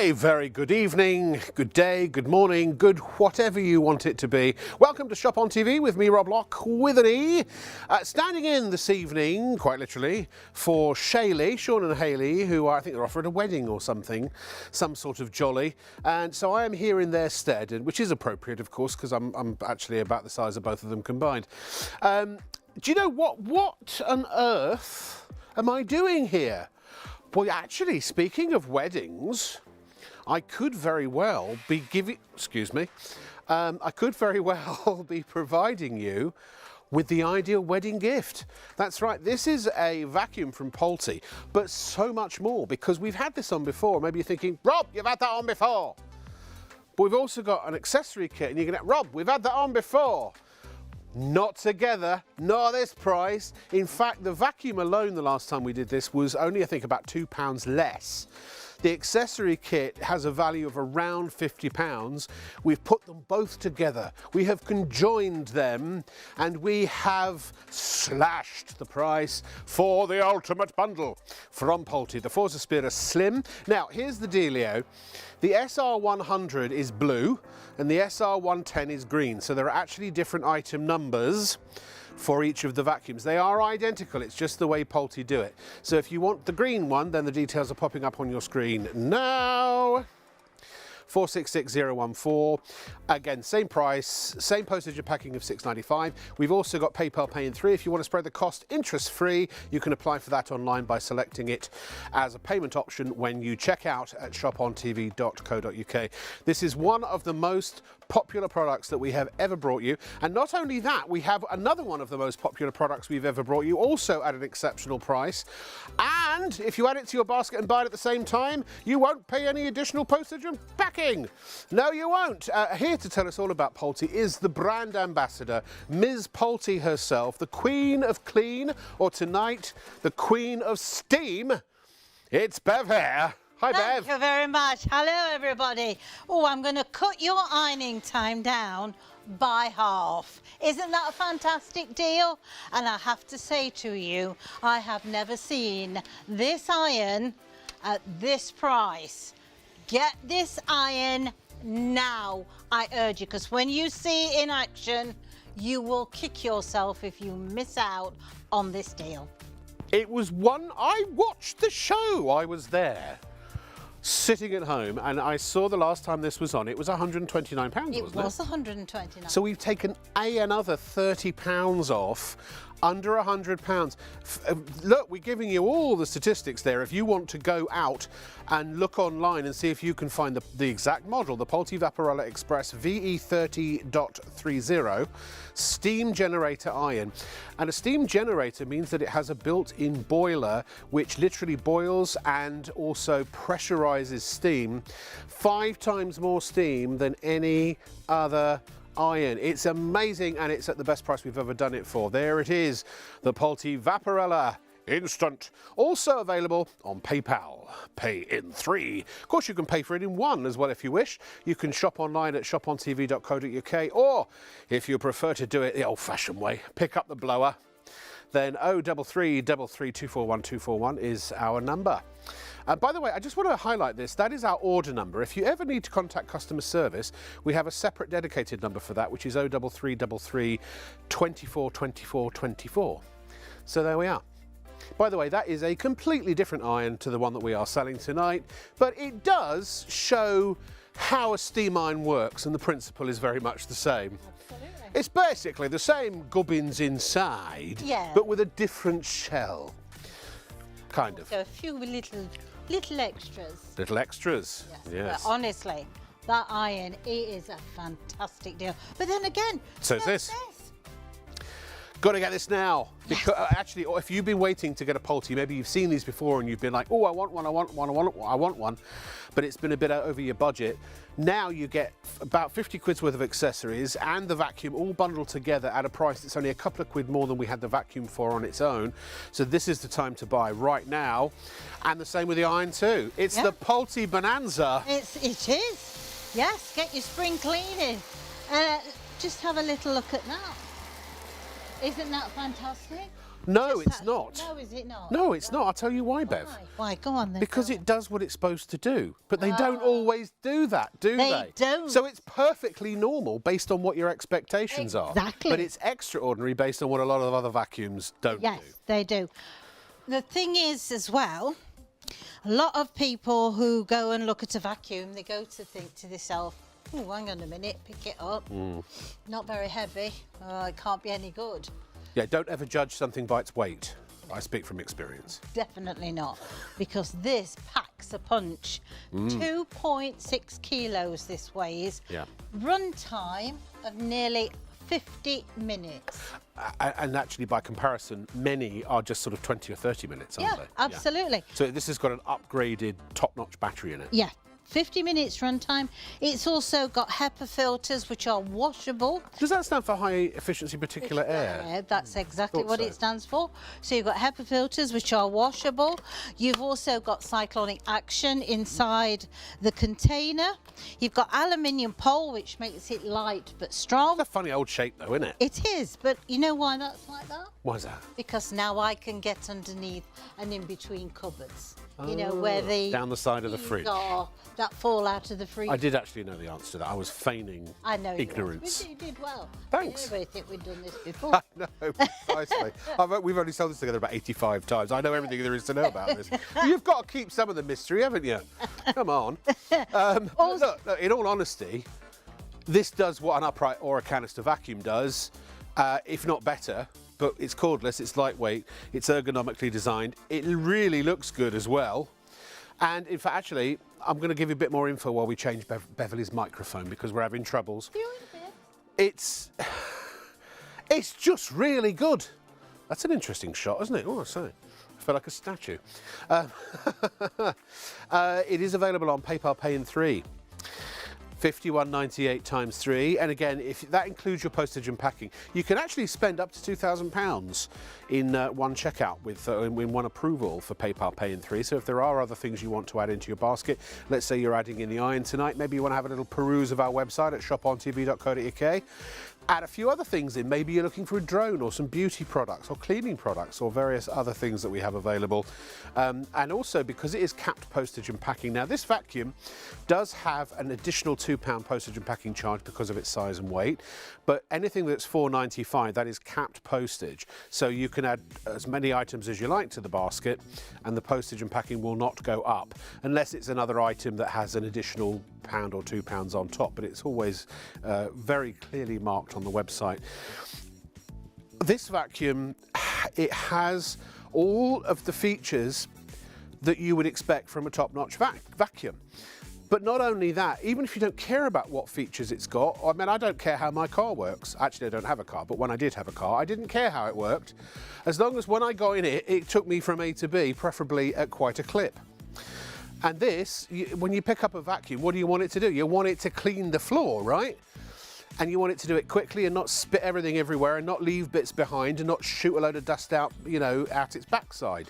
A very good evening, good day, good morning, good whatever you want it to be. Welcome to Shop on TV with me, Rob Locke, with an E. Standing in this evening, quite literally, for Sean and Hayley, who I think they're off at a wedding or something, some sort of jolly. And so I am here in their stead, which is appropriate, of course, because I'm actually about the size of both of them combined. Do you know what on earth am I doing here? Well, actually, speaking of weddings, I could very well be I could very well be providing you with the ideal wedding gift. That's right, this is a vacuum from Pulte, but so much more, because we've had this on before. Maybe you're thinking, Rob, you've had that on before. But we've also got an accessory kit, and you're going to, Rob, we've had that on before. Not together, not at this price. In fact, the vacuum alone the last time we did this was only, I think, about £2 less. The accessory kit has a value of around £50. We've put them both together. We have conjoined them, and we have slashed the price for the ultimate bundle from Pulte, the Forza Spira Slim. Now, here's the dealio. The SR100 is blue and the SR110 is green, so there are actually different item numbers for each of the vacuums. They are identical, it's just the way Pulte do it. So if you want the green one, then the details are popping up on your screen now. 466014. Again, same price, same postage and packing of £6.95. We've also got PayPal Pay in 3. If you want to spread the cost interest-free, you can apply for that online by selecting it as a payment option when you check out at shopontv.co.uk. This is one of the most popular products that we have ever brought you. And not only that, we have another one of the most popular products we've ever brought you, also at an exceptional price. And if you add it to your basket and buy it at the same time, you won't pay any additional postage and packing. No, you won't. Here to tell us all about Pulte is the brand ambassador, Ms. Pulte herself, the Queen of Clean, or tonight, the Queen of Steam. It's Bev here. Hi, Bev. Thank you very much. Hello, everybody. Oh, I'm going to cut your ironing time down by half. Isn't that a fantastic deal? And I have to say to you, I have never seen this iron at this price. Get this iron now, I urge you, because when you see it in action, you will kick yourself if you miss out on this deal. It was one, I watched the show, I was there. Sitting at home, and I saw the last time this was on, it was £129, wasn't it? It was £129. So we've taken another £30 off, under £100. Look, we're giving you all the statistics there. If you want to go out and look online and see if you can find the exact model, the Pulte Vaporella Express VE30.30 steam generator iron. And a steam generator means that it has a built-in boiler which literally boils and also pressurizes steam, 5 times more steam than any other iron. It's amazing, and it's at the best price we've ever done it for. There it is, the Pulte Vaporella Instant. Also available on PayPal, Pay in 3. Of course, you can pay for it in 1 as well if you wish. You can shop online at shopontv.co.uk, or if you prefer to do it the old-fashioned way, pick up the blower. Then 033 33 241 241 is our number. By the way, I just want to highlight this. That is our order number. If you ever need to contact customer service, we have a separate dedicated number for that, which is 03333 24 24 24. So there we are. By the way, that is a completely different iron to the one that we are selling tonight, but it does show how a steam iron works, and the principle is very much the same. Absolutely. It's basically the same gubbins inside, Yeah, but with a different shell. Kind of. So a few little extras. Little extras. Yes. But honestly, that iron, it is a fantastic deal. But then again, so is this. Got to get this now. Because actually, if you've been waiting to get a Pulte, maybe you've seen these before and you've been like, oh, I want one, I want one, I want one, but it's been a bit over your budget. Now you get about 50 quid's worth of accessories and the vacuum all bundled together at a price that's only a couple of quid more than we had the vacuum for on its own. So this is the time to buy right now. And the same with the iron too. It's the Pulte Bonanza. It is. Yes, get your spring cleaning. Just have a little look at that. Isn't that fantastic? No, it's not. No, is it not? No, it's not. I'll tell you why, Bev. Why? Go on then. Because go it on. does what it's supposed to do. But they don't always do that, do they? They don't. So it's perfectly normal based on what your expectations are. Exactly. But it's extraordinary based on what a lot of other vacuums don't Yes, do. they do. The thing is as well, a lot of people who go and look at a vacuum, they go to think to themselves, oh, hang on a minute, pick it up. Not very heavy. It can't be any good. Yeah, don't ever judge something by its weight. I speak from experience. Definitely not, because this packs a punch. 2.6 kilos this weighs. Yeah. Run time of nearly 50 minutes. And actually, by comparison, many are just sort of 20 or 30 minutes, aren't they? Absolutely. Yeah. So this has got an upgraded top-notch battery in it. Yeah. 50 minutes runtime. It's also got HEPA filters, which are washable. Does that stand for high efficiency particulate air? Yeah, that's exactly what it so. stands for. So you've got HEPA filters, which are washable. You've also got cyclonic action inside the container. You've got aluminium pole, which makes it light but strong. It's a funny old shape, though, isn't it? It is, but you know why that's like that? Why is that? Because now I can get underneath and in between cupboards. You know, where the down the side of the keys fridge. are that fall out of the freezer. I did actually know the answer to that. I was feigning ignorance. You did well. Thanks. Everybody think we've done this before. No, precisely. We've only sold this together about 85 times. I know everything there is to know about this. You've got to keep some of the mystery, haven't you? Come on. Look, in all honesty, this does what an upright or a canister vacuum does, if not better. But it's cordless, it's lightweight, it's ergonomically designed. It really looks good as well. And in fact, actually, I'm going to give you a bit more info while we change Beverly's microphone because we're having troubles. It's just really good. That's an interesting shot, isn't it? Oh, I say. I feel like a statue. It is available on PayPal Pay in 3. £51.98 times 3, and again, if that includes your postage and packing, you can actually spend up to £2,000 in one checkout with in one approval for PayPal Pay in 3. So if there are other things you want to add into your basket, let's say you're adding in the iron tonight, maybe you want to have a little peruse of our website at shopontv.co.uk. Add a few other things in. Maybe you're looking for a drone or some beauty products or cleaning products or various other things that we have available. And also because it is capped postage and packing. Now this vacuum does have an additional £2 postage and packing charge because of its size and weight, but anything that's £4.95, that is capped postage. So you can add as many items as you like to the basket and the postage and packing will not go up unless it's another item that has an additional £1 or £2 on top, but it's always very clearly marked on the website. This vacuum, it has all of the features that you would expect from a top-notch vacuum. But not only that, even if you don't care about what features it's got, I mean, I don't care how my car works. Actually, I don't have a car, but when I did have a car, I didn't care how it worked. As long as when I got in it, it took me from A to B, preferably at quite a clip. And this, when you pick up a vacuum, what do you want it to do? You want it to clean the floor, right? And you want it to do it quickly and not spit everything everywhere and not leave bits behind and not shoot a load of dust out, you know, out its backside.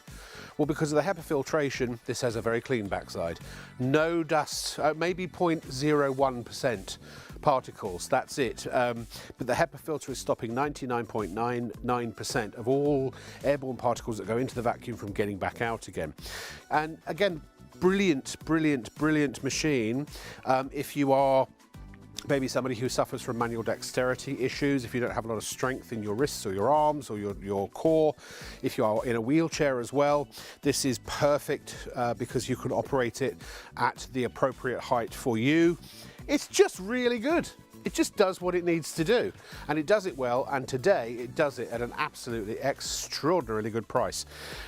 Well, because of the HEPA filtration, this has a very clean backside. No dust, maybe 0.01% particles, that's it. But the HEPA filter is stopping 99.99% of all airborne particles that go into the vacuum from getting back out again. And again, brilliant, brilliant, brilliant machine. If you are maybe somebody who suffers from manual dexterity issues, if you don't have a lot of strength in your wrists or your arms or your core, if you are in a wheelchair as well, this is perfect because you can operate it at the appropriate height for you. It's just really good. It just does what it needs to do, and it does it well, and today it does it at an absolutely extraordinarily good price.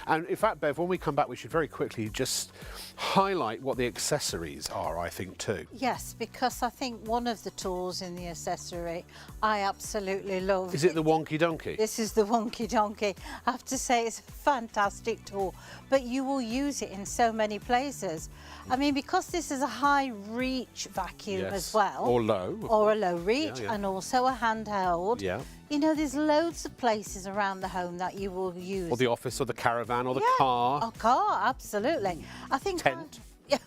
And in fact, Bev, when we come back, we should very quickly just highlight what the accessories are, I think, too. Yes, because I think one of the tools in the accessory I absolutely love. Is it the wonky donkey? This is the wonky donkey. I have to say it's a fantastic tool, but you will use it in so many places. I mean, because this is a high reach vacuum as well. Or low. Or a low reach, Yeah, yeah. and also a handheld. Yeah. You know, there's loads of places around the home that you will use. Or the office or the caravan or the car. A car, absolutely. I think Tent. Yeah.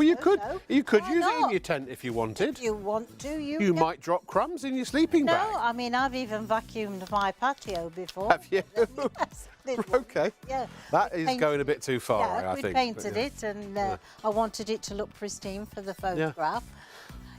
Well, you so. could Why use it in not? your tent if you wanted. If you want to, You can. might drop crumbs in your sleeping No, bag. I mean, I've even vacuumed my patio before. Have you? Yes, did once. Okay. Yeah. That We is painted- going a bit too far, Yeah, I we think. painted but yeah. it, and I wanted it to look pristine for the photograph.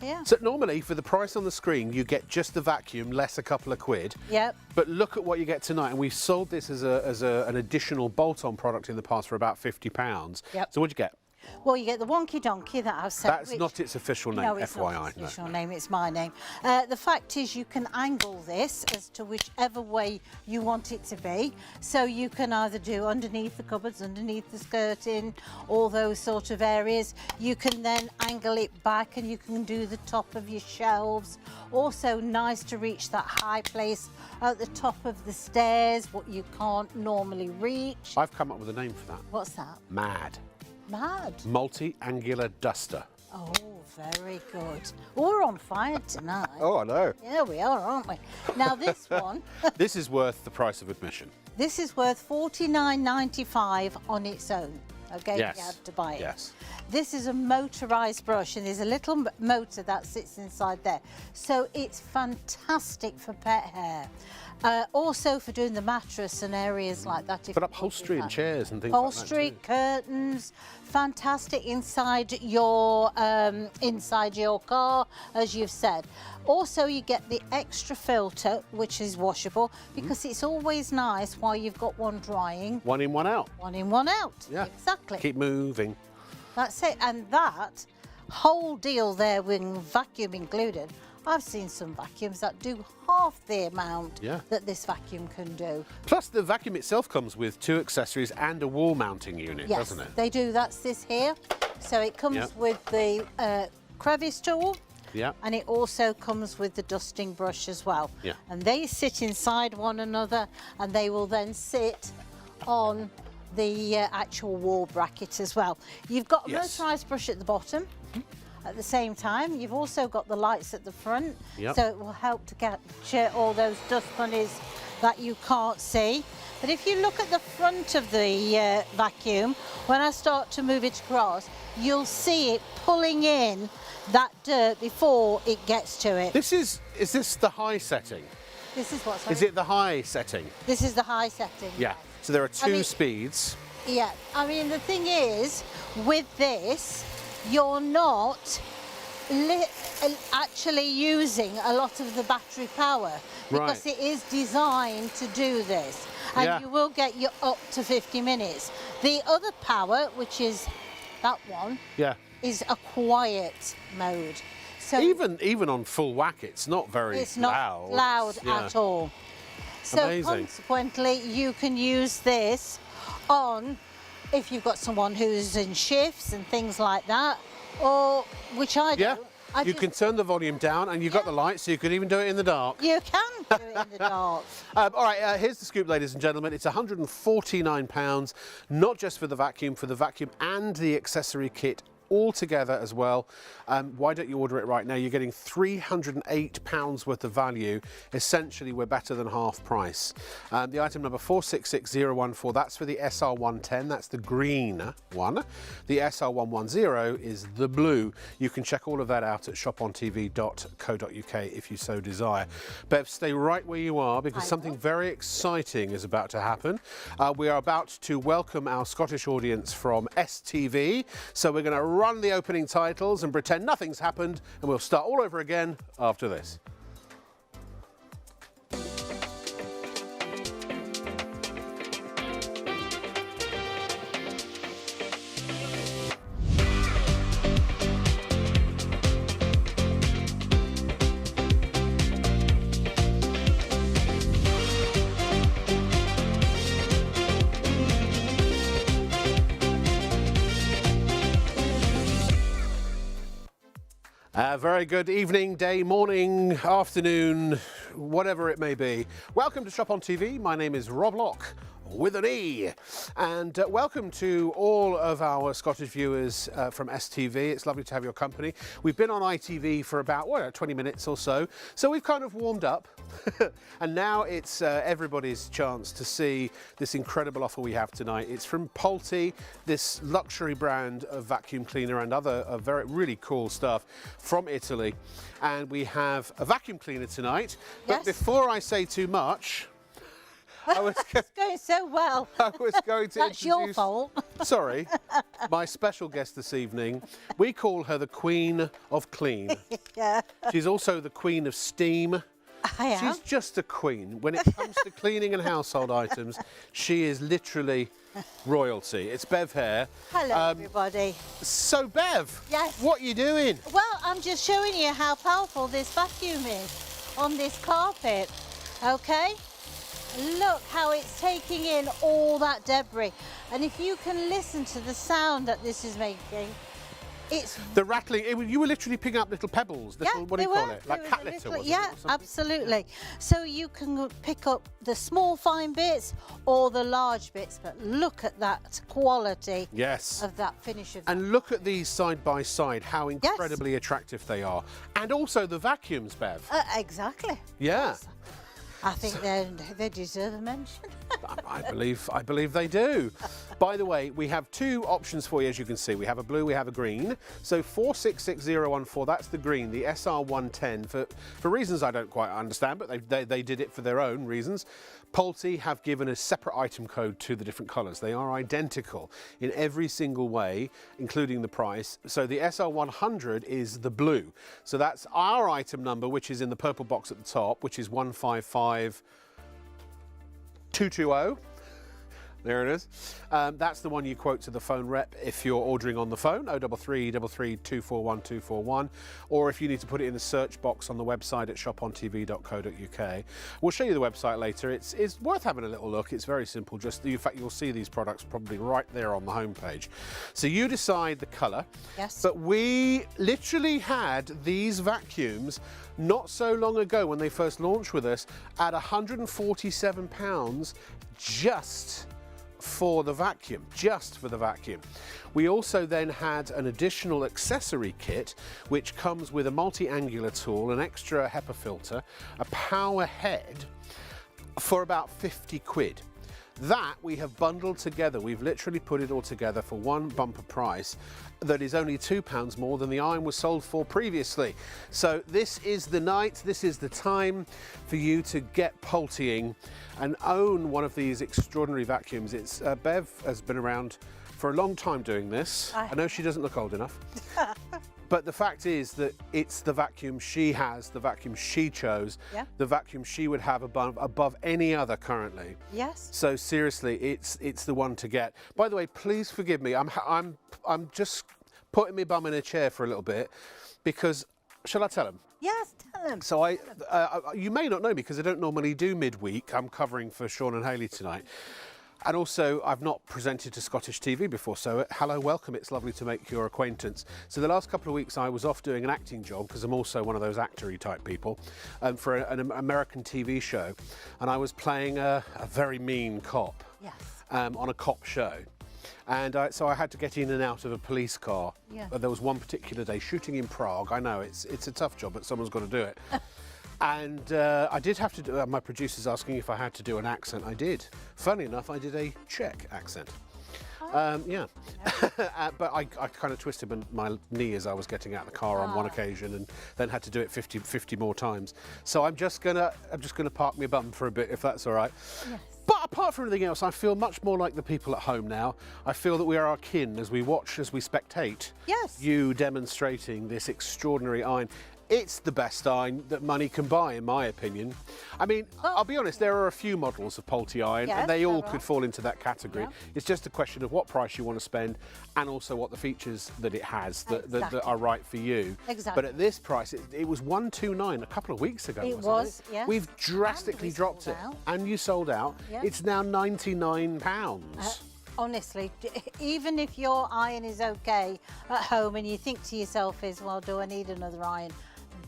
Yeah. So normally, for the price on the screen, you get just the vacuum, less a couple of quid. Yep. But look at what you get tonight, and we've sold this as an additional bolt-on product in the past for about £50. Yep. So what'd you get? Well, you get the wonky donkey that I've said. That's not its official name, No, it's FYI. not its official name, it's my name. The fact is you can angle this as to whichever way you want it to be. So you can either do underneath the cupboards, underneath the skirting, all those sort of areas. You can then angle it back and you can do the top of your shelves. Also nice to reach that high place at the top of the stairs, what you can't normally reach. I've come up with a name for that. What's that? MAD. Mad. Multi-angular duster. Oh, very good. Oh, we're on fire tonight. Oh, I know. Yeah, we are, aren't we? Now this one, This is worth the price of admission. this is worth $49.95 on its own. Okay, Yes. you have to buy it. Yes. This is a motorized brush, and there's a little motor that sits inside there. So it's fantastic for pet hair. Also for doing the mattress and areas like that. if But you want to do upholstery and that. chairs and things Upholstery, like that too. curtains, fantastic inside your car, as you've said. Also, you get the extra filter, which is washable, because it's always nice while you've got one drying, One in, one out. one in, one out. Yeah. Exactly. Keep moving. That's it. And that whole deal there with vacuum included, I've seen some vacuums that do half the amount that this vacuum can do. Plus, the vacuum itself comes with 2 accessories and a wall mounting unit, Yes, doesn't it? they do. That's this here. So it comes Yep. with the crevice tool. Yeah. And it also comes with the dusting brush as well. Yeah. And they sit inside one another, and they will then sit on the actual wall bracket as well. You've got a Yes. motorised brush at the bottom. At the same time, you've also got the lights at the front, Yep. so it will help to capture all those dust bunnies that you can't see. But if you look at the front of the vacuum, when I start to move it across, you'll see it pulling in that dirt before it gets to it. Is this the high setting? This is what, sorry? Is it the high setting? This is the high setting. Yeah. So there are 2 mean- speeds. Yeah, I mean, the thing is, with this, you're not actually using a lot of the battery power, because Right. it is designed to do this, and Yeah. you will get you up to 50 minutes. The other power, which is that one, Yeah. is a quiet mode. So Even on full whack, it's not very it's not loud. loud Yeah. at all. So Amazing. consequently, you can use this on if you've got someone who's in shifts and things like that, or which I do. Yeah. I You just- can turn the volume down, and you've got the lights, so you can even do it in the dark. You can do it in the dark. All right, here's the scoop, ladies and gentlemen. It's £149, not just for the vacuum and the accessory kit all together as well. Why don't you order it right now? You're getting £308 worth of value. Essentially, we're better than half price. The item number 466014, that's for the SR110. That's the green one. The SR110 is the blue. You can check all of that out at shopontv.co.uk if you so desire. Bev, stay right where you are, because something very exciting is about to happen. We are about to welcome our Scottish audience from STV. So we're going to run the opening titles and pretend nothing's happened, and we'll start all over again after this. Very good evening, day, morning, afternoon, whatever it may be. Welcome to Shop on TV. My name is Rob Locke with an E. And welcome to all of our Scottish viewers from STV. It's lovely to have your company. We've been on ITV for about 20 minutes or so. So we've kind of warmed up. And now it's everybody's chance to see this incredible offer we have tonight. It's from Pulte, this luxury brand of vacuum cleaner and other very really cool stuff from Italy. And we have a vacuum cleaner tonight. Yes. But before I say too much, It's going so well. I was going to That's your introduce- fault. Sorry, my special guest this evening. We call her the Queen of Clean. Yeah, She's also the Queen of Steam. I am. She's just a queen. When it comes to cleaning and household items, she is literally royalty. It's Bev here. Hello, everybody. So, Bev, Yes. what are you doing? Well, I'm just showing you how powerful this vacuum is on this carpet. Okay? Look how it's taking in all that debris. And if you can listen to the sound that this is making, it's... The rattling, you were literally picking up little pebbles, little, what do you call it? Like cat litter, wasn't it, yeah, or something? absolutely. So you can pick up the small fine bits or the large bits, but look at that quality Yes. of that finish of And look at these side by side, how incredibly attractive they are. And also the vacuums, Bev. exactly. Yeah. I think they deserve a mention. I believe they do. By the way, we have two options for you, as you can see. We have a blue, we have a green. So 466014, that's the green, the SR110. For reasons I don't quite understand, but they did it for their own reasons. Pulte have given a separate item code to the different colours. They are identical in every single way, including the price. So the SR100 is the blue. So that's our item number, which is in the purple box at the top, which is 155220. There it is. That's the one you quote to the phone rep if you're ordering on the phone, 033 33 241 241, or if you need to put it in the search box on the website at shopontv.co.uk. We'll show you the website later. It's worth having a little look. It's very simple. In fact, you'll see these products probably right there on the homepage. So you decide the colour. Yes. But we literally had these vacuums not so long ago when they first launched with us at £147 just for the vacuum, We also then had an additional accessory kit which comes with a multi-angular tool, an extra HEPA filter, a power head for about 50 quid. That we have bundled together. We've literally put it all together for one bumper price that is only £2 more than the iron was sold for previously. So this is the night, this is the time for you to get Pulteing and own one of these extraordinary vacuums. It's Bev has been around for a long time doing this. I know she doesn't look old enough. But the fact is that it's the vacuum she has, the vacuum she chose, the vacuum she would have above any other currently. Yes. So seriously, it's the one to get. By the way, please forgive me. I'm just putting my bum in a chair for a little bit because, shall I tell him? Yes, tell them. So you may not know me because I don't normally do midweek. I'm covering for Sean and Hayley tonight. And also, I've not presented to Scottish TV before, so hello, welcome. It's lovely to make your acquaintance. So the last couple of weeks I was off doing an acting job, because I'm also one of those actor-y type people, for an American TV show. And I was playing a very mean cop on a cop show. And so I had to get in and out of a police car. Yeah. There was one particular day, shooting in Prague. I know, it's a tough job, but someone's got to do it. And I did have to do, my producer's asking if I had to do an accent. I did. Funny enough, I did a Czech accent. Yeah. But I kind of twisted my knee as I was getting out of the car on one occasion and then had to do it 50 more times. So I'm just gonna park my bum for a bit, if that's all right. Yes. But apart from everything else, I feel much more like the people at home now. I feel that we are our kin as we watch, as we spectate. Yes. You demonstrating this extraordinary iron. It's the best iron that money can buy, in my opinion. I mean, I'll be honest, there are a few models of Pulte iron, and they all could fall into that category. Yeah. It's just a question of what price you want to spend and also what the features that it has that are right for you. Exactly. But at this price, it was $129 a couple of weeks ago, wasn't it? Yes. We've drastically dropped it. And you sold out. Yeah. It's now £99. Honestly, even if your iron is okay at home and you think to yourself well, do I need another iron?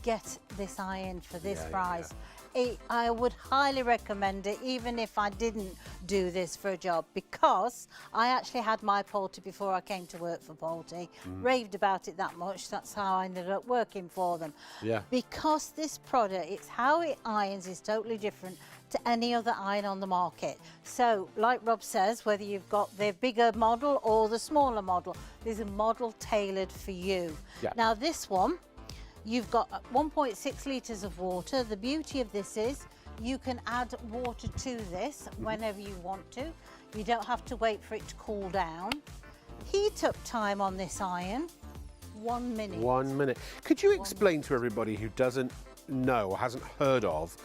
Get this iron for this price. I would highly recommend it, even if I didn't do this for a job, because I actually had my Pulte before I came to work for Pulte. Raved about it that much. That's how I ended up working for them. Yeah. Because this product, it's how it irons is totally different to any other iron on the market. So, like Rob says, whether you've got the bigger model or the smaller model, there's a model tailored for you. Yeah. Now, this one, you've got 1.6 litres of water. The beauty of this is you can add water to this whenever you want to. You don't have to wait for it to cool down. Heat up time on this iron, 1 minute. 1 minute. Could you explain to everybody who doesn't know or hasn't heard of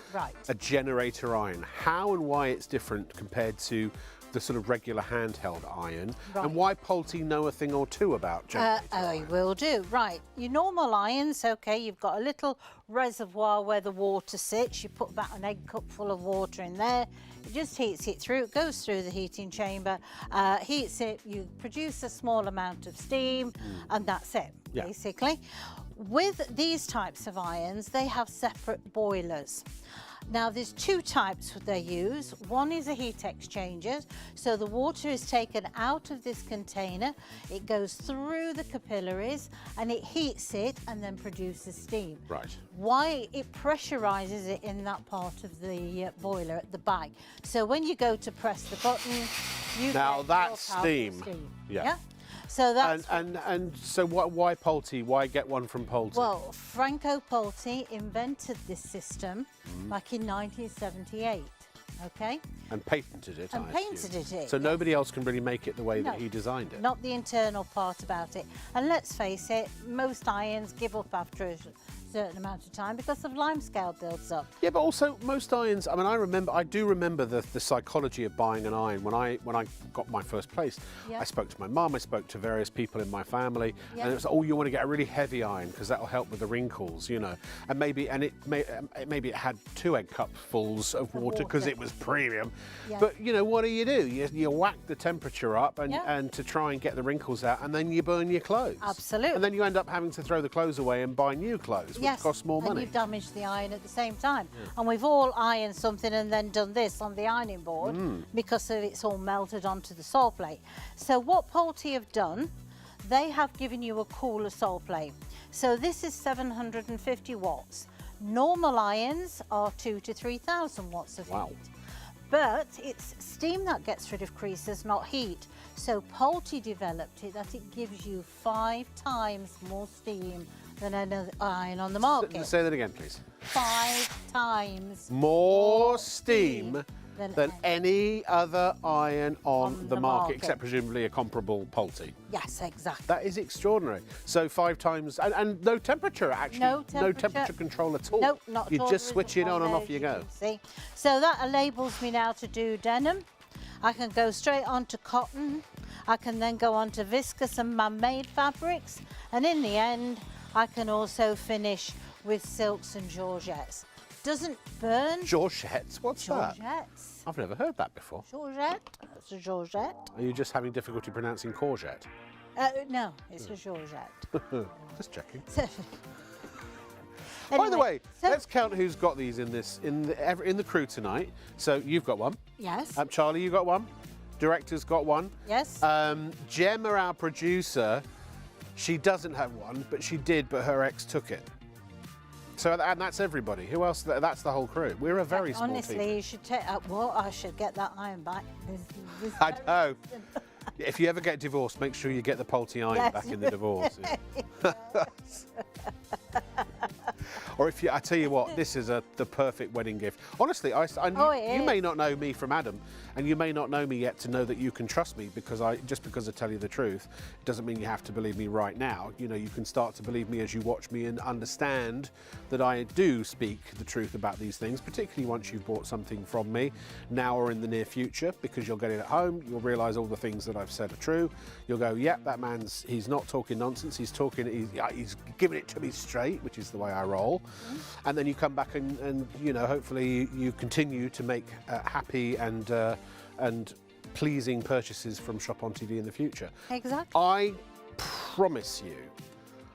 a generator iron, how and why it's different compared to the sort of regular handheld iron, and why Pulte know a thing or two about generator iron? I will do. Right, your normal irons, okay, you've got a little reservoir where the water sits. You put about an egg cup full of water in there. It just heats it through. It goes through the heating chamber, heats it. You produce a small amount of steam, and that's it, basically. With these types of irons, they have separate boilers. Now, there's two types they use. One is a heat exchanger. So the water is taken out of this container. It goes through the capillaries and it heats it and then produces steam. Right. Why? It pressurizes it in that part of the boiler at the back. So when you go to press the button, you now get that's your steam. Yeah. So that's and so why Pulte? Why get one from Pulte? well, Franco Pulte invented this system back in 1978. Okay. And patented it. And patented it. So nobody else can really make it the way that he designed it. Not the internal part about it. And let's face it, most irons give up after a certain amount of time because of limescale builds up. Yeah, but also most irons. I mean, I do remember the psychology of buying an iron. When I got my first place, I spoke to my mum, I spoke to various people in my family, and it was, oh, you want to get a really heavy iron because that'll help with the wrinkles, you know. And maybe it had 2 egg cupfuls of water because it was premium. But you know, what do? You whack the temperature up and to try and get the wrinkles out, and then you burn your clothes. Absolutely. And then you end up having to throw the clothes away and buy new clothes, which costs more money. And you've damaged the iron at the same time. And we've all ironed something and then done this on the ironing board because it's all melted onto the sole plate. So what Pulte have done, they have given you a cooler sole plate. So this is 750 watts. Normal irons are 2,000 to 3,000 watts of heat. But it's steam that gets rid of creases, not heat. So Pulte developed it that it gives you 5 times more steam than another iron on the market. Say that again, please. 5 times more steam than any other iron on the market, except presumably a comparable Pulte. Yes, exactly. That is extraordinary. So 5 times, and no temperature actually. No temperature control at all. Nope, not at all. You just switch it on and off you go. See, so that enables me now to do denim. I can go straight on to cotton. I can then go on to viscose and man-made fabrics, and in the end, I can also finish with silks and georgettes. Doesn't burn. Georgettes? What's that? Georgettes. I've never heard that before. Georgette. It's a georgette. Are you just having difficulty pronouncing courgette? No, it's a georgette. Just checking. Anyway, by the way, let's count who's got these in the crew tonight. So you've got one. Yes. Charlie, you got one. Director's got one. Yes. Gemma, our producer, she doesn't have one, but she did, but her ex took it. So, and that's everybody. Who else? That's the whole crew. We're a very small team. Honestly, you should take. Well, I should get that iron back. I know. If you ever get divorced, make sure you get the Pulte iron back in the divorce. Or if you, I tell you what, this is the perfect wedding gift. Honestly, you may not know me from Adam, and you may not know me yet to know that you can trust me because just because I tell you the truth, it doesn't mean you have to believe me right now. You know, you can start to believe me as you watch me and understand that I do speak the truth about these things, particularly once you've bought something from me, now or in the near future, because you'll get it at home, you'll realise all the things that I've said are true. You'll go, yep, that man's, he's not talking nonsense, he's giving it to me straight, which is the way I roll. And then you come back and you know, hopefully you continue to make happy and pleasing purchases from ShopOnTV in the future. Exactly. I promise you,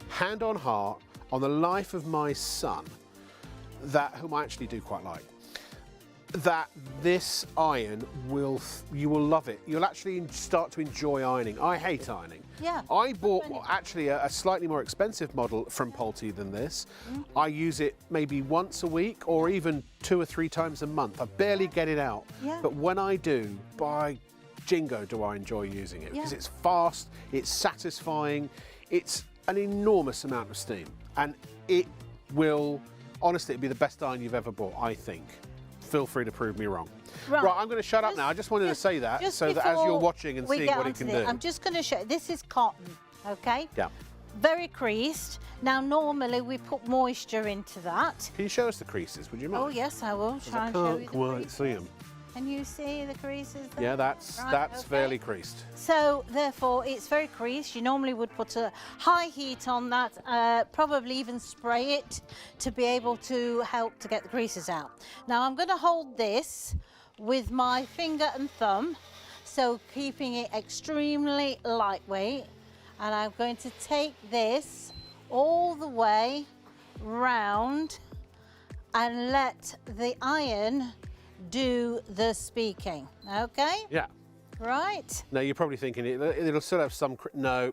hand on heart, on the life of my son, whom I actually do quite like, that this iron you will love it. You'll actually start to enjoy ironing. I hate ironing. Yeah. I bought actually a slightly more expensive model from Pulte than this. I use it maybe once a week or even 2 or 3 times a month. I barely get it out. Yeah. But when I do, by jingo do I enjoy using it, because it's fast, it's satisfying, it's an enormous amount of steam, and it will, honestly, it'd be the best iron you've ever bought, I think. Feel free to prove me wrong. Right, I'm going to shut up now. I just wanted to say that so that as you're watching and seeing what it can do. I'm just going to show you. This is cotton, okay? Yeah. Very creased. Now, normally we put moisture into that. Can you show us the creases, would you mind? Oh, yes, I will. Try and show you the creases. See them. Can you see the creases there? Yeah, that's fairly creased. So, therefore, it's very creased. You normally would put a high heat on that, probably even spray it to be able to help to get the creases out. Now, I'm going to hold this with my finger and thumb, so keeping it extremely lightweight. And I'm going to take this all the way round and let the iron do the speaking, okay? Yeah. Right? Now you're probably thinking it'll still have some no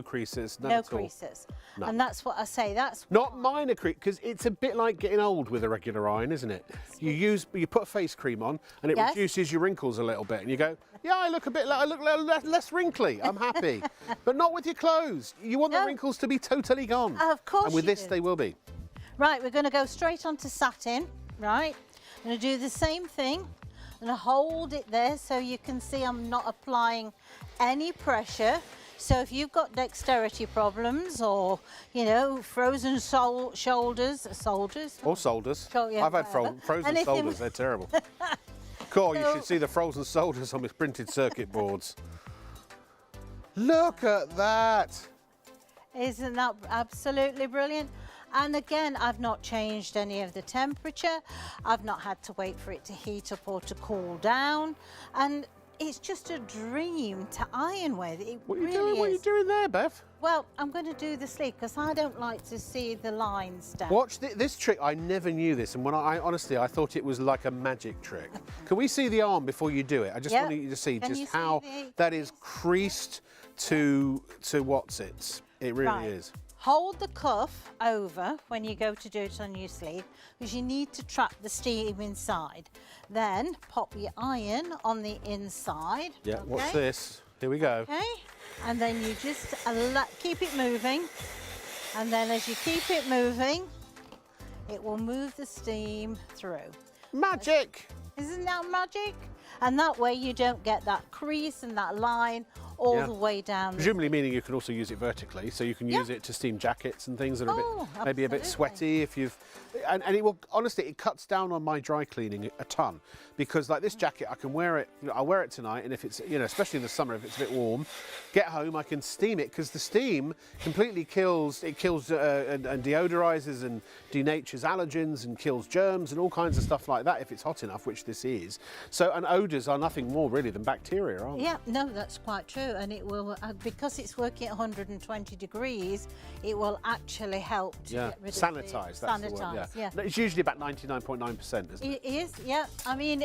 creases, no creases. No. And that's what I say. That's not minor crease, because it's a bit like getting old with a regular iron, isn't it? You put face cream on and it reduces your wrinkles a little bit, and you go, yeah, I look less wrinkly. I'm happy, but not with your clothes. You want the wrinkles to be totally gone. Of course. And with this, they will be. Right, we're going to go straight onto satin. Right. I'm going to do the same thing. I'm going to hold it there so you can see I'm not applying any pressure. So if you've got dexterity problems or, you know, frozen shoulders. Or shoulders. Yeah, I've had frozen shoulders, they're terrible. Cool, you should see the frozen shoulders on my printed circuit boards. Look at that. Isn't that absolutely brilliant? And again, I've not changed any of the temperature. I've not had to wait for it to heat up or to cool down. And it's just a dream to iron with. What are you doing there, Bev? Well, I'm going to do the sleeve because I don't like to see the lines down. Watch this trick. I never knew this, and when honestly, I thought it was like a magic trick. Can we see the arm before you do it? I just want you to see just how that is creased to what's it. It really is. Hold the cuff over when you go to do it on your sleeve because you need to trap the steam inside. Then pop your iron on the inside. Yeah, watch this. Here we go. Okay, and then you just keep it moving. And then as you keep it moving, it will move the steam through. Magic! Isn't that magic? And that way you don't get that crease and that line all the way down. Presumably meaning you can also use it vertically, so you can use it to steam jackets and things that are maybe a bit sweaty if you've... And it will, honestly, it cuts down on my dry cleaning a ton, because like this jacket, I can wear it, I'll wear it tonight, and if it's, especially in the summer, if it's a bit warm, get home, I can steam it, because the steam completely kills and deodorizes and denatures allergens and kills germs and all kinds of stuff like that if it's hot enough, which this is. So, and odors are nothing more really than bacteria, aren't they? Yeah, no, that's quite true. And it will, because it's working at 120 degrees, it will actually help to get rid of sanitize. That's the word. Yeah. It's usually about 99.9%, isn't it? It is, yeah. I mean,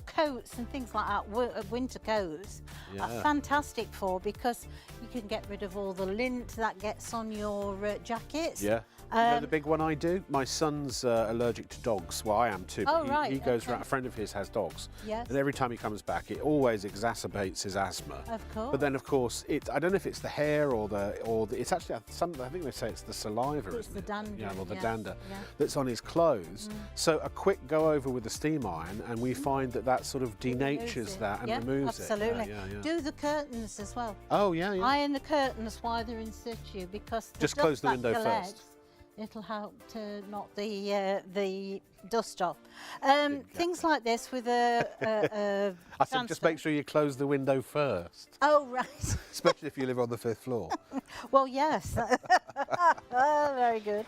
coats and things like that, winter coats, are fantastic for, because you can get rid of all the lint that gets on your jackets. Yeah. You know the big one I do? My son's allergic to dogs. Well, I am too. Oh, right. He goes around, a friend of his has dogs. Yes. And every time he comes back, it always exacerbates his asthma. Of course. But then, of course, I don't know if it's the hair or it's actually, I think they say it's the saliva, it's isn't the it? dander. Yeah, or the dander that's on his clothes. So a quick go over with the steam iron, and we find that sort of denatures that and removes absolutely. it. Yeah. Do the curtains as well. Oh, yeah. Iron the curtains while they're in situ, because just close the window first. It'll help to knock the dust off. Things like this with a I said just make sure you close the window first. Oh, right. Especially if you live on the 5th floor. Well, yes. Very good.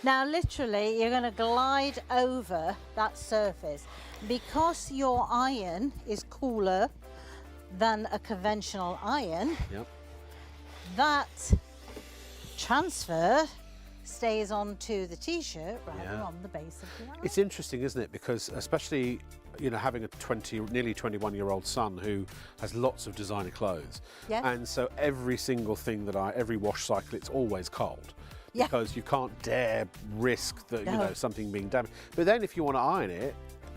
Now, literally, you're going to glide over that surface. Because your iron is cooler than a conventional iron, that transfer stays onto the t-shirt rather on the base of the iron. It's interesting, isn't it? Because especially, you know, having a nearly 21-year-old son who has lots of designer clothes. Yes. And so every single thing every wash cycle, it's always cold. Yeah. Because you can't dare risk that, No. you know, something being damaged. But then if you want to iron it,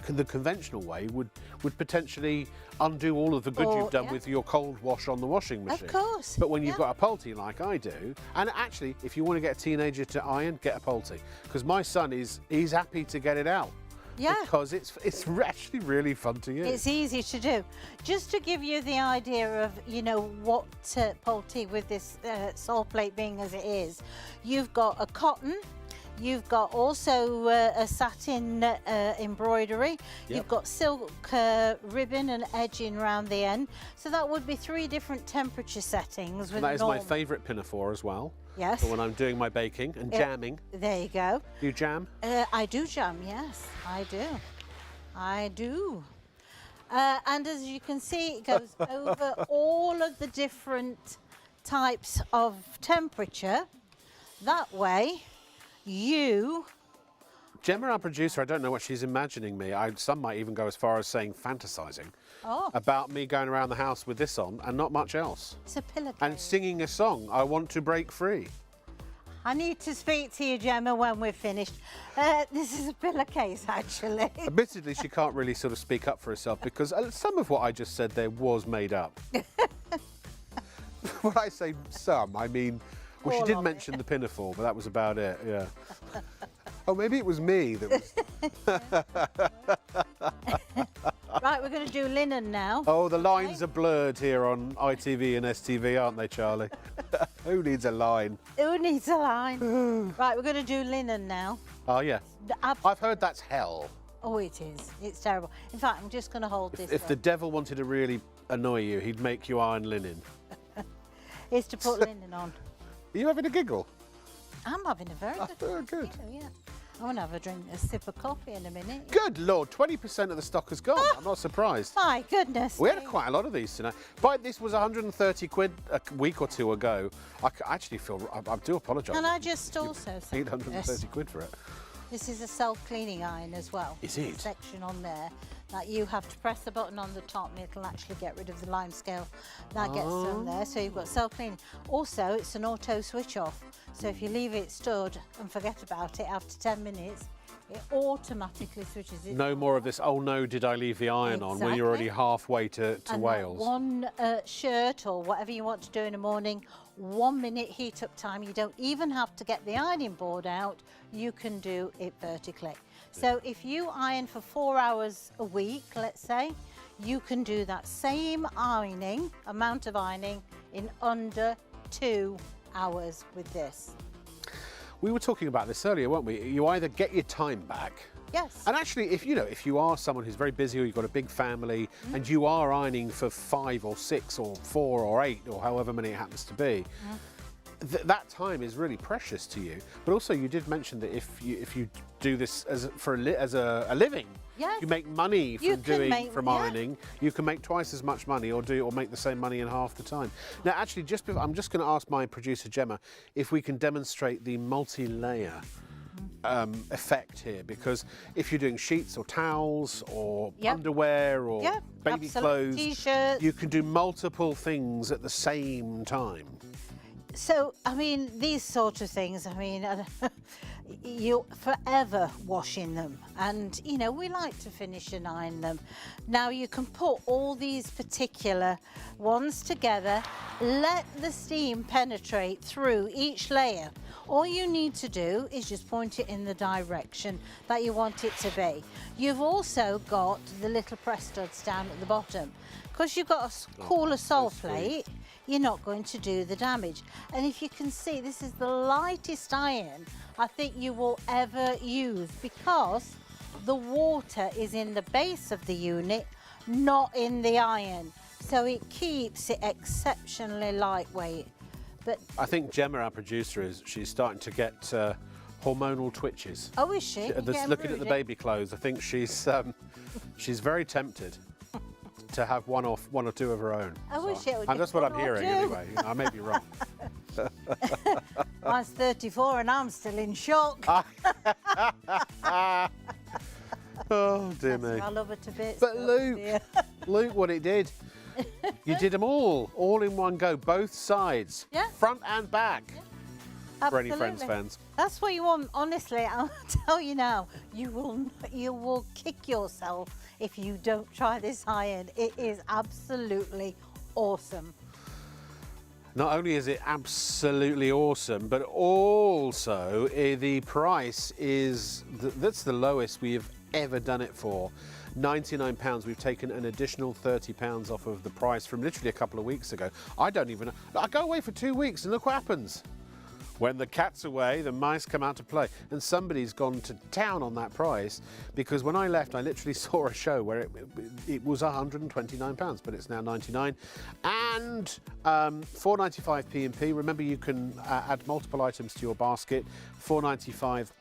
the conventional way would potentially undo all of the good you've done with your cold wash on the washing machine. Of course. But when you've got a Pulte like I do, and actually, if you want to get a teenager to iron, get a Pulte. Because my son he's happy to get it out. Yeah. Because it's actually really fun to use. It's easy to do. Just to give you the idea of, you know, what Pulte with this sole plate being as it is, you've got a cotton, you've got also a satin embroidery, you've got silk ribbon and edging around the end. So that would be 3 different temperature settings. And that is my favourite pinafore as well. Yes. For when I'm doing my baking and jamming. There you go. Do you jam? I do jam, yes, I do. I do. And as you can see, it goes over all of the different types of temperature. That way, Gemma, our producer, I don't know what she's imagining me. Some might even go as far as saying fantasizing about me going around the house with this on and not much else. It's a pillowcase. And singing a song, I Want to Break Free. I need to speak to you, Gemma, when we're finished. This is a pillowcase, actually. Admittedly, she can't really sort of speak up for herself because some of what I just said there was made up. When I say some, I mean, well, she did mention the pinafore, but that was about it, yeah. Oh, maybe it was me that was... Right, we're going to do linen now. Oh, the lines are blurred here on ITV and STV, aren't they, Charlie? Who needs a line? Who needs a line? Right, we're going to do linen now. Oh, yeah. I've heard that's hell. Oh, it is. It's terrible. In fact, I'm just going to hold this. If the devil wanted to really annoy you, he'd make you iron linen. It's to put linen on. Are you having a giggle? I'm having a very good. Good. Yeah. I'm going to have a sip of coffee in a minute. Good Lord, 20% of the stock has gone. I'm not surprised. My goodness. We had quite a lot of these tonight. But this was 130 quid a week or two ago. I actually feel, I do apologise. And I just also said 830 quid for it. This is a self-cleaning iron as well. Is it? A section on there that you have to press the button on the top and it'll actually get rid of the lime scale that gets on there. So you've got self-cleaning. Also, it's an auto switch off. So if you leave it stood and forget about it after 10 minutes, it automatically switches it. No more of this, oh no, did I leave the iron on when you're already halfway to and Wales. One shirt or whatever you want to do in the morning, 1 minute heat up time. You don't even have to get the ironing board out. You can do it vertically. So if you iron for 4 hours a week, let's say, you can do that same amount of ironing in under 2 hours with this. We were talking about this earlier, weren't we? You either get your time back. Yes. And actually, if you are someone who's very busy or you've got a big family and you are ironing for 5 or 6 or 4 or 8 or however many it happens to be, that time is really precious to you. But also, you did mention that if you do this as a living, yes, you make money from ironing. You can make twice as much money or make the same money in half the time. Now, actually, I'm just going to ask my producer Gemma if we can demonstrate the multi-layer effect here, because if you're doing sheets or towels or underwear or baby clothes, t-shirts, you can do multiple things at the same time. So, I mean, these sort of things, I mean, you're forever washing them. And, you know, we like to finish and iron them. Now, you can put all these particular ones together, let the steam penetrate through each layer. All you need to do is just point it in the direction that you want it to be. You've also got the little press studs down at the bottom. Because you've got a cooler sole plate, you're not going to do the damage. And if you can see, this is the lightest iron I think you will ever use, because the water is in the base of the unit, not in the iron. So it keeps it exceptionally lightweight. But I think Gemma, our producer, she's starting to get hormonal twitches. Oh, is she? Looking at the baby clothes, I think she's very tempted to have one or two of her own. I wish it would. And that's what I'm hearing anyway. I may be wrong. Mine's 34 and I'm still in shock. Oh, dear me. I love it a bit. But Luke, Luke, what it did, you did them all in one go, both sides, Yeah. front and back. Yeah. For any Absolutely. Friends fans. That's what you want. Honestly, I'll tell you now, you will kick yourself if you don't try this iron. It is absolutely awesome. Not only is it absolutely awesome, but also the price is, that's the lowest we have ever done it for. £99. We've taken an additional £30 off of the price from literally a couple of weeks ago. I don't even know. I go away for 2 weeks and look what happens. When the cat's away, the mice come out to play. And somebody's gone to town on that price, because when I left, I literally saw a show where it was £129, but it's now 99. And 4.95 P&P. Remember, you can add multiple items to your basket. 4.95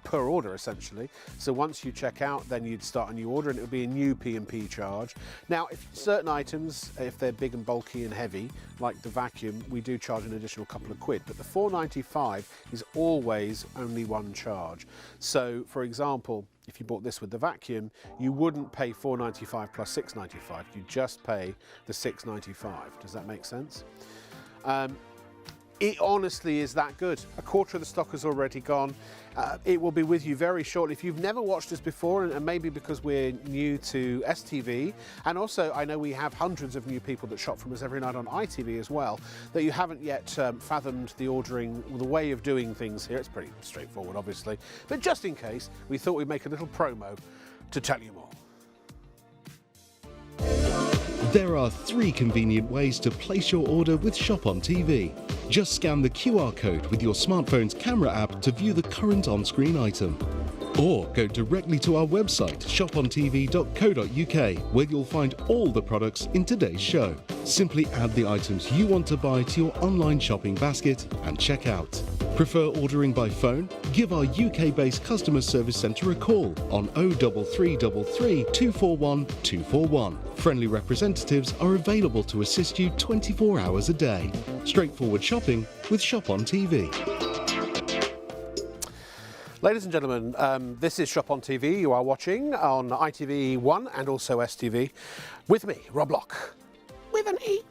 per order, essentially. So once you check out, then you'd start a new order and it would be a new P&P charge. Now, if certain items, if they're big and bulky and heavy, like the vacuum, we do charge an additional couple of quid, but the 4.95 is always only one charge. So, for example, if you bought this with the vacuum, you wouldn't pay 4.95 plus 6.95. You just pay the 6.95. Does that make sense? It honestly is that good. A quarter of the stock has already gone. It will be with you very shortly. If you've never watched us before, and maybe because we're new to STV, and also I know we have hundreds of new people that shop from us every night on ITV as well, that you haven't yet fathomed the ordering, the way of doing things here. It's pretty straightforward, obviously. But just in case, we thought we'd make a little promo to tell you more. There are 3 convenient ways to place your order with ShopOnTV. Just scan the QR code with your smartphone's camera app to view the current on-screen item. Or go directly to our website, shopontv.co.uk, where you'll find all the products in today's show. Simply add the items you want to buy to your online shopping basket and check out. Prefer ordering by phone? Give our UK-based customer service centre a call on 03333 241 241. Friendly representatives are available to assist you 24 hours a day. Straightforward shopping with ShopOnTV. Ladies and gentlemen, this is ShopOnTV. You are watching on ITV1 and also STV with me, Rob Lock, with an E.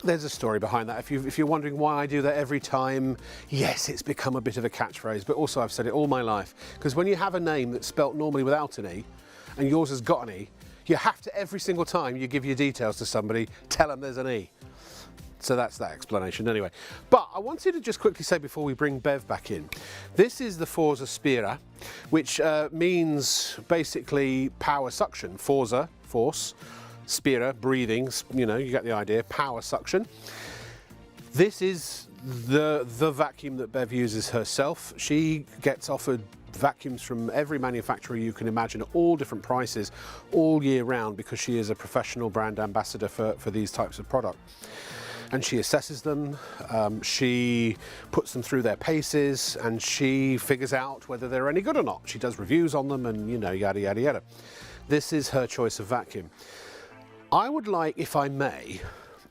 There's a story behind that. If you're wondering why I do that every time, yes, it's become a bit of a catchphrase, but also I've said it all my life. Because when you have a name that's spelt normally without an E, and yours has got an E, you have to, every single time you give your details to somebody, tell them there's an E. So that's that explanation anyway. But I wanted to just quickly say before we bring Bev back in, this is the Forza Spira, which means basically power suction. Forza, force, Spira, breathing, you know, you get the idea, power suction. This is the vacuum that Bev uses herself. She gets offered vacuums from every manufacturer you can imagine at all different prices all year round, because she is a professional brand ambassador for these types of product. And she assesses them, she puts them through their paces, and she figures out whether they're any good or not. She does reviews on them and, you know, yada, yada, yada. This is her choice of vacuum. I would like, if I may,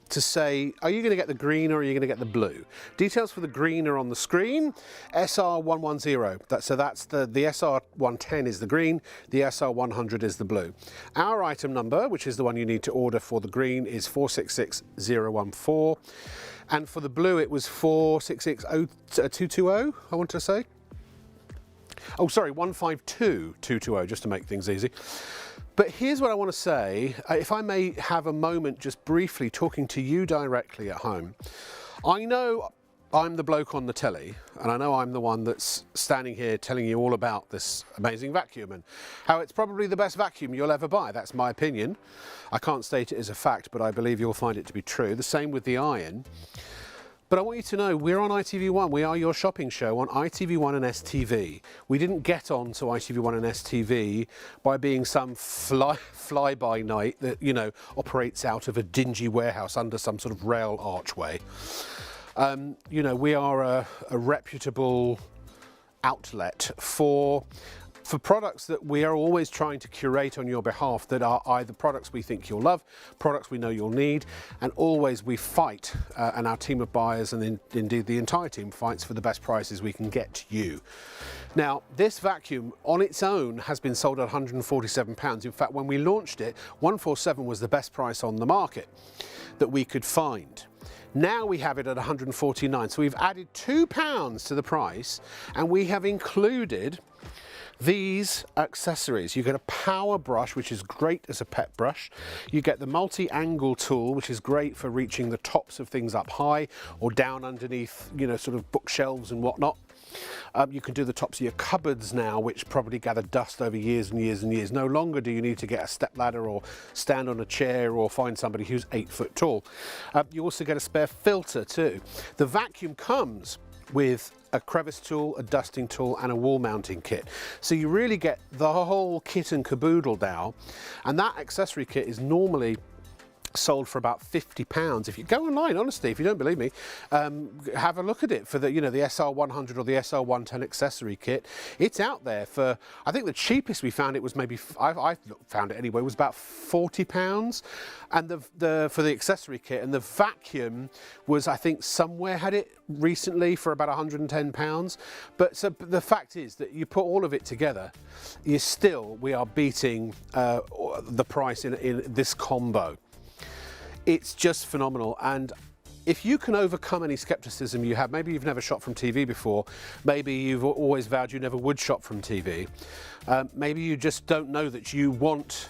to say, are you going to get the green or are you going to get the blue? Details for the green are on the screen. SR110, so that's the SR110 is the green, the SR100 is the blue. Our item number, which is the one you need to order for the green, is 466014. And for the blue, it was 466220, I want to say. Oh, sorry, 152220, just to make things easy. But here's what I want to say, if I may have a moment just briefly talking to you directly at home. I know I'm the bloke on the telly, and I know I'm the one that's standing here telling you all about this amazing vacuum and how it's probably the best vacuum you'll ever buy. That's my opinion. I can't state it as a fact, but I believe you'll find it to be true. The same with the iron. But I want you to know, we're on ITV1. We are your shopping show on ITV1 and STV. We didn't get on to ITV1 and STV by being some fly-by-night that, you know, operates out of a dingy warehouse under some sort of rail archway. You know, we are a reputable outlet for for products that we are always trying to curate on your behalf, that are either products we think you'll love, products we know you'll need, and always we fight, and our team of buyers and indeed the entire team fights for the best prices we can get to you. Now, this vacuum on its own has been sold at £147. In fact, when we launched it, 147 was the best price on the market that we could find. Now we have it at 149, so we've added £2 to the price, and we have included these accessories. You get a power brush, which is great as a pet brush. You get the multi-angle tool, which is great for reaching the tops of things up high or down underneath, you know, sort of bookshelves and whatnot. You can do the tops of your cupboards now, which probably gather dust over years and years and years. No longer do you need to get a step ladder or stand on a chair or find somebody who's 8 foot tall. You also get a spare filter too. The vacuum comes with a crevice tool, a dusting tool, and a wall mounting kit. So you really get the whole kit and caboodle now. And that accessory kit is normally sold for about £50. If you go online, honestly, if you don't believe me, have a look at it for the, you know, the SR100 or the SR110 accessory kit. It's out there for, I think the cheapest we found it was maybe, I found it anyway, was about £40. And for the accessory kit, and the vacuum was, I think somewhere had it recently for about £110. But so the fact is that you put all of it together, we are beating the price in this combo. It's just phenomenal. And if you can overcome any skepticism you have, maybe you've never shopped from TV before, maybe you've always vowed you never would shop from TV, maybe you just don't know that you want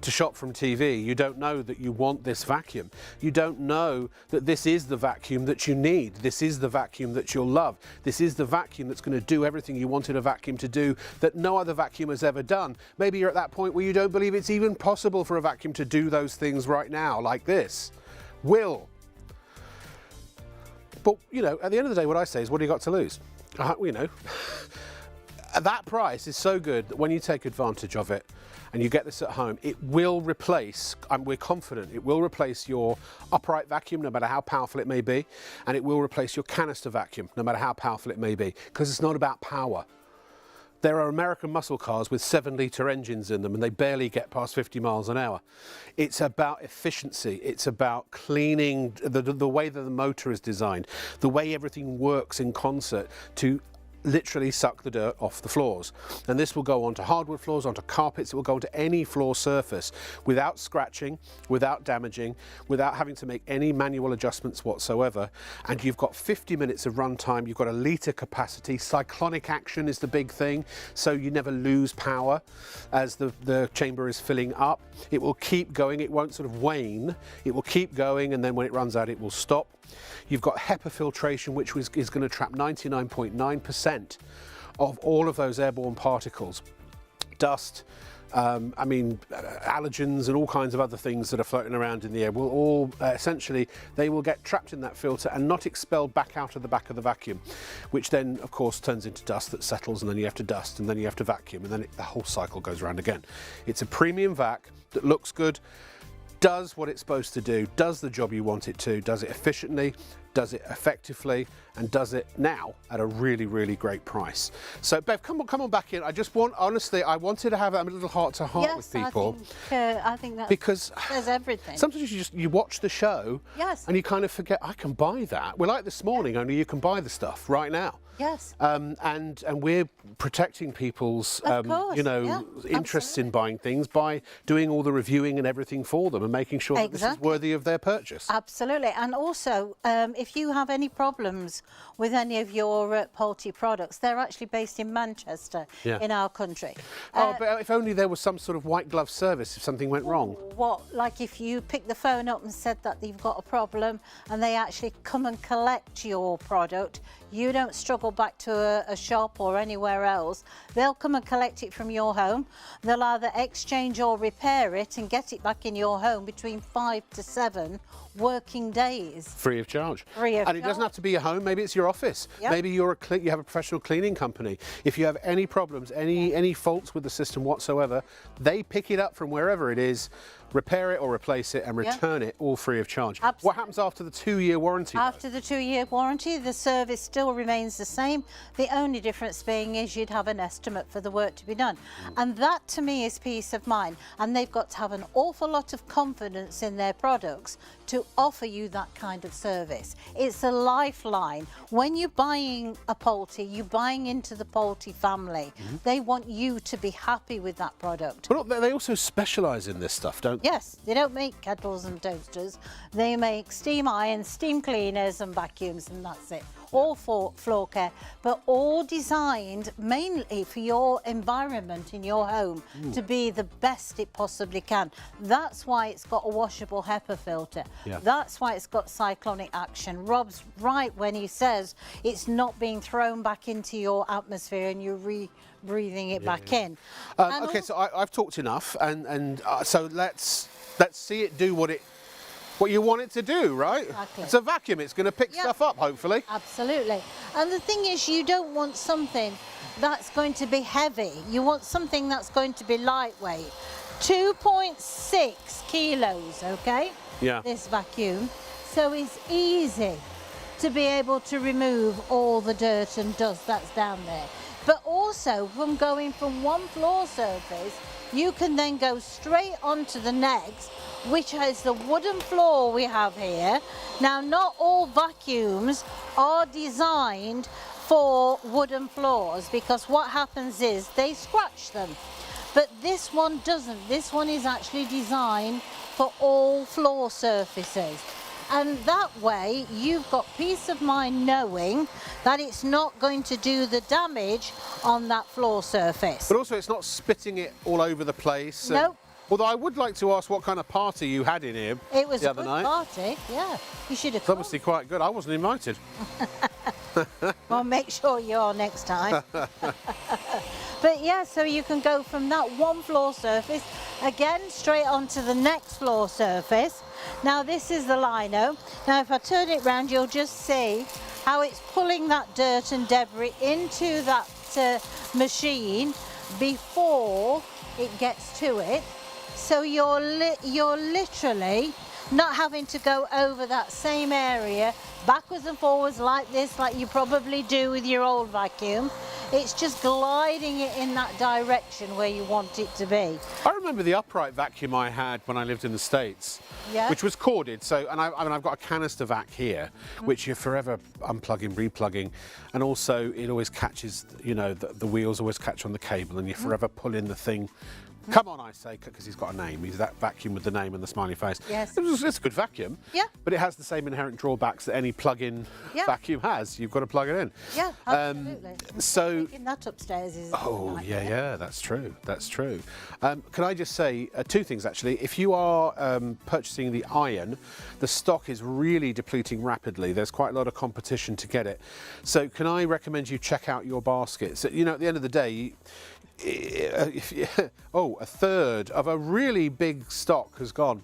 to shop from TV, you don't know that you want this vacuum, you don't know that this is the vacuum that you need, this is the vacuum that you'll love, this is the vacuum that's going to do everything you wanted a vacuum to do that no other vacuum has ever done. Maybe you're at that point where you don't believe it's even possible for a vacuum to do those things right now, like this. But, you know, at the end of the day, what I say is, what do you got to lose? You know, that price is so good that when you take advantage of it and you get this at home, it will replace, and we're confident, it will replace your upright vacuum, no matter how powerful it may be, and it will replace your canister vacuum, no matter how powerful it may be, because it's not about power. There are American muscle cars with 7-litre engines in them and they barely get past 50 miles an hour. It's about efficiency. It's about cleaning the way that the motor is designed, the way everything works in concert to literally suck the dirt off the floors. And this will go onto hardwood floors, onto carpets, it will go onto any floor surface without scratching, without damaging, without having to make any manual adjustments whatsoever. And you've got 50 minutes of runtime, you've got a litre capacity, cyclonic action is the big thing, so you never lose power as the chamber is filling up. It will keep going, it won't sort of wane, it will keep going, and then when it runs out it will stop. You've got HEPA filtration, which is going to trap 99.9% of all of those airborne particles. Dust, allergens and all kinds of other things that are floating around in the air will all, essentially, they will get trapped in that filter and not expelled back out of the back of the vacuum, which then, of course, turns into dust that settles, and then you have to dust, and then you have to vacuum, and then the whole cycle goes around again. It's a premium vac that looks good, does what it's supposed to do, does the job you want it to, does it efficiently, does it effectively, and does it now at a really, really great price. So, Bev, come on back in. I just want, honestly, I wanted to have a little heart-to-heart with people. I think that says everything. Sometimes you watch the show, yes, and you kind of forget, I can buy that. We're like this morning, only you can buy the stuff right now. Yes. And we're protecting people's interests in buying things by doing all the reviewing and everything for them and making sure that this is worthy of their purchase. Absolutely. And also, if you have any problems with any of your poultry products, they're actually based in Manchester, in our country. But if only there was some sort of white glove service if something went wrong. What, like if you pick the phone up and said that you've got a problem and they actually come and collect your product, you don't struggle back to a shop or anywhere else. They'll come and collect it from your home. They'll either exchange or repair it and get it back in your home between 5 to 7 working days. Free of charge. And it doesn't have to be your home, maybe it's your office. Yep. Maybe you have a professional cleaning company. If you have any problems, any faults with the system whatsoever, they pick it up from wherever it is, repair it or replace it and return it all free of charge. Absolutely. What happens after the 2-year warranty? After the 2-year warranty, the service still remains the same. The only difference being is you'd have an estimate for the work to be done. And that to me is peace of mind. And they've got to have an awful lot of confidence in their products to offer you that kind of service. It's a lifeline. When you're buying a poultry, you're buying into the poultry family. They want you to be happy with that product. But they also specialise in this stuff, don't they? Yes, they don't make kettles and toasters. They make steam irons, steam cleaners and vacuums, and that's it. All for floor care, but all designed mainly for your environment in your home to be the best it possibly can. That's why it's got a washable HEPA filter. Yeah. That's why it's got cyclonic action. Rob's right when he says it's not being thrown back into your atmosphere and you're breathing it back in. Okay, so I've talked enough, and so let's see it do what you want it to do, right? Exactly. It's a vacuum. It's going to pick stuff up, hopefully. Absolutely. And the thing is, you don't want something that's going to be heavy. You want something that's going to be lightweight. 2.6 kilos, okay? Yeah. This vacuum. So it's easy to be able to remove all the dirt and dust that's down there. But also, from going from one floor surface, you can then go straight onto the next, which is the wooden floor we have here. Now, not all vacuums are designed for wooden floors, because what happens is they scratch them. But this one doesn't. This one is actually designed for all floor surfaces. And that way you've got peace of mind knowing that it's not going to do the damage on that floor surface. But also, it's not spitting it all over the place. Nope. Although I would like to ask what kind of party you had in here It was the a other good night. party, yeah. You should have It's come. obviously quite good. I wasn't invited. Well, make sure you are next time. But yeah, so you can go from that one floor surface, again, straight onto the next floor surface. Now this is the lino. Now if I turn it round, you'll just see how it's pulling that dirt and debris into that machine before it gets to it. So you're literally not having to go over that same area backwards and forwards like this, like you probably do with your old vacuum. It's just gliding it in that direction where you want it to be. I remember the upright vacuum I had when I lived in the States, Yeah. which was corded. So, and I've got a canister vac here, which you're forever unplugging, replugging, and also it always catches, you know, the wheels always catch on the cable, and you're forever pulling the thing. Come on, I say, because he's got a name. He's that vacuum with the name and the smiley face. Yes. It's a good vacuum. Yeah. But it has the same inherent drawbacks that any plug-in vacuum has. You've got to plug it in. Yeah, absolutely. So. Taking that upstairs is Oh, yeah, that's true. That's true. Can I just say two things, actually? If you are purchasing the iron, the stock is really depleting rapidly. There's quite a lot of competition to get it. So can I recommend you check out your baskets? You know, at the end of the day, a third of a really big stock has gone.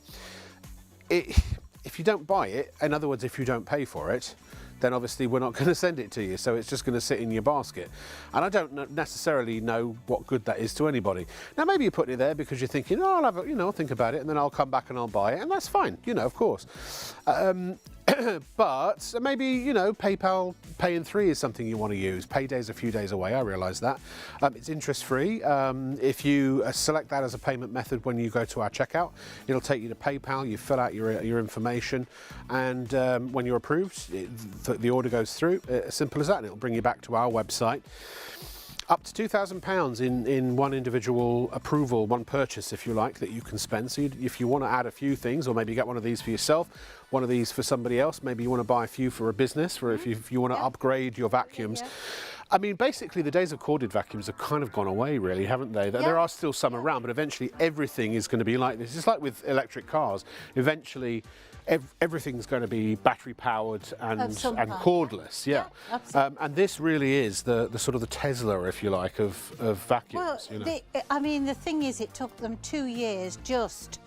If you don't buy it, in other words, if you don't pay for it, then obviously we're not going to send it to you, so it's just going to sit in your basket. And I don't necessarily know what good that is to anybody. Now, maybe you put it there because you're thinking, oh, I'll think about it, and then I'll come back and I'll buy it, and that's fine, of course. But maybe, PayPal Pay in 3 is something you want to use. Payday's a few days away, I realise that. It's interest-free. If you select that as a payment method when you go to our checkout, it'll take you to PayPal, you fill out your information, and when you're approved, the order goes through. As simple as that, and it'll bring you back to our website. Up to £2,000 in one individual approval, one purchase, if you like, that you can spend. So if you want to add a few things, or maybe get one of these for yourself, one of these for somebody else, maybe you want to buy a few for a business, for if you want to upgrade your vacuums. I mean, basically, the days of corded vacuums have kind of gone away, really, haven't they? There are still some around, but eventually everything is going to be like this. It's like with electric cars. Eventually, everything's going to be battery powered and cordless. Yeah. And this really is the sort of the Tesla, if you like, of vacuums. Well, I mean, the thing is, it took them 2 years just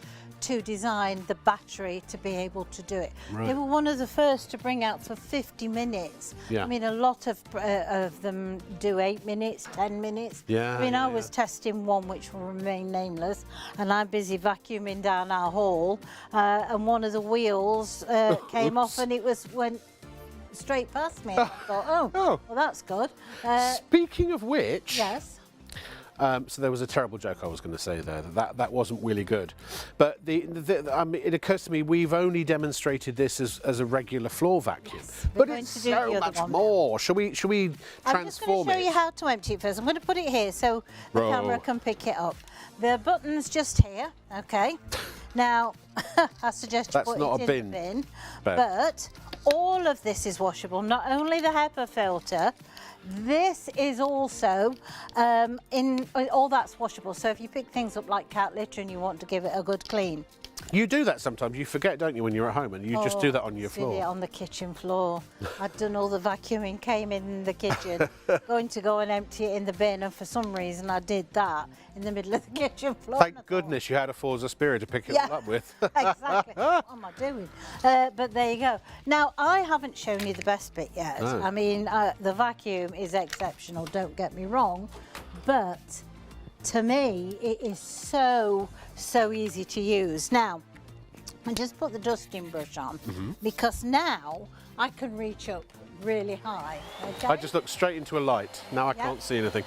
to design the battery to be able to do it. Right. They were one of the first to bring out for 50 minutes. Yeah. I mean, a lot of them do 8 minutes, 10 minutes. Yeah, I mean, yeah, I was testing one which will remain nameless, and I'm busy vacuuming down our hall, and one of the wheels came off, and it went straight past me. I thought, oh, Oh. well, that's good. Speaking of which, Yes. so there was a terrible joke I was going to say there. That wasn't really good. But I mean, it occurs to me we've only demonstrated this as a regular floor vacuum. Yes, we're but going it's to do the so other much one now. more. Shall we I'm just going transform to show you it? how to empty it first. I'm going to put it here so the Roll. camera can pick it up. The button's just here, okay? Now, I suggest you That's put not it a in the bin. Ben. But all of this is washable, not only the HEPA filter, this is also all that's washable. So if you pick things up like cat litter and you want to give it a good clean. You do that sometimes. You forget, don't you, when you're at home, and you just do that on your Did it floor. on the kitchen floor. I'd done all the vacuuming, came in the kitchen, going to go and empty it in the bin, and for some reason I did that in the middle of the kitchen floor. and I Thank thought, goodness you had a Forza Spirit to pick it Yeah. all up with. Exactly. What am I doing? But there you go. Now, I haven't shown you the best bit yet. No. I mean, the vacuum is exceptional, don't get me wrong, but to me, it is so easy to use. Now, I just put the dusting brush on because now I can reach up really high. Okay? I just looked straight into a light. Now I Yeah. can't see anything.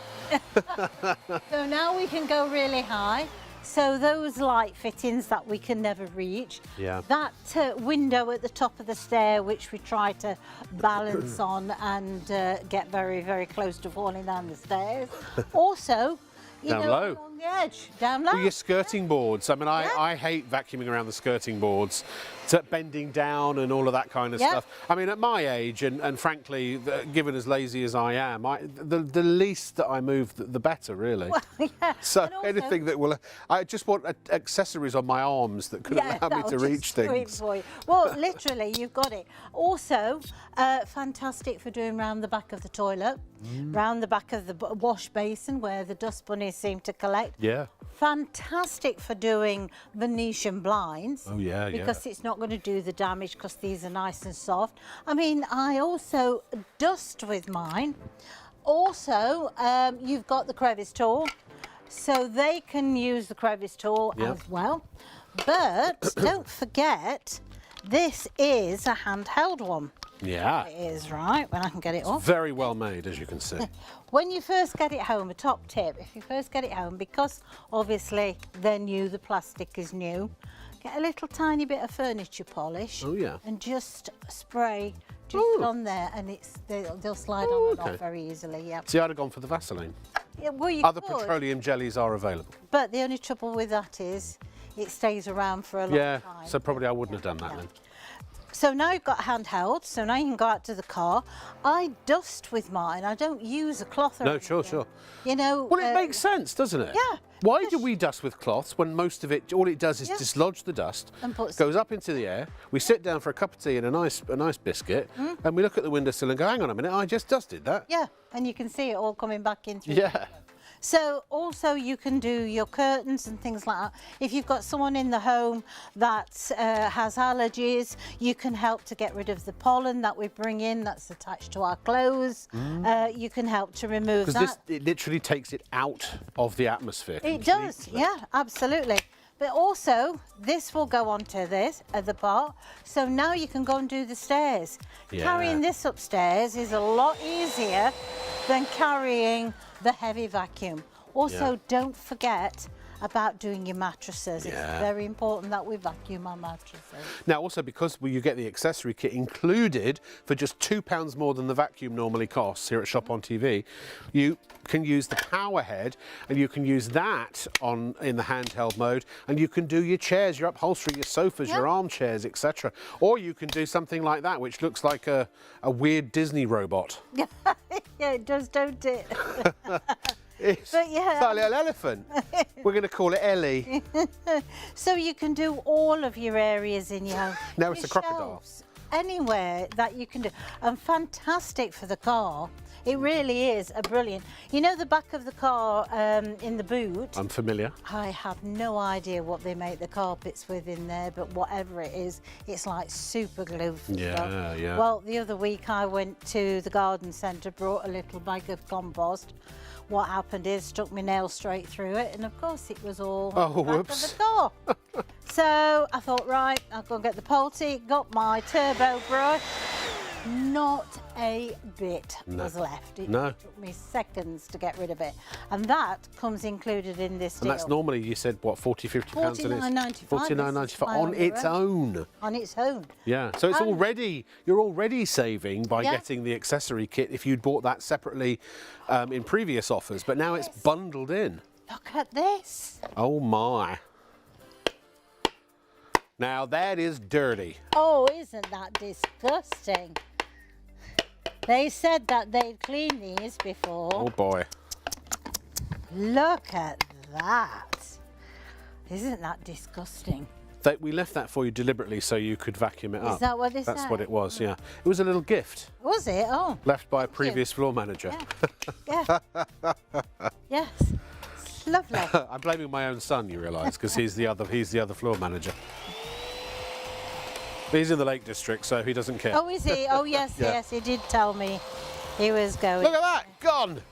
So now we can go really high. So those light fittings that we can never reach, Yeah. that window at the top of the stair which we try to balance on and get very close to falling down the stairs. Also, you Down know, low. along the edge, down low. Well, your skirting boards. I mean, Yeah. I hate vacuuming around the skirting boards, bending down and all of that kind of Yeah. stuff. I mean, at my age, and frankly, given as lazy as I am, the least that I move, the better, really. Yeah. So And also- anything that will, I just want accessories on my arms that could allow me that'll to just reach do it things. for you. Well, literally, you've got it. Also, fantastic for doing round the back of the toilet, round the back of the wash basin where the dust bunnies seem to collect. Yeah. Fantastic for doing Venetian blinds. Oh, yeah, yeah. Because it's not going to do the damage because these are nice and soft. I mean, I also dust with mine. Also, you've got the crevice tool, so they can use the crevice tool Yep. as well. But don't forget, this is a handheld one. Yeah. It is, right, when I can get it off. Very well made, as you can see. When you first get it home, a top tip, if you first get it home, because obviously they're new, the plastic is new, get a little tiny bit of furniture polish. Oh, yeah. And just spray just Ooh. on there, and they'll slide Oh, on and okay. off very easily, yeah. See, I'd have gone for the Vaseline. Yeah, well, you Other could, petroleum jellies are available. but the only trouble with that is it stays around for a long Yeah, time. so probably I wouldn't have done that Yeah. then. So now you've got handheld, so now you can go out to the car. I dust with mine, I don't use a cloth or No, anything. sure. You know. Well, it makes sense, doesn't it? yeah. Why do Just- we dust with cloths when most of it, all it does is Yeah. dislodge the dust, And puts- goes up into the air, we sit down for a cup of tea and a nice biscuit, and we look at the windowsill and go, hang on a minute, I just dusted that. Yeah, and you can see it all coming back in through. Yeah. So also you can do your curtains and things like that. If you've got someone in the home that has allergies, you can help to get rid of the pollen that we bring in that's attached to our clothes. You can help to remove Because that. it literally takes it out of the atmosphere. It does, yeah, absolutely. But also, this will go onto this other part. So now you can go and do the stairs. Yeah. Carrying this upstairs is a lot easier than carrying the heavy vacuum. Also, Yeah. don't forget about doing your mattresses. Yeah. It's very important that we vacuum our mattresses. Now, also because you get the accessory kit included for just £2 more than the vacuum normally costs here at ShopOnTV, you can use the power head and you can use that in the handheld mode, and you can do your chairs, your upholstery, your sofas, your Yeah. armchairs, etc. Or you can do something like that, which looks like a weird Disney robot. Yeah, it does, don't it? It's But yeah. it's like a little elephant. We're going to call it Ellie. So you can do all of your areas in your home. Now it's Your a crocodile. shelves. anywhere that you can do. And fantastic for the car. It really is a brilliant. You know the back of the car in the boot? I'm familiar. I have no idea what they make the carpets with in there, but whatever it is, it's like super glue. Yeah, yeah. Well, the other week I went to the garden centre, brought a little bag of compost. What happened is stuck my nail straight through it, and of course it was all Oh, back whoops. of the car. So I thought, right, I'll go and get the Pulte, got my turbo brush. Not a bit was left. It took me seconds to get rid of it. And that comes included in this deal. And that's normally, you said, what, 40, 50 pounds? £49.95. £49.95 on its own. On its own. Yeah, so it's you're already saving by getting the accessory kit if you'd bought that separately in previous offers, but now it's bundled in. Look at this. Oh my. Now that is dirty. Oh, isn't that disgusting? They said that they'd cleaned these before. Oh boy. Look at that. Isn't that disgusting? We left that for you deliberately so you could vacuum it up. Is that what they said? That's what it was, yeah. It was a little gift. Was it? Oh. Left by a previous floor manager. Yeah. Yeah. Yes. It's lovely. I'm blaming my own son, you realise, because he's the other floor manager. He's in the Lake District, so he doesn't care. Oh, is he? Oh, yes, yes, he did tell me he was going. Look at that, gone.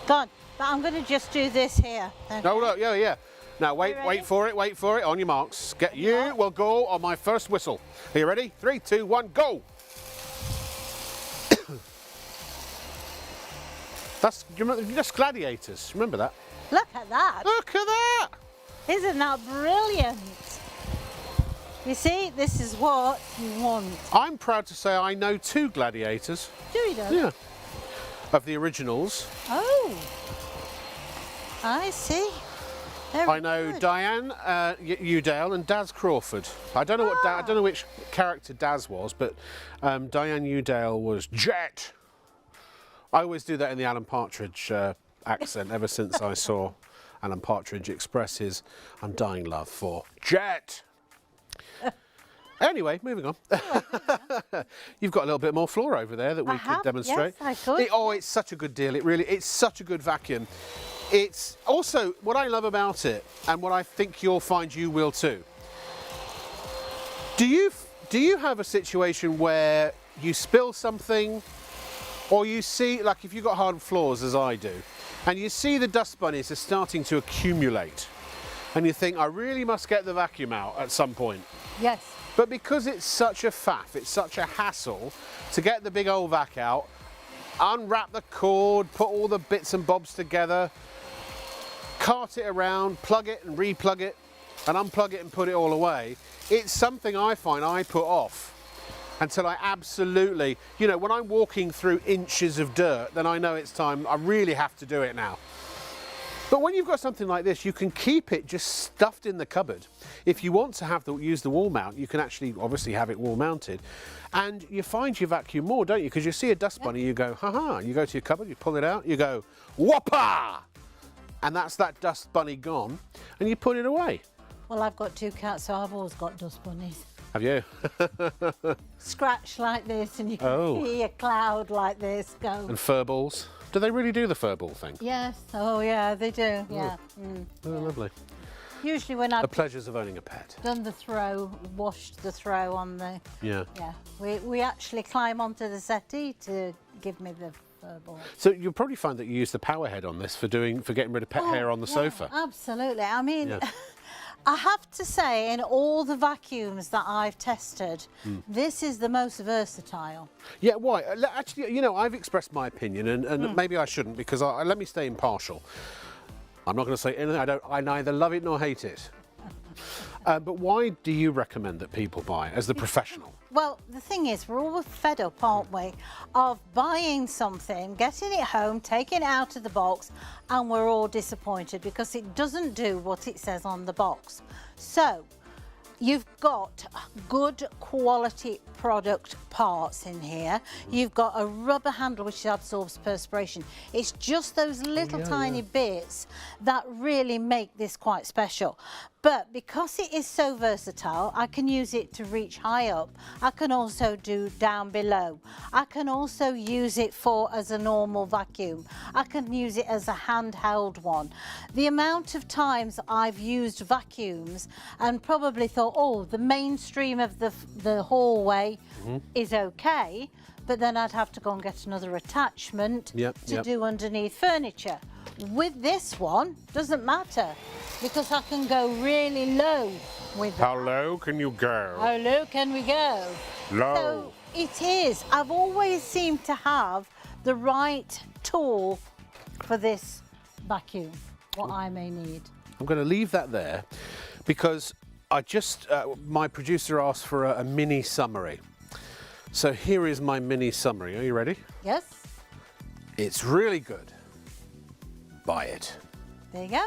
Gone. But I'm going to just do this here. Okay. No, look, yeah. Now wait for it, on your marks. You will go on my first whistle. Are you ready? 3, 2, 1, go. That's gladiators. Remember that? Look at that. Look at that. Isn't that brilliant? You see, this is what you want. I'm proud to say I know 2 gladiators. Do you know? Yeah. Of the originals. Oh. I see. I know Diane Udale and Daz Crawford. I don't know I don't know which character Daz was, but Diane Udale was Jet. I always do that in the Alan Partridge accent ever since I saw Alan Partridge express his undying love for Jet. Anyway, moving on. You've got a little bit more floor over there that we could demonstrate. Yes, I could. It's such a good deal. It's such a good vacuum. It's also what I love about it, and what I think you'll find you will too. Do you have a situation where you spill something, or you see, like if you've got hard floors as I do, and you see the dust bunnies are starting to accumulate, and you think, I really must get the vacuum out at some point. Yes. But because it's such a faff, it's such a hassle to get the big old vac out, unwrap the cord, put all the bits and bobs together, cart it around, plug it and replug it, and unplug it and put it all away, it's something I find I put off until I absolutely, when I'm walking through inches of dirt, then I know it's time, I really have to do it now. But when you've got something like this, you can keep it just stuffed in the cupboard. If you want to use the wall mount, you can actually obviously have it wall mounted. And you find you vacuum more, don't you? Because you see a dust bunny, you go, ha-ha. You go to your cupboard, you pull it out, you go, whoppa! And that's that dust bunny gone, and you put it away. Well, I've got 2 cats, so I've always got dust bunnies. Have you? Scratch like this, and you can see a cloud like this go. And fur balls. Do they really do the fur ball thing? Yes. Oh, yeah, they do. Yeah. Oh, lovely. Usually when I've the pleasures of owning a pet. Done the throw, washed the throw on the... Yeah. Yeah. We actually climb onto the settee to give me the fur ball. So you'll probably find that you use the power head on this for getting rid of pet hair on the sofa. Absolutely. I mean... I have to say, in all the vacuums that I've tested, this is the most versatile. Yeah, why? Actually, I've expressed my opinion, and maybe I shouldn't, because let me stay impartial. I'm not going to say anything. I neither love it nor hate it. But why do you recommend that people buy it as the professional? Well, the thing is, we're all fed up, aren't we, of buying something, getting it home, taking it out of the box, and we're all disappointed because it doesn't do what it says on the box. So, you've got good quality product parts in here. You've got a rubber handle which absorbs perspiration. It's just those little tiny bits that really make this quite special. But because it is so versatile, I can use it to reach high up. I can also do down below. I can also use it as a normal vacuum. I can use it as a handheld one. The amount of times I've used vacuums and probably thought, oh, the mainstream of the hallway is okay, but then I'd have to go and get another attachment to do underneath furniture. With this one, doesn't matter, because I can go really low with it. How low can you go? How low can we go? Low. So it is. I've always seemed to have the right tool for this vacuum, what I may need. I'm going to leave that there because I just, my producer asked for a mini summary. So here is my mini summary. Are you ready? Yes. It's really good. Buy it. There you go.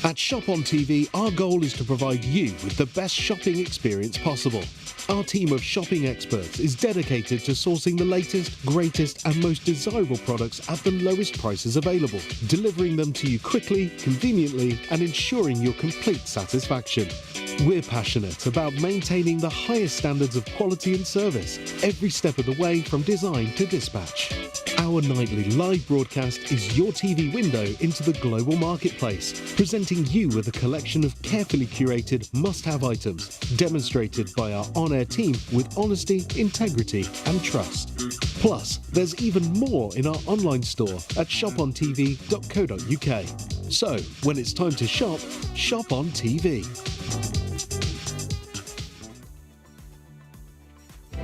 At ShopOnTV, our goal is to provide you with the best shopping experience possible. Our team of shopping experts is dedicated to sourcing the latest, greatest and most desirable products at the lowest prices available, delivering them to you quickly, conveniently and ensuring your complete satisfaction. We're passionate about maintaining the highest standards of quality and service, every step of the way from design to dispatch. Our nightly live broadcast is your TV window into the global marketplace, presenting you with a collection of carefully curated must-have items, demonstrated by our on-air team with honesty, integrity and trust. Plus, there's even more in our online store at shopontv.co.uk. So, when it's time to shop, shop on TV.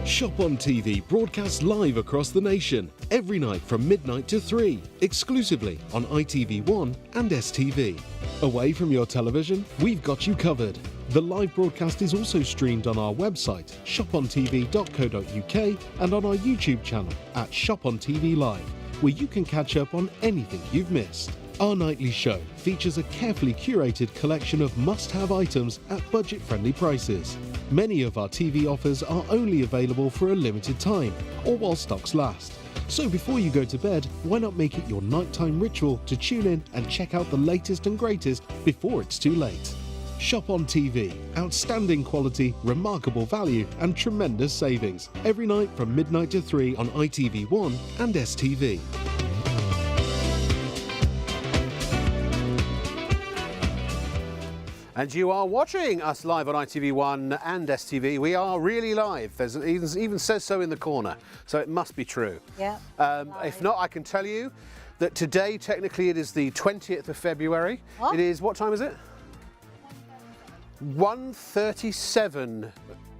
ShopOnTV broadcasts live across the nation, every night from midnight to 3, exclusively on ITV1 and STV. Away from your television, we've got you covered. The live broadcast is also streamed on our website, shopontv.co.uk, and on our YouTube channel at ShopOnTV Live, where you can catch up on anything you've missed. Our nightly show features a carefully curated collection of must-have items at budget-friendly prices. Many of our TV offers are only available for a limited time, or while stocks last. So before you go to bed, why not make it your nighttime ritual to tune in and check out the latest and greatest before it's too late. ShopOnTV, outstanding quality, remarkable value and tremendous savings. Every night from midnight to 3 on ITV1 and STV. And you are watching us live on ITV1 and STV. We are really live. There's even says so in the corner, so it must be true. Yeah. If not, I can tell you that today, technically, it is the 20th of February. What? It is, what time is it? 1:37.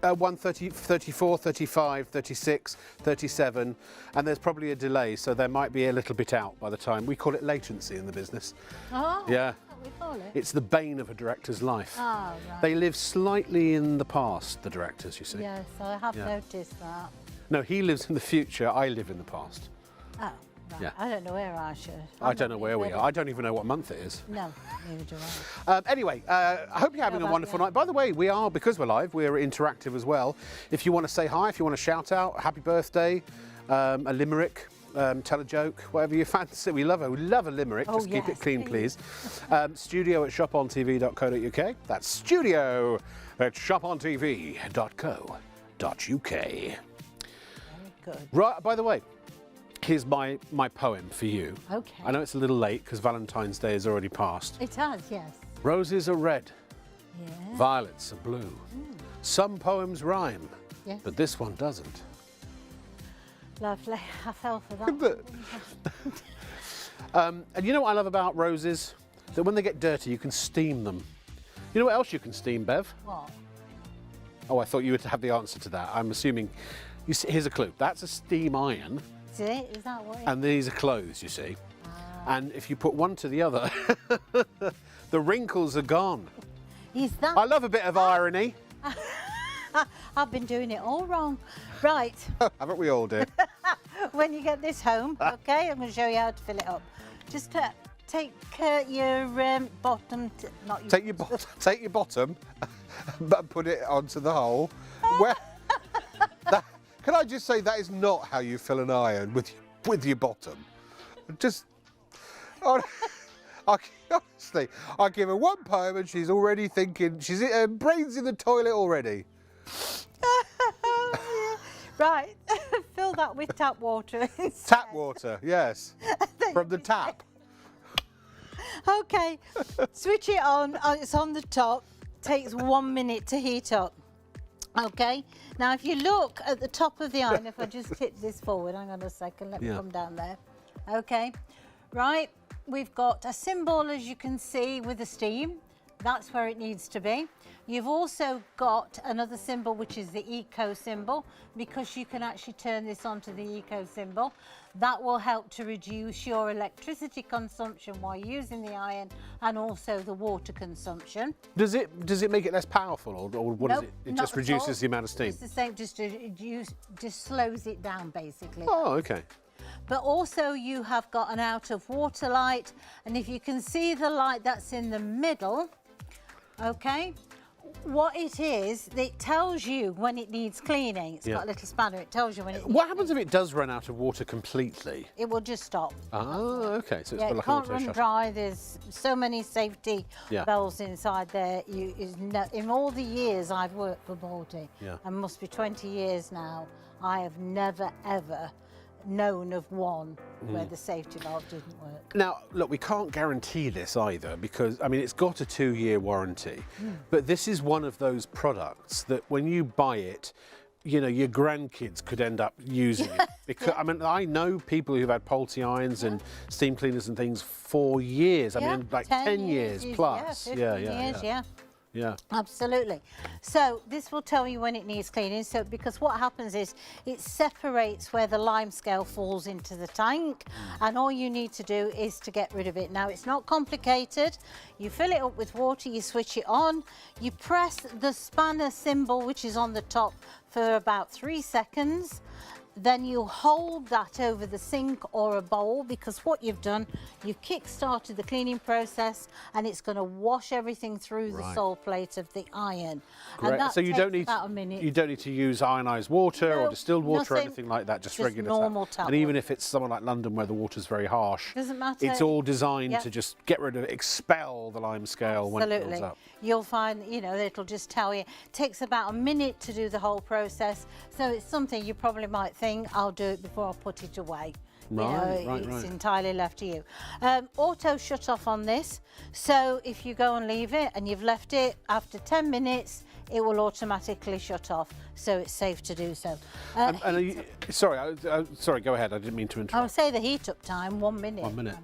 1:30, 34, 35, 36, 37, and there's probably a delay, so there might be a little bit out by the time. We call it latency in the business. Oh, Yeah. that's what we call it. It's the bane of a director's life. Oh, right. They live slightly in the past, the directors, you see. Yes, I have noticed that. No, he lives in the future, I live in the past. Oh, right. Yeah. I don't know where I should. I don't know where we are. I don't even know what month it is. No, neither do I. Anyway, I hope you're having a wonderful night. By the way, because we're live, we're interactive as well. If you want to say hi, if you want to shout out, happy birthday, a limerick, tell a joke, whatever you fancy. We love a limerick. Oh, Just keep it yes, clean, please. Studio at shopontv.co.uk. That's studio at shopontv.co.uk. Very good. Right, by the way, here's my poem for you. Okay. I know it's a little late because Valentine's Day has already passed. It has, yes. Roses are red, Yeah. violets are blue. Some poems rhyme, Yes. but this one doesn't. Lovely. I fell for that. And you know what I love about roses? That when they get dirty, you can steam them. You know what else you can steam, Bev? What? Oh, I thought you would have the answer to that. I'm assuming. Here's a clue. That's a steam iron, See, is that what it is? and these are clothes, you see. And if you put one to the other, the wrinkles are gone. Is that? I love a bit of irony. I've been doing it all wrong. Right. Haven't we all, dear? When you get this home, okay, I'm going to show you how to fill it up. Just take your bottom, not your Take your bottom but put it onto the hole. Where, can I just say that is not how you fill an iron with your bottom. Just, honestly, I give her one poem and she's already thinking, her brain's in the toilet already. Right, fill that with tap water. Tap water, yes, from the tap. Okay, switch it on. It's on the top. Takes 1 minute to heat up. Okay, now if you look at the top of the iron, if I just tip this forward, hang on a second, let me come down there. Okay, right, we've got a symbol, as you can see, with the steam. That's where it needs to be. You've also got another symbol, which is the eco symbol, because you can actually turn this onto the eco symbol. That will help to reduce your electricity consumption while using the iron, and also the water consumption. Does it make it less powerful, or what Nope, is it? It not just at reduces all. the amount of steam? It's the same, just slows it down, basically. Oh, okay. But also you have got an out of water light, and if you can see the light that's in the middle, okay, what it is, it tells you when it needs cleaning. It's got a little spanner, it tells you when it needs What happens if it does run out of water completely? It will just stop. Ah, okay, so it's Yeah, like it an can't auto run shutter. dry. There's so many safety bells inside there. In all the years I've worked for Baldy, and must be 20 years now, I have never ever known of one where the safety valve didn't work. Now, look, we can't guarantee this either because, I mean, it's got a 2-year warranty, but this is one of those products that when you buy it, you know, your grandkids could end up using it. Because, I mean, I know people who've had Pulte irons and steam cleaners and things for years. I mean, like 10 years plus. Yeah, 15 years, yeah. Yeah. Absolutely. So this will tell you when it needs cleaning. So because what happens is it separates where the lime scale falls into the tank, and all you need to do is to get rid of it. Now it's not complicated. You fill it up with water, you switch it on, you press the spanner symbol which is on the top for about 3 seconds. Then you hold that over the sink or a bowl, because what you've done, you've kick-started the cleaning process, and it's going to wash everything through the sole plate of the iron. Great. And that So you takes don't need about a minute. you don't need to use ionized water or No, distilled water or nothing. anything like that. Just regular normal tap. tap And even water. if it's somewhere like London where the water's very harsh, Doesn't matter. it's all designed Yep. to just get rid of it, expel the lime scale when it builds Absolutely. up. You'll find, you know, it'll just tell you. It takes about a minute to do the whole process. So it's something you probably might think, I'll do it before I put it away. It's entirely left to you. Auto shut off on this. So if you go and leave it and you've left it, after 10 minutes, it will automatically shut off. So it's safe to do so. And are you, sorry, sorry, go ahead. I didn't mean to interrupt. I would say the heat up time, 1 minute. 1 minute.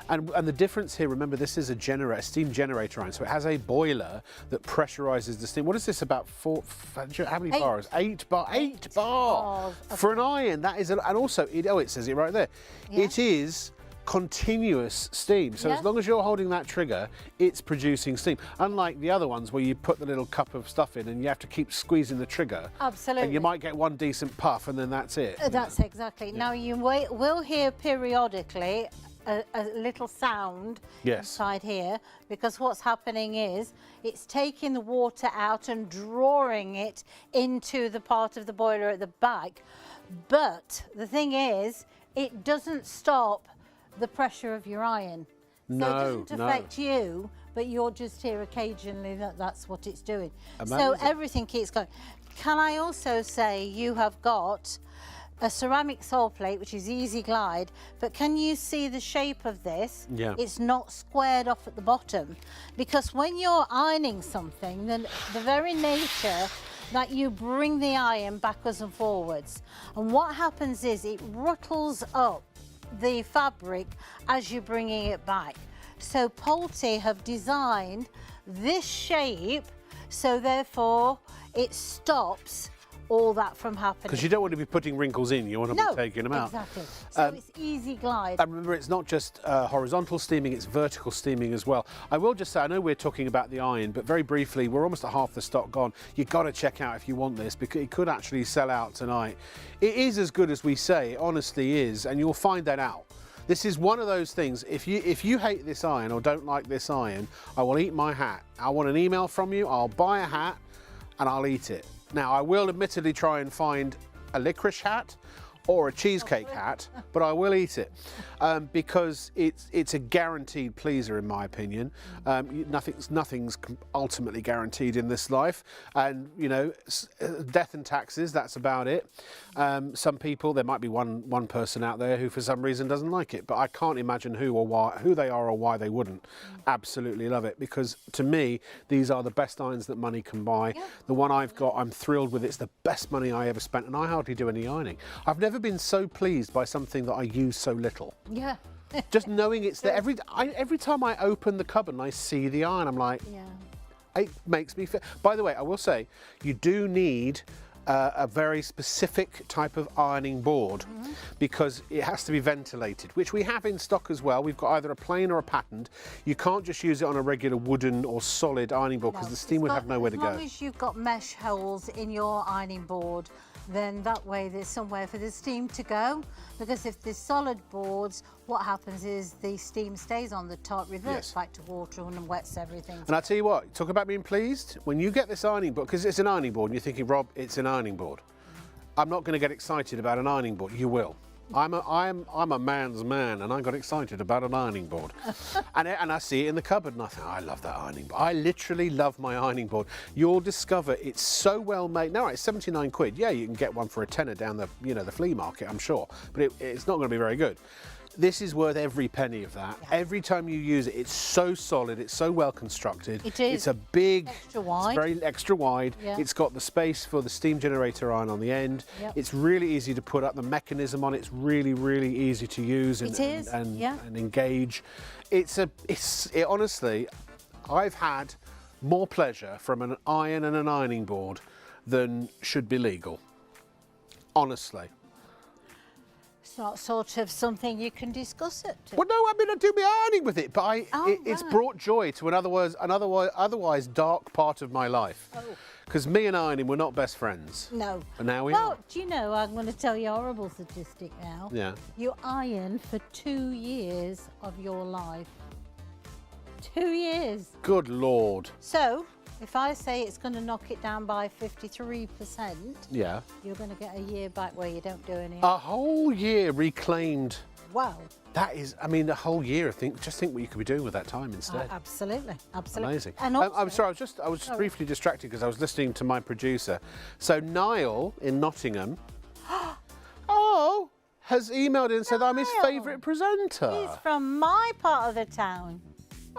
I mean, And the difference here, remember, this is a steam generator iron, so it has a boiler that pressurizes the steam. What is this about? How many bars? 8 bar. 8 bar for an iron. That is, and also, it says it right there. Yeah. It is continuous steam. So as long as you're holding that trigger, it's producing steam. Unlike the other ones where you put the little cup of stuff in and you have to keep squeezing the trigger. Absolutely. And you might get one decent puff and then that's it. That's exactly. Now you will hear periodically a little sound inside here, because what's happening is it's taking the water out and drawing it into the part of the boiler at the back. But the thing is, it doesn't stop the pressure of your iron. So it doesn't affect you, but you'll just hear occasionally that that's what it's doing. Amazing. So everything keeps going. Can I also say you have got a ceramic sole plate, which is easy glide, but can you see the shape of this? Yeah. It's not squared off at the bottom, because when you're ironing something, then the very nature that you bring the iron backwards and forwards, and what happens is it ruttles up the fabric as you're bringing it back. So Pulte have designed this shape, so therefore it stops all that from happening. Because you don't want to be putting wrinkles in, you want to be taking them out. Exactly. So it's easy glide. And remember, it's not just horizontal steaming, it's vertical steaming as well. I will just say, I know we're talking about the iron, but very briefly, we're almost at half the stock gone. You've got to check out if you want this, because it could actually sell out tonight. It is as good as we say, it honestly is, and you'll find that out. This is one of those things, if you hate this iron or don't like this iron, I will eat my hat. I want an email from you, I'll buy a hat, and I'll eat it. Now, I will admittedly try and find a licorice hat or a cheesecake hat, but I will eat it because it's a guaranteed pleaser in my opinion. Nothing's ultimately guaranteed in this life, and you know, death and taxes, that's about it. Some people, there might be one person out there who for some reason doesn't like it, but I can't imagine who they are or why they wouldn't. Absolutely love it, because to me these are the best irons that money can buy. The one I've got, I'm thrilled with. It's the best money I ever spent, and I hardly do any ironing. I've never been so pleased by something that I use so little. Yeah. Just knowing it's there. Every time I open the cupboard and I see the iron, I'm like, it makes me feel. By the way, I will say, you do need a very specific type of ironing board because it has to be ventilated, which we have in stock as well. We've got either a plain or a patterned. You can't just use it on a regular wooden or solid ironing board because the steam would have nowhere to go. As long as you've got mesh holes in your ironing board, then that way there's somewhere for the steam to go. Because if there's solid boards, what happens is the steam stays on the top, reverts back to water and wets everything. And I tell you what, talk about being pleased. When you get this ironing board, because it's an ironing board, and you're thinking, Rob, it's an ironing board. I'm not going to get excited about an ironing board. You will. I'm a man's man, and I got excited about an ironing board. and I see it in the cupboard, and I think, I love that ironing board. I literally love my ironing board. You'll discover it's so well made. Now, it's 79 quid. Yeah, you can get one for a tenner down the, the flea market, I'm sure, but it's not going to be very good. This is worth every penny of that. Yeah. Every time you use it, it's so solid, it's so well constructed. It is. It's a big, extra wide. It's very extra wide. Yeah. It's got the space for the steam generator iron on the end. Yep. It's really easy to put up. The mechanism on it's really, really easy to use and engage. Honestly, I've had more pleasure from an iron and an ironing board than should be legal. Honestly. It's not sort of something you can discuss it. Well, no, I mean, I do my ironing with it, but it's brought joy to an otherwise dark part of my life. Because me and ironing were not best friends. No. And now we are. Well, do you know, I'm going to tell you a horrible statistic now. Yeah. You iron for 2 years of your life. 2 years. Good Lord. So, if I say it's going to knock it down by 53%, yeah, you're going to get a year back where you don't do anything. A whole year reclaimed. Wow. That is, I mean, a whole year. Just think what you could be doing with that time instead. Absolutely, absolutely. Amazing. And also, I'm sorry, I was just briefly distracted because I was listening to my producer. So Niall in Nottingham, has emailed in and said I'm his favourite presenter. He's from my part of the town.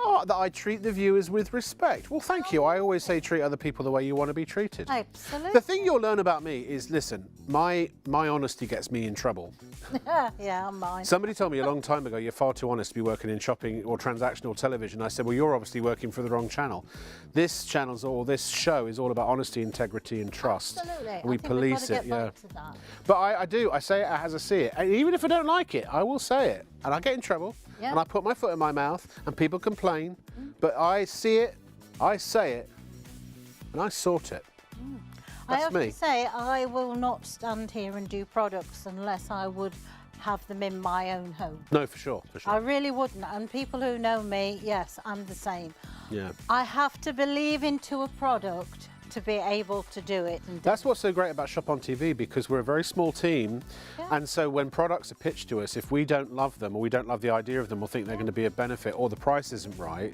Oh, that I treat the viewers with respect. Well, thank you. I always say treat other people the way you want to be treated. Absolutely. The thing you'll learn about me is, listen, my honesty gets me in trouble. Yeah, mine. Somebody told me a long time ago, you're far too honest to be working in shopping or transactional television. I said, well, you're obviously working for the wrong channel. This show is all about honesty, integrity and trust. Absolutely. And we police it, back to that. But I do. I say it as I see it. And even if I don't like it, I will say it. And I get in trouble. Yeah. And I put my foot in my mouth and people complain. But I see it, I say it, and I sort it. That's I have me. to say, I will not stand here and do products unless I would have them in my own home. No, for sure, for sure. I really wouldn't. And people who know me, yes, I'm the same. Yeah. I have to believe into a product to be able to do it. That's what's so great about ShopOnTV, because we're a very small team, and so when products are pitched to us, if we don't love them or we don't love the idea of them or think they're going to be a benefit or the price isn't right,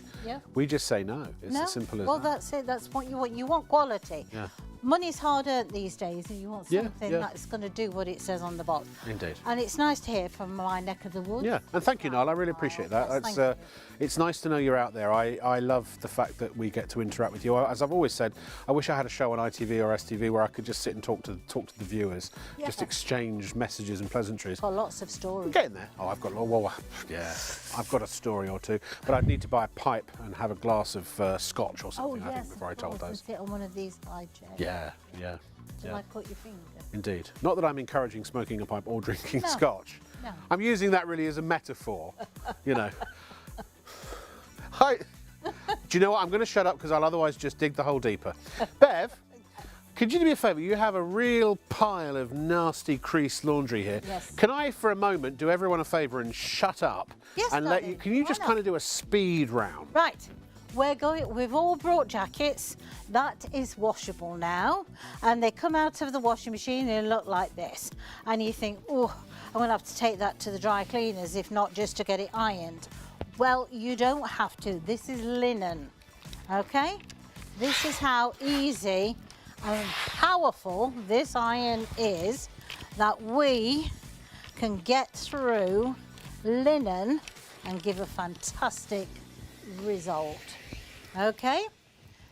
we just say no. It's as simple as that. Well, that's it. That's what you want. You want quality. Yeah. Money's hard earned these days, and you want something that's going to do what it says on the box. Indeed. And it's nice to hear from my neck of the woods. Yeah, and thank you, Niall. I really appreciate that. It's nice to know you're out there. I love the fact that we get to interact with you. As I've always said, I wish I had a show on ITV or STV where I could just sit and talk to the viewers, just exchange messages and pleasantries. Got lots of stories. I'm getting there. Oh, I've got a story or two, but I'd need to buy a pipe and have a glass of scotch or something. I think before I told those. Sit on one of these high chairs. Yeah. I cut your finger. Indeed. Not that I'm encouraging smoking a pipe or drinking scotch. No. I'm using that really as a metaphor, you know. Do you know what? I'm going to shut up because I'll otherwise just dig the hole deeper. Bev, could you do me a favour? You have a real pile of nasty creased laundry here. Yes. Can I, for a moment, do everyone a favour and shut up? Yes, and let you? Can you just kind of do a speed round? Right. we've all brought jackets. That is washable now, and they come out of the washing machine and look like this. And you think, oh, I'm gonna have to take that to the dry cleaners, if not just to get it ironed. Well, you don't have to. This is linen, okay? This is how easy and powerful this iron is, that we can get through linen and give a fantastic result. Okay,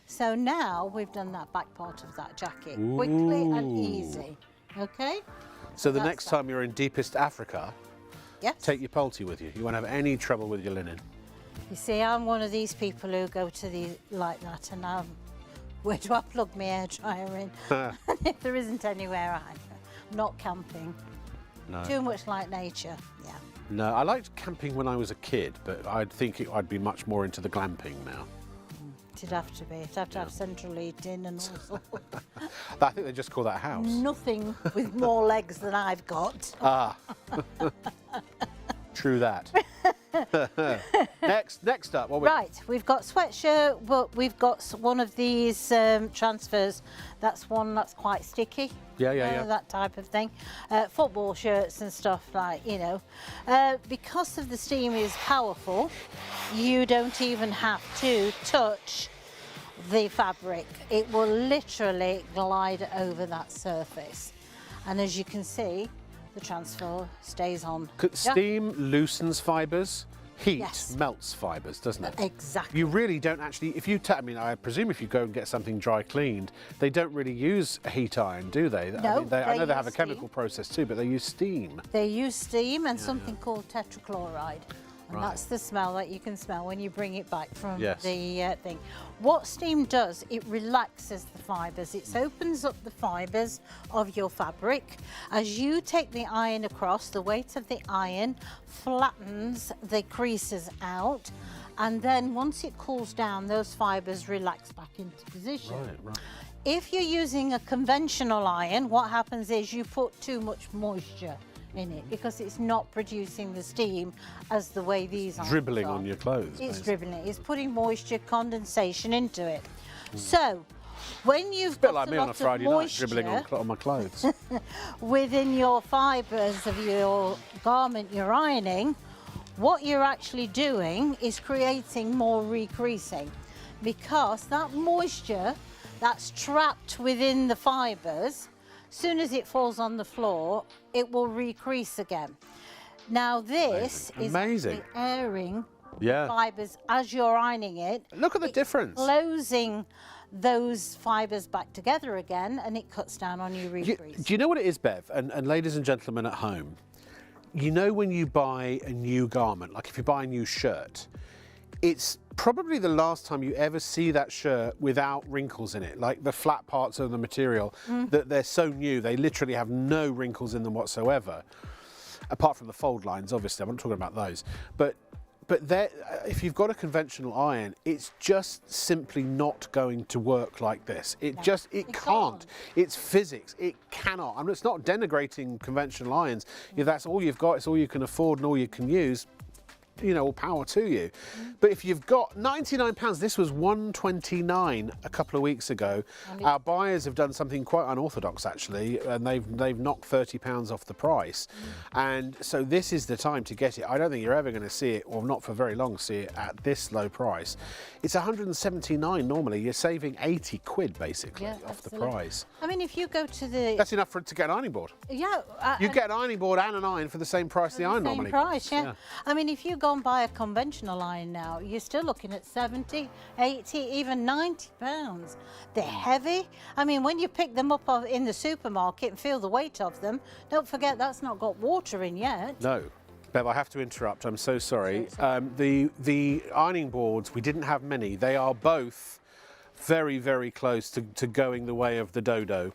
so now we've done that back part of that jacket quickly and easy. Okay, So the next time you're in deepest Africa, yes, take your Polty with you. You won't have any trouble with your linen. you see, I'm one of these people who go to the like that, and where do I plug my hair dryer in? And if there isn't anywhere, I'm not camping. No. Too much like nature. Yeah. No, I liked camping when I was a kid, but I'd think I'd be much more into the glamping now. It'd have to be. It'd have to have central heating and all sorts. I think they just call that a house. Nothing with more legs than I've got. Ah, true that. Next up, what we... Right, we've got sweatshirt, but we've got one of these transfers. That's one that's quite sticky. Yeah. That type of thing. Football shirts and stuff, like, you know. Because of the steam is powerful, you don't even have to touch the fabric. It will literally glide over that surface. And as you can see, the transfer stays on. Steam loosens fibres, heat Yes. melts fibres, doesn't it? Exactly. You really don't actually, if you, I mean, I presume if you go and get something dry cleaned, they don't really use a heat iron, do they? No, I know they they have a use chemical steam. process too, but they use steam. They use steam and something called tetrachloride. And Right. that's the smell that you can smell when you bring it back from Yes. the thing. What steam does, it relaxes the fibres. It opens up the fibres of your fabric. As you take the iron across, the weight of the iron flattens the creases out. And then once it cools down, those fibres relax back into position. Right. If you're using a conventional iron, what happens is you put too much moisture in it because it's not producing the steam as the way these irons Dribbling are. on your clothes. It's basically. dribbling it. It's putting moisture, condensation into it. So when you've A bit got like a me lot on a of Friday night, moisture dribbling on my clothes. within your fibres of your garment you're ironing, what you're actually doing is creating more recreasing, because that moisture that's trapped within the fibres, soon as it falls on the floor, it will recrease again. Now this Amazing. is actually airing Yeah. fibres as you're ironing it. Look at the It's difference. Closing those fibres back together again, and it cuts down on your recrease. Do you know what it is, Bev? And ladies and gentlemen at home, you know when you buy a new garment, like if you buy a new shirt, it's probably the last time you ever see that shirt without wrinkles in it, like the flat parts of the material, that they're so new, they literally have no wrinkles in them whatsoever, apart from the fold lines, obviously. I'm not talking about those. But if you've got a conventional iron, it's just simply not going to work like this. It can't. can't. It's physics. It cannot. I mean, it's not denigrating conventional irons. If that's all you've got, it's all you can afford and all you can use, you know, all power to you. But if you've got £99, this was $129 a couple of weeks ago. Our buyers have done something quite unorthodox actually, and they've knocked £30 off the price. And so this is the time to get it. I don't think you're ever going to see it, or not for very long, see it at this low price. It's $179 normally. You're saving 80 quid basically off absolutely. the price. I mean, if you go to the That's enough to get an ironing board. You get an ironing board and an iron for the same price the iron normally. same price, yeah. I mean, if you go and buy a conventional iron now, you're still looking at 70, 80, even 90 pounds. They're heavy. I mean, when you pick them up in the supermarket and feel the weight of them, don't forget that's not got water in yet. No. Bev, I have to interrupt. I'm so sorry. The ironing boards, we didn't have many. They are both very, very close to going the way of the Dodo.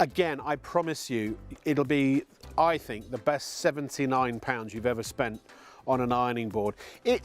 Again, I promise you, it'll be, I think, the best £79 you've ever spent on an ironing board.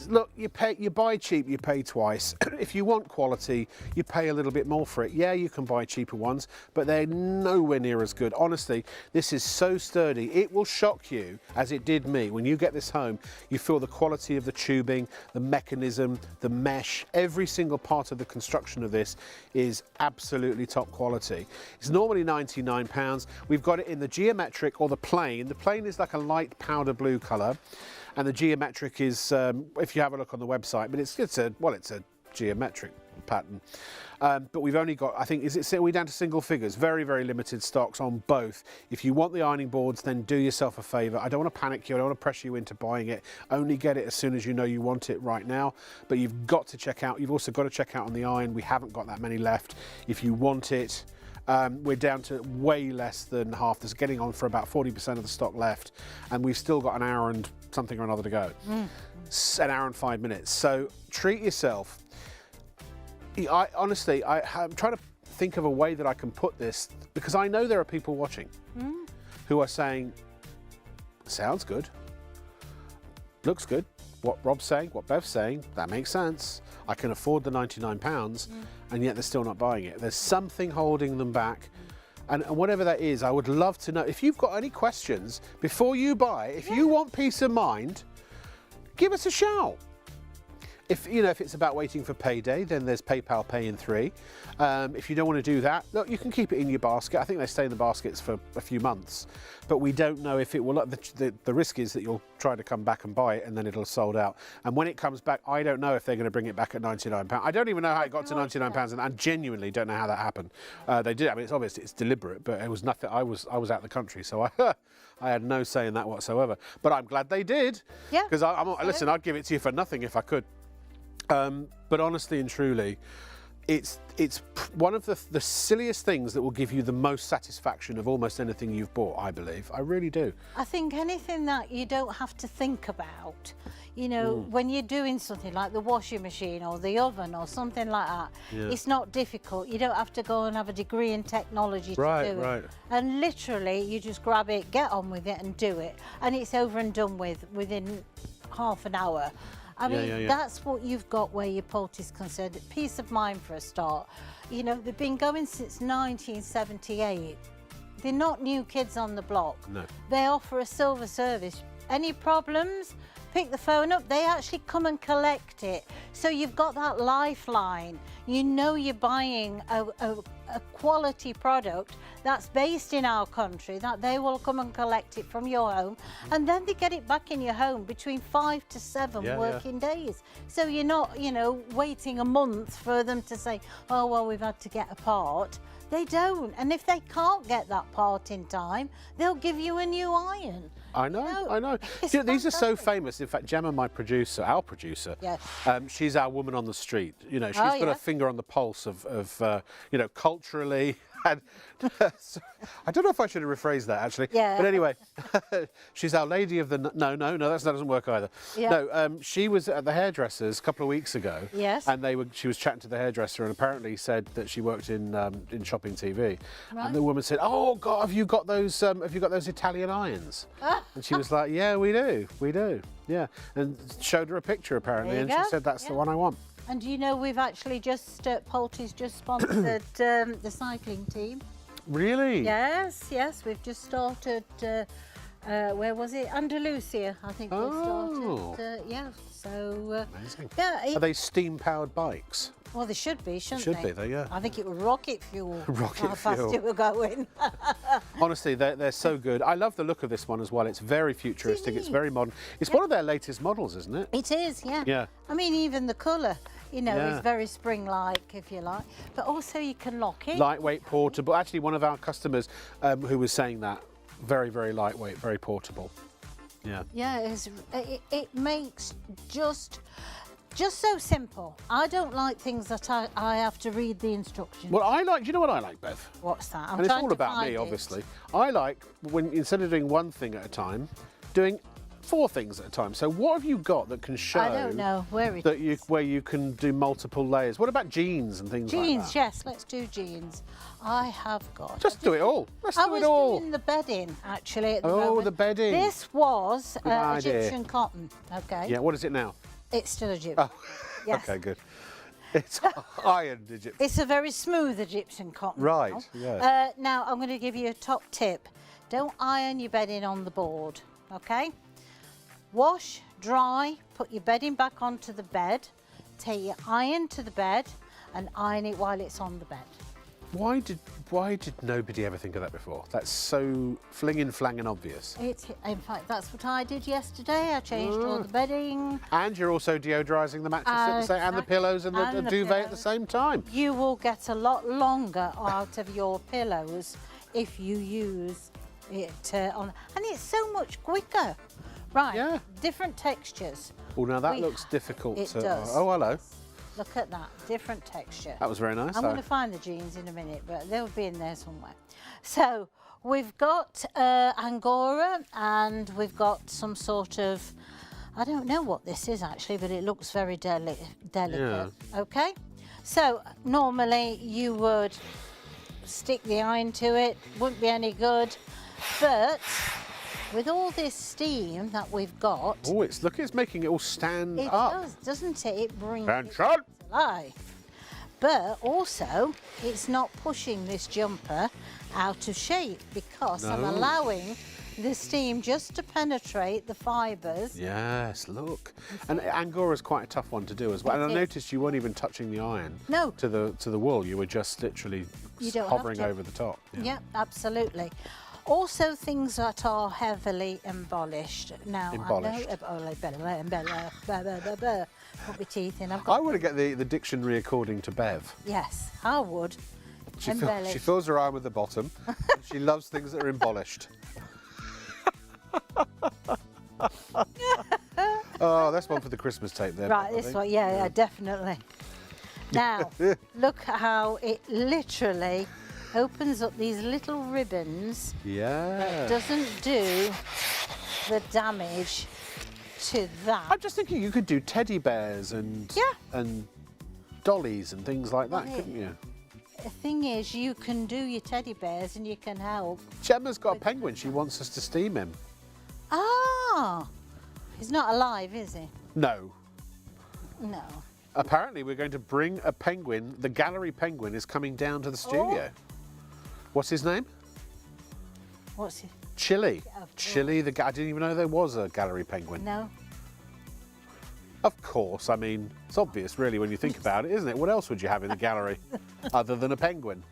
Look, you buy cheap, you pay twice. If you want quality, you pay a little bit more for it. Yeah, you can buy cheaper ones, but they're nowhere near as good. Honestly, this is so sturdy. It will shock you, as it did me. When you get this home, you feel the quality of the tubing, the mechanism, the mesh. Every single part of the construction of this is absolutely top quality. It's normally £99. We've got it in the geometric or the plain. The plain is like a light powder blue colour, and the geometric is, if you have a look on the website, but it's a geometric pattern. But we've only got, I think, we're down to single figures, very, very limited stocks on both. If you want the ironing boards, then do yourself a favour. I don't want to panic you, I don't want to pressure you into buying it. Only get it as soon as you know you want it right now. But you've got to check out, you've also got to check out on the iron. We haven't got that many left. If you want it, we're down to way less than half. There's getting on for about 40% of the stock left, and we've still got an hour and something or another to go. An hour and 5 minutes. So treat yourself. Honestly, I'm trying to think of a way that I can put this, because I know there are people watching who are saying, sounds good, looks good, what Rob's saying, what Bev's saying, that makes sense. I can afford the £99, and yet they're still not buying it. There's something holding them back. And whatever that is, I would love to know. If you've got any questions before you buy, if you want peace of mind, give us a shout. If it's about waiting for payday, then there's PayPal Pay in 3. If you don't want to do that, look, you can keep it in your basket. I think they stay in the baskets for a few months, but we don't know if it will. The risk is that you'll try to come back and buy it, and then it'll sold out. And when it comes back, I don't know if they're going to bring it back at £99. I don't even know how it got to £99, and I genuinely don't know how that happened. They did. I mean, it's obvious, it's deliberate, but it was nothing. I was out of the country, so I had no say in that whatsoever. But I'm glad they did. Yeah. Because listen, I'd give it to you for nothing if I could. But honestly and truly, it's one of the silliest things that will give you the most satisfaction of almost anything you've bought, I believe. I really do. I think anything that you don't have to think about, when you're doing something like the washing machine or the oven or something like that, it's not difficult. You don't have to go and have a degree in technology to do it. Right. And literally, you just grab it, get on with it and do it. And it's over and done with within half an hour. I mean, that's what you've got where your poultry's concerned. Peace of mind for a start. They've been going since 1978. They're not new kids on the block. No. They offer a silver service. Any problems? Pick the phone up. They actually come and collect it. So you've got that lifeline. You're buying a quality product that's based in our country, that they will come and collect it from your home, and then they get it back in your home between 5 to 7 working days. So you're not, waiting a month for them to say, oh, well, we've had to get a part. They don't. And if they can't get that part in time, they'll give you a new iron. I know. These are so famous. In fact, Gemma, our producer, she's our woman on the street. She's got her finger on the pulse of culturally. And I don't know if I should have rephrased that actually. Yeah. But anyway, she's our lady of the no. That doesn't work either. Yeah. No, she was at the hairdresser's a couple of weeks ago. Yes. And she was chatting to the hairdresser, and apparently said that she worked in ShopOnTV. Right. And the woman said, "Oh God, have you got those Italian irons?" And she was like, "Yeah, we do. Yeah." And showed her a picture apparently, and she said, "That's the one I want." And we've actually Poultry's just sponsored the cycling team. Really? Yes, we've just started, where was it? Andalusia, I think we started. So... Amazing. Yeah. Are they steam-powered bikes? Well, they should be, shouldn't they? Should be, yeah. I think it was rocket fuel. How fast it were going. Honestly, they're so good. I love the look of this one as well. It's very futuristic. It's very modern. It's one of their latest models, isn't it? It is, yeah. Yeah. I mean, even the colour, is very spring-like, if you like. But also you can lock it. Lightweight, portable. Actually, one of our customers who was saying that, very, very lightweight, very portable. Yeah. Yeah, it makes just so simple. I don't like things that I have to read the instructions. Well, do you know what I like, Bev? What's that? And it's all about me, obviously. I like when, instead of doing one thing at a time, doing 4 things at a time. So what have you got that can show? I don't know where it that is. where you can do multiple layers. What about jeans and things like that? Jeans, yes, let's do jeans. I have got. Just do it all. Let's I do was it all. doing the bedding actually. At the Oh, moment. the bedding. This was idea. Egyptian cotton. Okay. Yeah, what is it now? It's still Egyptian. Oh, Yes. okay, good. It's ironed Egyptian. It's a very smooth Egyptian cotton. Right, now. yes. Now I'm going to give you a top tip. Don't iron your bedding on the board. Okay. Wash, dry, put your bedding back onto the bed. Take your iron to the bed and iron it while it's on the bed. Why did nobody ever think of that before? That's so flinging obvious. In fact, that's what I did yesterday. I changed all the bedding. And you're also deodorising the mattress at the same, and the pillows and the duvet at the same time. You will get a lot longer out of your pillows if you use it on, and it's so much quicker. Right, Yeah. different textures. Oh, now that looks difficult. It to, does. Oh, hello. Look at that, different texture. That was very nice. I'm going to find the jeans in a minute, but they'll be in there somewhere. So we've got Angora, and we've got some sort of, I don't know what this is actually, but it looks very delicate. Okay, so normally you would stick the iron to it, wouldn't be any good, but with all this steam that we've got, Oh, it's making it all stand it up. does, doesn't it? It brings Attention. it to life. But also, it's not pushing this jumper out of shape because I'm No. allowing the steam just to penetrate the fibres. Yes, look. And Angora's quite a tough one to do as well. And I It is. noticed you weren't even touching the iron No. to the wool. You were just literally You don't have hovering to. over the top. Yeah, absolutely. Also, things that are heavily embellished. Now, Embellished. I know. Put my teeth in. I've I got. want to get the dictionary according to Bev. Yes, I would. She Embellished. fills her iron with the bottom. And she loves things that are embellished. Oh, that's one for the Christmas tape there. Right, Bev, I this think. one, yeah, definitely. Now, look at how it literally opens up these little ribbons. Yeah. Doesn't do the damage to that. I'm just thinking you could do teddy bears and Yeah. and dollies and things like that, Well, couldn't you? The thing is, you can do your teddy bears and you can help. Gemma's got a penguin. She wants us to steam him. Ah, he's not alive, is he? No. No. Apparently, we're going to bring a penguin. The gallery penguin is coming down to the studio. What's his name? What's he? Chili. Of course. Chili. I didn't even know there was a gallery penguin. No. Of course. I mean, it's obvious, really, when you think about it, isn't it? What else would you have in the gallery other than a penguin?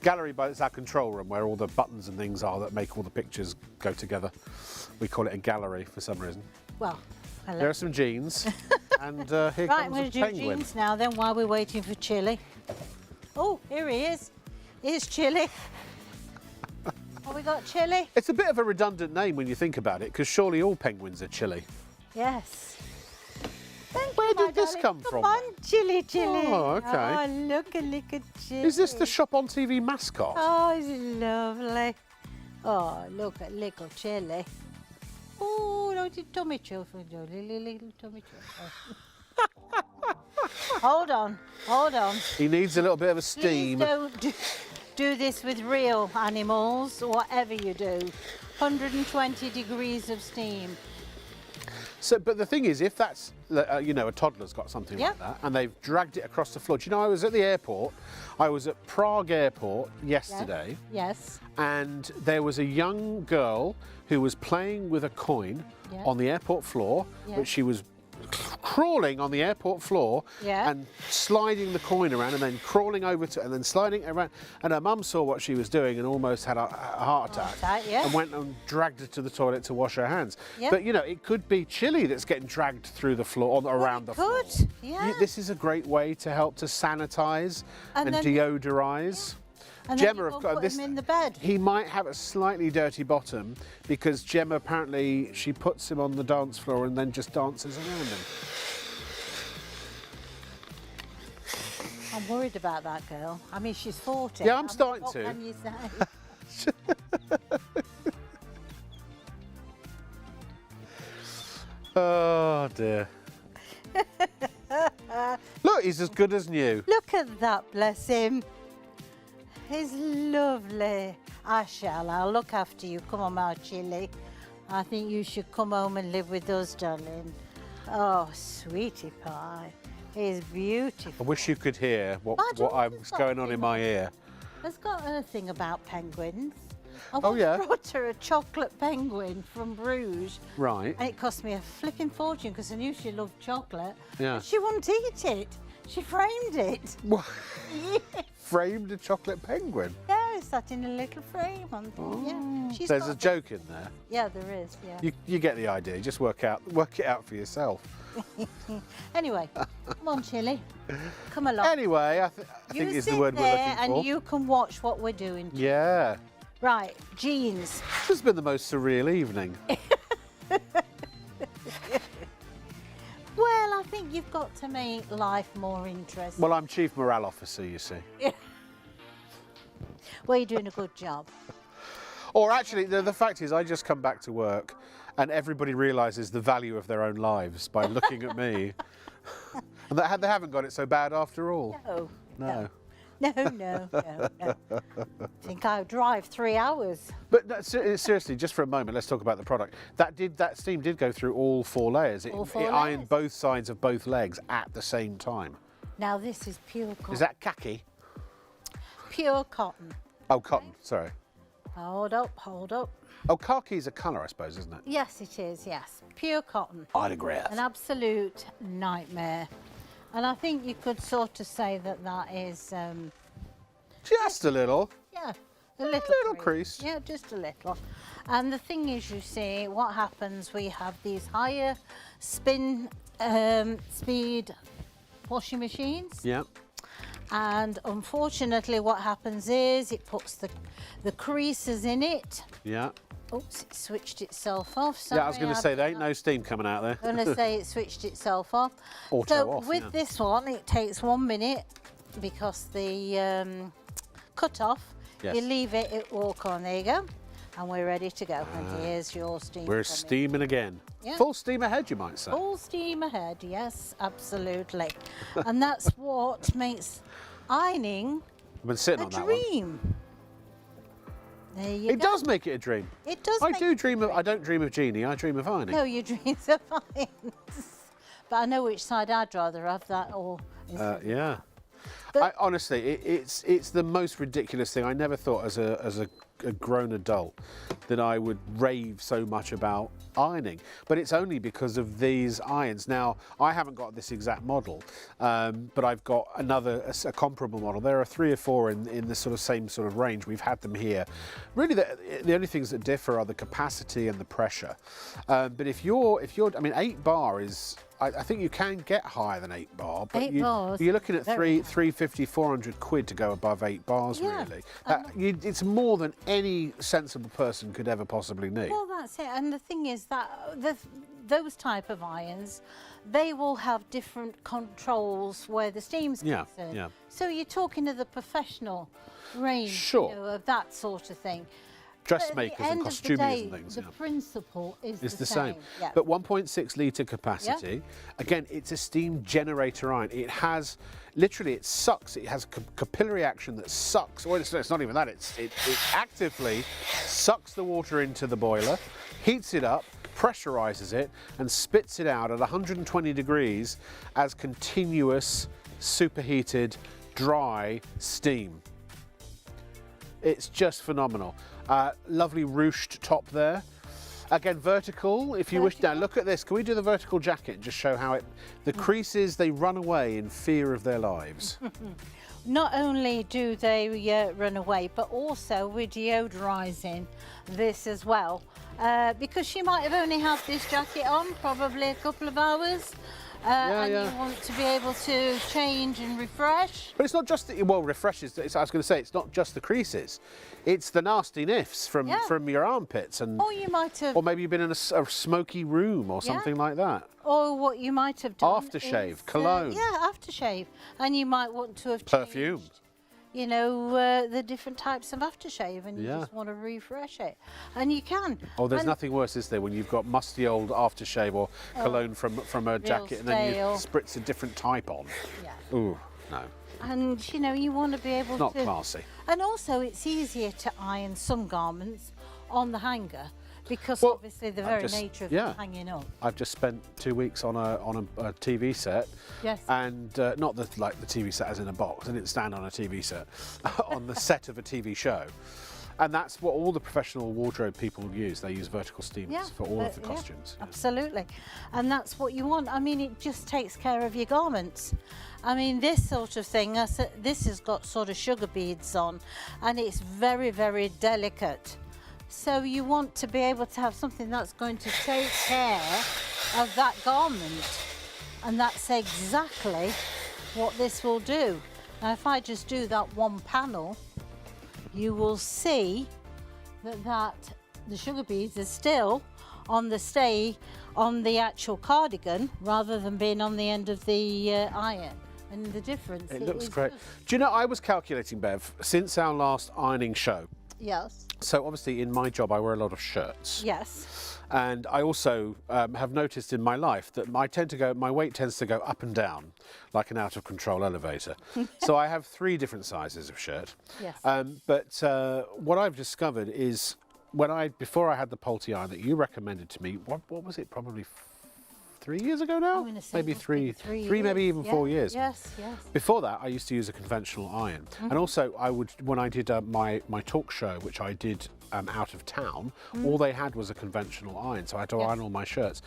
Gallery, but it's our control room where all the buttons and things are that make all the pictures go together. We call it a gallery for some reason. Well, hello. There are some jeans, and here Right, I'm comes going a to do penguin. jeans now then while we're waiting for Chili. Oh, here he is. Here's Chili. Have we got Chili? It's a bit of a redundant name when you think about it, because surely all penguins are chili. Yes. Thank Where you, my did this darling. come from, Come on, Chili, Chili. Oh, okay. Oh, look at Chili. Is this the ShopOnTV mascot? Oh, it's lovely. Oh, look at little Chili. Oh, little tummy children. Little tummy children. Hold on, hold on. He needs a little bit of a Please steam. don't do this with real animals, whatever you do. 120 degrees of steam. So, but the thing is, if that's, you know, a toddler's got something Yeah. like that, and they've dragged it across the floor. Do you know, I was at the airport. I was at Prague Airport yesterday, Yes. and there was a young girl who was playing with a coin Yeah. on the airport floor, Yeah. but she was crawling on the airport floor Yeah. and sliding the coin around and then crawling over to and then sliding it around, and her mum saw what she was doing and almost had a heart attack, yeah. and went and dragged her to the toilet to wash her hands. Yeah. But you know, it could be Chili that's getting dragged through the floor, around the floor. could, yeah. This is a great way to help to sanitize And and then- deodorize. And Gemma, then of you course, put him in the bed. he might have a slightly dirty bottom because Gemma apparently she puts him on the dance floor and then just dances around him. I'm worried about that girl. I mean, she's 40. Yeah, I'm I mean, starting what to. can you say? dear. Look, he's as good as new. Look at that, bless him. He's lovely. I'll look after you. Come on, my chilli. I think you should come home and live with us, darling. Oh, sweetie pie. He's beautiful. I wish you could hear what was going on in my ear. Has got a thing about penguins. I Oh, yeah? brought her a chocolate penguin from Bruges. Right. And it cost me a flipping fortune because I knew she loved chocolate. Yeah. But she wouldn't eat it. She framed it. What? Yeah. Framed a chocolate penguin? Yeah, it's sat in a little frame. Yeah. She's There's got a joke in there. Yeah, there is, yeah. You get the idea. Just work it out for yourself. Anyway, come on, Chilli. Come along. Anyway, I think is the word we're looking for. And you can watch what we're doing. Yeah. Right, jeans. This has been the most surreal evening. Well, I think you've got to make life more interesting. Well, I'm Chief Morale Officer, you see. Well, you're doing a good job. Or actually, the fact is, I just come back to work and everybody realises the value of their own lives by looking at me. And they haven't got it so bad after all. No. No. I think I drive 3 hours. But no, seriously, just for a moment, let's talk about the product. That steam did go through all 4 layers. It ironed layers. both sides of both legs at the same time. Now this is pure cotton. Is that khaki? Pure cotton. Oh, cotton, sorry. Hold up. Oh, khaki is a colour, I suppose, isn't it? Yes, it is, yes. Pure cotton. I'd agree. An absolute nightmare. And I think you could sort of say that is... Just a little. Yeah, a little crease. Yeah, just a little. And the thing is, you see, what happens, we have these higher spin speed washing machines. Yeah. And unfortunately, what happens is it puts the creases in it. Yeah. Oops, it switched itself off. Sorry, Yeah, I was going to say, there ain't no steam coming out there. I'm going to say it switched itself off. Auto so off, with yeah. this one, it takes 1 minute because the cut off, Yes. you leave it, it will come on. There you go. And we're ready to go. And here's your steam. We're coming. steaming again. Yeah. Full steam ahead, you might say. Full steam ahead, yes, absolutely. And that's what makes ironing I've been sitting a on that dream. There you It go. does make it a dream. It does. I make do it dream of. I don't dream of Jeannie. I dream of ironing. No, your dreams are fine. But I know which side I'd rather have, that or... Yeah. But- Honestly, it's the most ridiculous thing. I never thought as a grown adult that I would rave so much about ironing, but it's only because of these irons. Now, I haven't got this exact model, but I've got a comparable model. There are 3 or 4 in the sort of same sort of range. We've had them here. Really, the only things that differ are the capacity and the pressure. But if you're, I mean, 8 bar is. I think you can get higher than 8 bar, but 8 bars, you're looking at very 350, 400 quid to go above 8 bars, Yeah. really. It's more than any sensible person could ever possibly need. Well, that's it. And the thing is that those type of irons, they will have different controls where the steam's concerned. yeah. So you're talking of the professional range, Sure. of that sort of thing. Dressmakers and costumiers and things. The principle is It's the same. Yeah. But 1.6 litre capacity. Again, it's a steam generator iron. It has, literally, it sucks. It has capillary action that sucks. Well, it's not even that. It actively sucks the water into the boiler, heats it up, pressurizes it, and spits it out at 120 degrees as continuous, superheated, dry steam. It's just phenomenal. Lovely ruched top there. Again, vertical, if you wish. Now, look at this. Can we do the vertical jacket and just show how the creases, they run away in fear of their lives. Not only do they run away, but also we're deodorising this as well. Because she might have only had this jacket on probably a couple of hours. And you want to be able to change and refresh. But it's not just refreshes. I was going to say, it's not just the creases. It's the nasty niffs from your armpits, and or you might have, or maybe you've been in a smoky room or something like that. Or what you might have done Aftershave, cologne. Yeah, aftershave, and you might want to have Perfume. changed. you know, the different types of aftershave, and you Yeah. just want to refresh it, and you can. Oh, there's And- nothing worse, is there, when you've got musty old aftershave or cologne from a jacket and then you stale. spritz a different type on. Yeah. Ooh, no, And you know, you want to be able not to. classy. And also, it's easier to iron some garments on the hanger because Well, obviously the I've very just- nature of yeah. them hanging up. I've just spent 2 weeks on a TV set. Yes. And not the TV set as in a box. I didn't stand on a TV set, on the set of a TV show. And that's what all the professional wardrobe people use. They use vertical steamers for all of the yeah, costumes. Yeah. absolutely. And that's what you want. I mean, it just takes care of your garments. I mean, this sort of thing, this has got sort of sugar beads on, and it's very, very delicate. So you want to be able to have something that's going to take care of that garment. And that's exactly what this will do. Now, if I just do that one panel, you will see that the sugar beads are still on the actual cardigan rather than being on the end of the iron. And the difference. It looks is great. just- Do you know, I was calculating, Bev, since our last ironing show. Yes. So obviously in my job I wear a lot of shirts. Yes. And I also have noticed in my life that my weight tends to go up and down like an out of control elevator. So I have 3 different sizes of shirt. Yes. But what I've discovered is before I had the Pulte iron that you recommended to me, what was it, probably 3 years ago now? I'm gonna say Maybe it must three, be 3 maybe years. even Yeah, 4 years. Yes, yes. Before that, I used to use a conventional iron, and also when I did my talk show, which I did out of town, all they had was a conventional iron, so I had to iron all my shirts,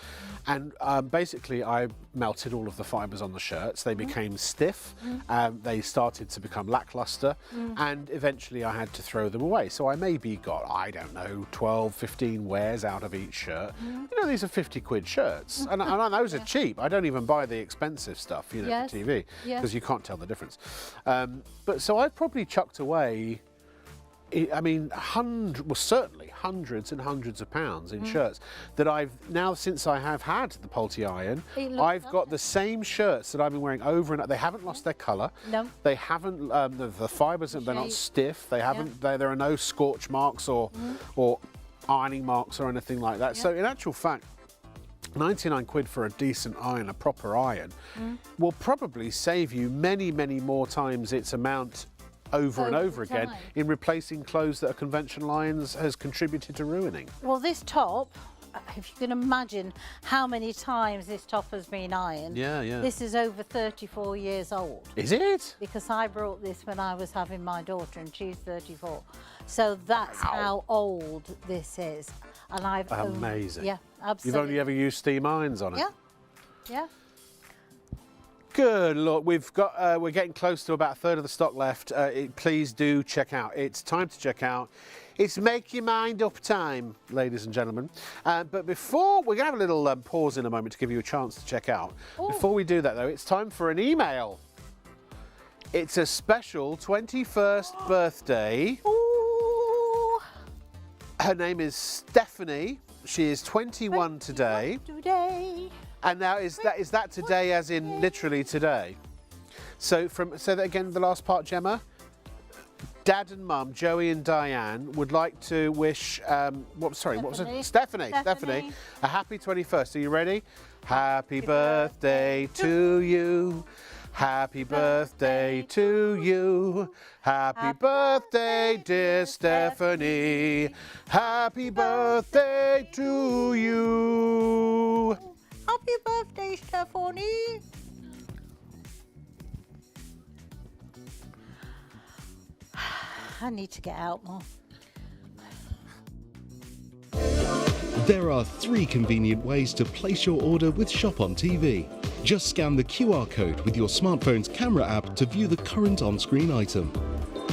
and basically I melted all of the fibres on the shirts. They became stiff, they started to become lackluster, and eventually I had to throw them away. So I maybe got, I don't know, 12, 15 wears out of each shirt. You know, these are 50 quid shirts, and those are cheap. I don't even buy the expensive stuff, you know, Yes. for TV, Yes. because you can't tell the difference. But so I've probably chucked away, I mean, certainly hundreds and hundreds of pounds in shirts that I've now, since I have had the Pulte iron, It looks I've got lovely. the same shirts that I've been wearing over and they haven't lost their colour. No. They haven't, the fibres, they're not shape. stiff. They haven't, there are no scorch marks or ironing marks or anything like that. So in actual fact, 99 quid for a decent iron, a proper iron, will probably save you many, many more times its amount over and over again time. in replacing clothes that a conventional iron has contributed to ruining. Well, this top, if you can imagine how many times this top has been ironed. Yeah, yeah. This is over 34 years old. Is it? Because I brought this when I was having my daughter and she's 34. So that's how old this is. And I've Amazing. Yeah, You've absolutely. only ever used steam irons on it? Yeah, yeah. Good Lord, we're getting close to about a third of the stock left. Please do check out. It's time to check out. It's make your mind up time, ladies and gentlemen. But before, we're going to have a little pause in a moment to give you a chance to check out. Ooh. Before we do that though, it's time for an email. It's a special 21st birthday. Ooh. Her name is Stephanie. She is 21 today. Today. And now is that today as in literally today? So say that again, the last part, Gemma. Dad and Mum, Joey and Diane, would like to wish what was it? Stephanie, a happy 21st. Are you ready? Happy birthday to you. Happy birthday to you. Happy birthday, dear Stephanie. Happy birthday to you. Happy birthday, Stephanie. I need to get out more. There are 3 convenient ways to place your order with ShopOnTV. Just scan the QR code with your smartphone's camera app to view the current on-screen item.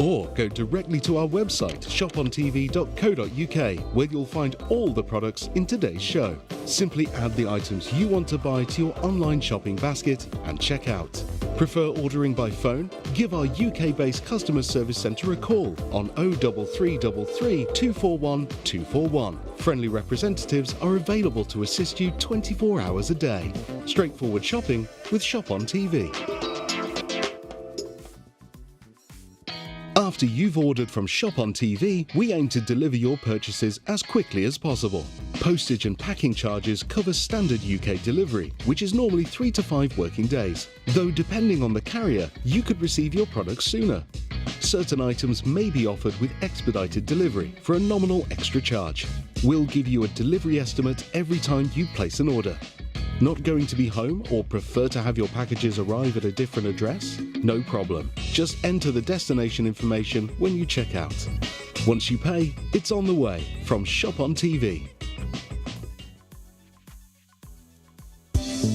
Or go directly to our website, shopontv.co.uk, where you'll find all the products in today's show. Simply add the items you want to buy to your online shopping basket and check out. Prefer ordering by phone? Give our UK-based customer service centre a call on 03333 241 241. Friendly representatives are available to assist you 24 hours a day. Straightforward shopping with ShopOnTV. After you've ordered from ShopOnTV, we aim to deliver your purchases as quickly as possible. Postage and packing charges cover standard UK delivery, which is normally 3 to 5 working days. Though depending on the carrier, you could receive your products sooner. Certain items may be offered with expedited delivery for a nominal extra charge. We'll give you a delivery estimate every time you place an order. Not going to be home or prefer to have your packages arrive at a different address? No problem. Just enter the destination information when you check out. Once you pay, it's on the way from ShopOnTV.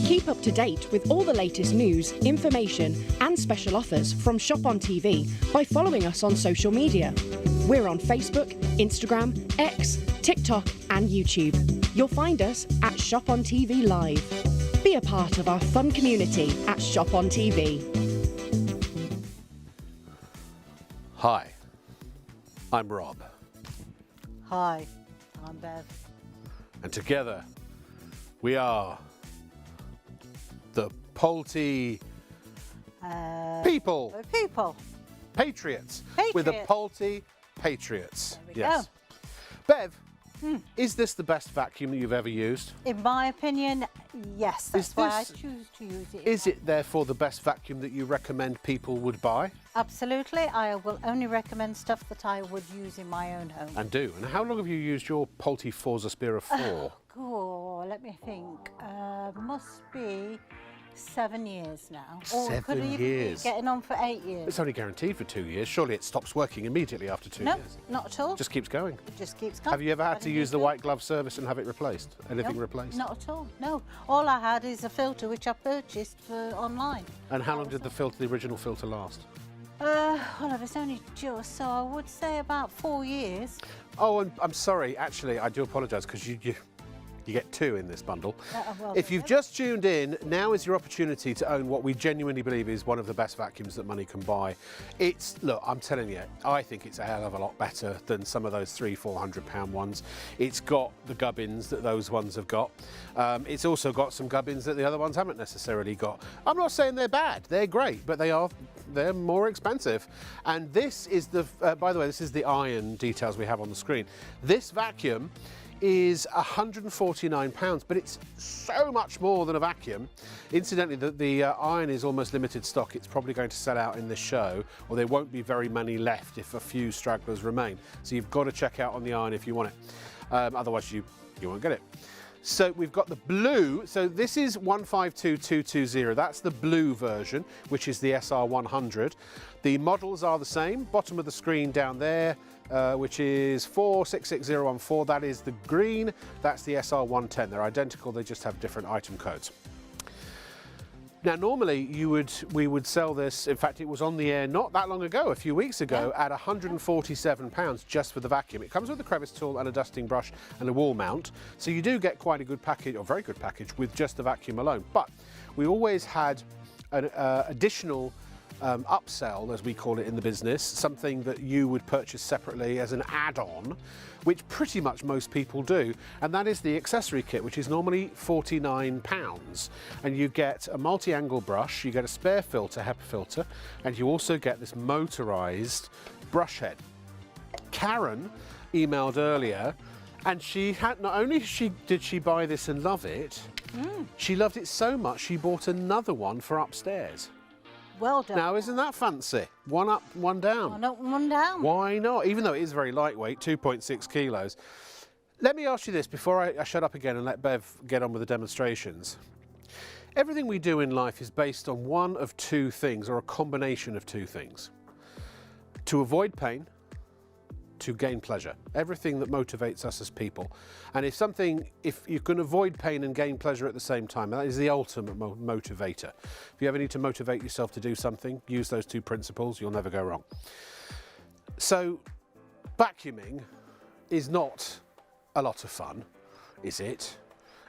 Keep up to date with all the latest news, information and special offers from ShopOnTV by following us on social media. We're on Facebook, Instagram, X, TikTok and YouTube. You'll find us at ShopOnTV Live. Be a part of our fun community at ShopOnTV. Hi, I'm Rob. Hi, I'm Bev. And together we are the Poulty People. People. Patriots. We're the Poulty Patriots. There we go. Bev, is this the best vacuum that you've ever used? In my opinion, yes. That's why I choose to use it. Is it therefore the best vacuum that you recommend people would buy? Absolutely. I will only recommend stuff that I would use in my own home. And do. And how long have you used your Poulty Forza Spira for? Oh, let me think. Must be 7 years now. Or 7 could even years. Be getting on for 8 years. It's only guaranteed for 2 years. Surely it stops working immediately after 2 No, years. not at all. Just keeps going. It just keeps going. Have you ever had to use the white glove service and have it replaced? Anything No, replaced? Not at all, no. All I had is a filter which I purchased for online. And how long did the original filter last? Well, it was only just, so I would say about 4 years. Oh, and I'm sorry. Actually, I do apologise because you get 2 in this bundle. Well, If you've just tuned in, now is your opportunity to own what we genuinely believe is one of the best vacuums that money can buy. Look, I'm telling you, I think it's a hell of a lot better than some of those £300-400 ones. It's got the gubbins that those ones have got. It's also got some gubbins that the other ones haven't necessarily got. I'm not saying they're bad, they're great, but they're more expensive. And this is by the way, this is the iron details we have on the screen. This vacuum is £149, but it's so much more than a vacuum. Incidentally, the iron is almost limited stock. It's probably going to sell out in this show, or there won't be very many left if a few stragglers remain. So you've got to check out on the iron if you want it. Otherwise, you won't get it. So we've got the blue. So this is 152220. That's the blue version, which is the SR100. The models are the same. Bottom of the screen down there, which is 466014. That is the green. That's the SR110. They're identical. They just have different item codes. Now, normally we would sell this. In fact, it was on the air not that long ago, a few weeks ago, at £147 just for the vacuum. It comes with a crevice tool and a dusting brush and a wall mount. So you do get quite a good package, or very good package, with just the vacuum alone. But we always had an additional upsell, as we call it in the business, something that you would purchase separately as an add-on, which pretty much most people do, and that is the accessory kit, which is normally £49. And you get a multi-angle brush, you get a spare filter, HEPA filter, and you also get this motorised brush head. Karen emailed earlier, and she had, not only did she buy this and love it, she loved it so much she bought another one for upstairs. Well done. Now, isn't that fancy? One up, one down. One up, one down. Why not? Even though it is very lightweight, 2.6 kilos. Let me ask you this before I shut up again and let Bev get on with the demonstrations. Everything we do in life is based on one of two things, or a combination of two things. To avoid pain, to gain pleasure. Everything that motivates us as people. And if you can avoid pain and gain pleasure at the same time, that is the ultimate motivator. If you ever need to motivate yourself to do something, use those two principles, you'll never go wrong. So, vacuuming is not a lot of fun, is it?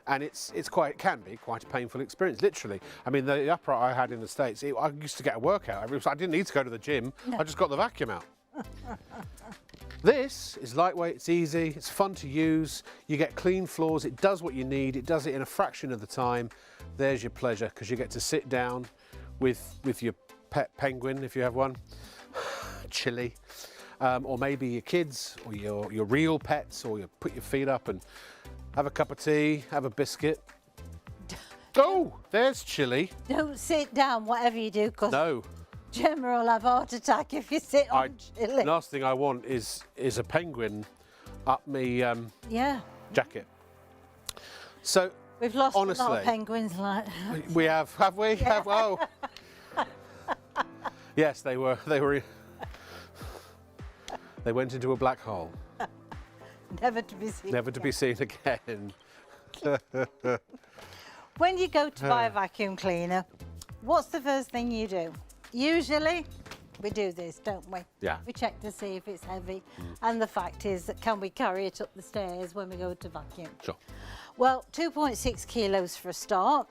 And it can be quite a painful experience, literally. I mean, the upright I had in the States, I used to get a workout. I didn't need to go to the gym, I just got the vacuum out. This is lightweight, it's easy, it's fun to use, you get clean floors, it does what you need, it does it in a fraction of the time. There's your pleasure, because you get to sit down with your pet penguin, if you have one, chilly, or maybe your kids or your real pets, or you put your feet up and have a cup of tea, have a biscuit. Oh, there's chili. Don't sit down, whatever you do, because No. Gemma will have a heart attack if you sit on chili. Last thing I want is a penguin up me Yeah, jacket. So we've lost honestly, a lot of penguins like that. we have we? Yeah. Have, oh. Yes, they were. They went into a black hole, Never to be seen. never to be seen again. When you go to buy a vacuum cleaner, what's the first thing you do? Usually, we do this, don't we? Yeah. We check to see if it's heavy. And the fact is that can we carry it up the stairs when we go to vacuum? Sure. Well, 2.6 kilos for a start.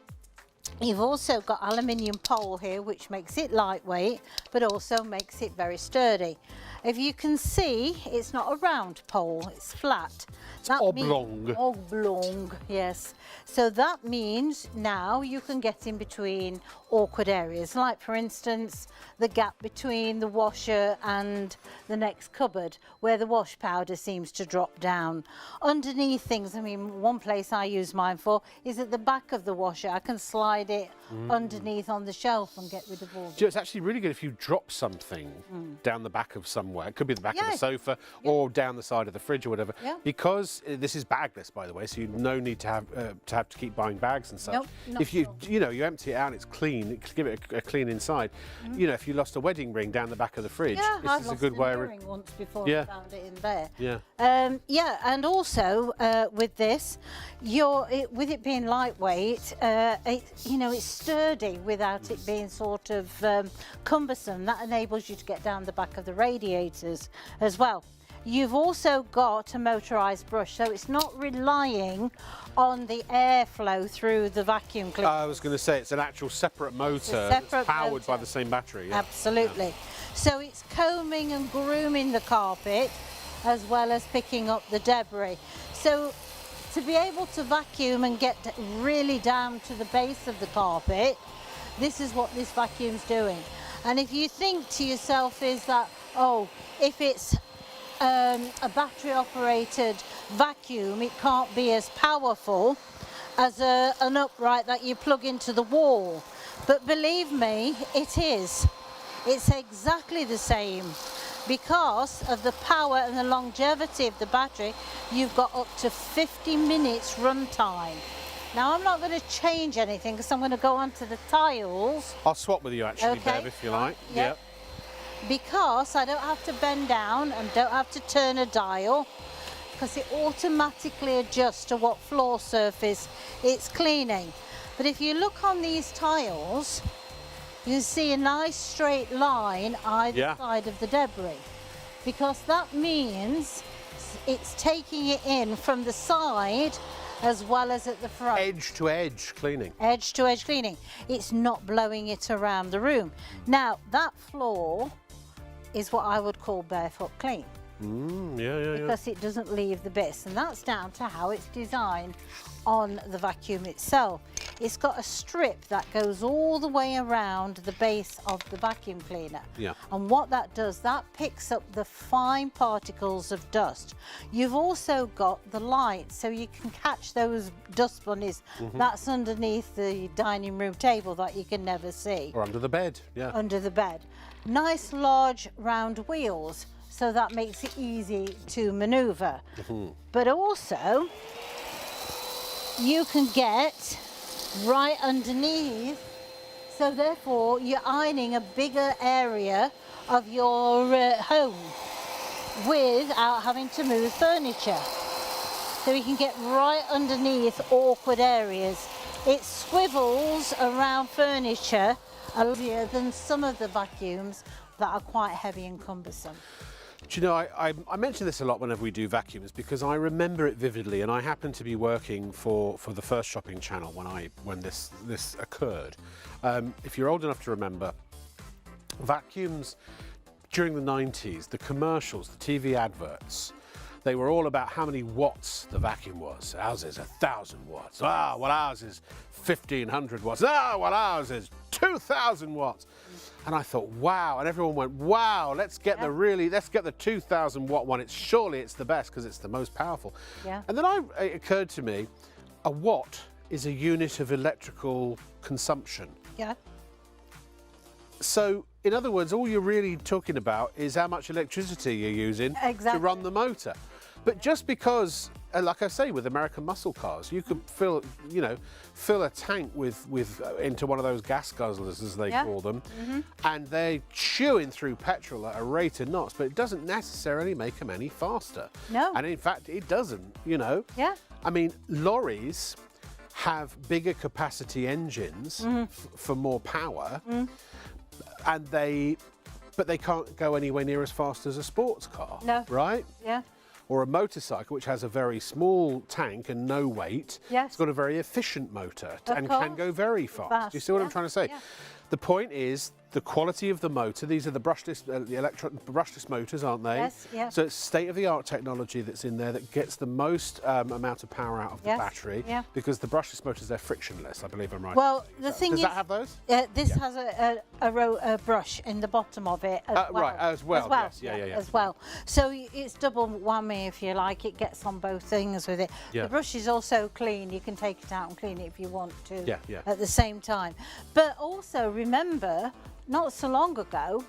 You've also got aluminium pole here, which makes it lightweight, but also makes it very sturdy. If you can see, it's not a round pole, it's flat. Oblong. Oblong, yes. So that means now you can get in between awkward areas, like for instance, the gap between the washer and the next cupboard, where the wash powder seems to drop down. Underneath things, I mean, one place I use mine for is at the back of the washer. I can slide it underneath on the shelf and get rid of all. It's actually really good if you drop something down the back of somewhere. It could be the back of the sofa or down the side of the fridge or whatever. Yeah. Because this is bagless, by the way, so you no need to have to keep buying bags and such. Nope, not if you at all. you know you empty it out, it's clean. Give it a clean inside. You know, if you lost a wedding ring down the back of the fridge, Yeah, this I've is a lost good an way. earring once before Yeah. I found it in there. Yeah. Yeah, and also with this, with it being lightweight, it's sturdy without it being sort of cumbersome. That enables you to get down the back of the radiators as well. You've also got a motorised brush, so it's not relying on the airflow through the vacuum cleaner. I was going to say it's an actual separate motor separate that's powered motor. by the same battery. Yeah. Absolutely. So it's combing and grooming the carpet as well as picking up the debris. So to be able to vacuum and get really down to the base of the carpet, this is what this vacuum's doing. And if you think to yourself is that, oh, if it's a battery operated vacuum, it can't be as powerful as an upright that you plug into the wall. But believe me, it is. It's exactly the same. Because of the power and the longevity of the battery, you've got up to 50 minutes run time. Now I'm not going to change anything because I'm going to go onto the tiles. I'll swap with you actually, Okay. Bev, if you like. Yep. Because I don't have to bend down and don't have to turn a dial, because it automatically adjusts to what floor surface it's cleaning. But if you look on these tiles, you see a nice straight line either side of the debris, because that means it's taking it in from the side as well as at the front. Edge to edge cleaning. Edge to edge cleaning. It's not blowing it around the room. Now that floor is what I would call barefoot clean, Yeah. because it doesn't leave the bits, and that's down to how it's designed on the vacuum itself. It's got a strip that goes all the way around the base of the vacuum cleaner. Yeah. And what that does, that picks up the fine particles of dust. You've also got the light, so you can catch those dust bunnies that's underneath the dining room table that you can never see. Or under the bed. Yeah. Under the bed. Nice large round wheels, so that makes it easy to maneuver. But also you can get right underneath, so therefore you're ironing a bigger area of your home without having to move furniture. So you can get right underneath awkward areas. It swivels around furniture easier than some of the vacuums that are quite heavy and cumbersome. Do you know, I mention this a lot whenever we do vacuums because I remember it vividly, and I happened to be working for the first shopping channel when this occurred. If you're old enough to remember, vacuums during the 90s, the commercials, the TV adverts, they were all about how many watts the vacuum was. Ours is 1,000 watts. Ah, well, ours is 1,500 watts. Ah, well, ours is 2,000 watts. And I thought, wow, and everyone went, wow, let's get the 2,000 watt one. Surely it's the best because it's the most powerful. Yeah. And then it occurred to me, a watt is a unit of electrical consumption. Yeah. So, in other words, all you're really talking about is how much electricity you're using to run the motor. But just because, like I say, with American muscle cars, you could fill a tank into one of those gas guzzlers, as they call them, and they're chewing through petrol at a rate of knots, but it doesn't necessarily make them any faster. No. And in fact, it doesn't, you know. Yeah. I mean, lorries have bigger capacity engines for more power, and but they can't go anywhere near as fast as a sports car. No. Right? Yeah. Or a motorcycle, which has a very small tank and no weight. Yes. It's got a very efficient motor and course. can go very fast. Do you see what I'm trying to say? Yeah. The point is the quality of the motor. These are the brushless, brushless motors, aren't they? Yes, yeah. So it's state-of-the-art technology that's in there that gets the most amount of power out of the battery. Yeah. Because the brushless motors, they're frictionless, I believe I'm right. Well, the thing is, does that have those? This has a brush in the bottom of it as well. Right, as well. Yes, yeah. As well. So it's double whammy, if you like. It gets on both things with it. Yeah. The brush is also clean. You can take it out and clean it if you want to. Yeah. At the same time. But also remember, not so long ago,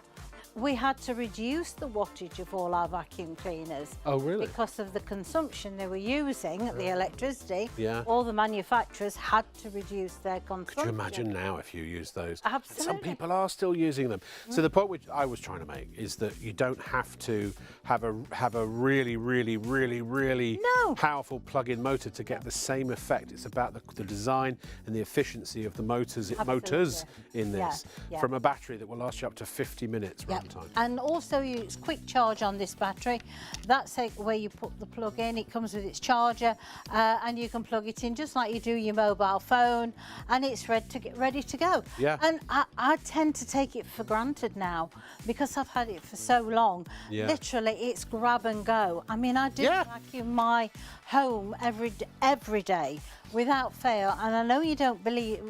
we had to reduce the wattage of all our vacuum cleaners. Oh, really? Because of the consumption they were using, the electricity. Yeah. All the manufacturers had to reduce their consumption. Could you imagine now if you use those? Absolutely. Some people are still using them. So the point which I was trying to make is that you don't have to have a really powerful plug-in motor to get the same effect. It's about the design and the efficiency of the motors in this. Yeah. From a battery that will last you up to 50 minutes runtime. And also it's quick charge on this battery. That's where you put the plug in. It comes with its charger and you can plug it in just like you do your mobile phone, and it's ready to go. Yeah. And I tend to take it for granted now because I've had it for so long. Yeah. Literally, it's grab and go. I mean, I do vacuum my home every day without fail, and I know you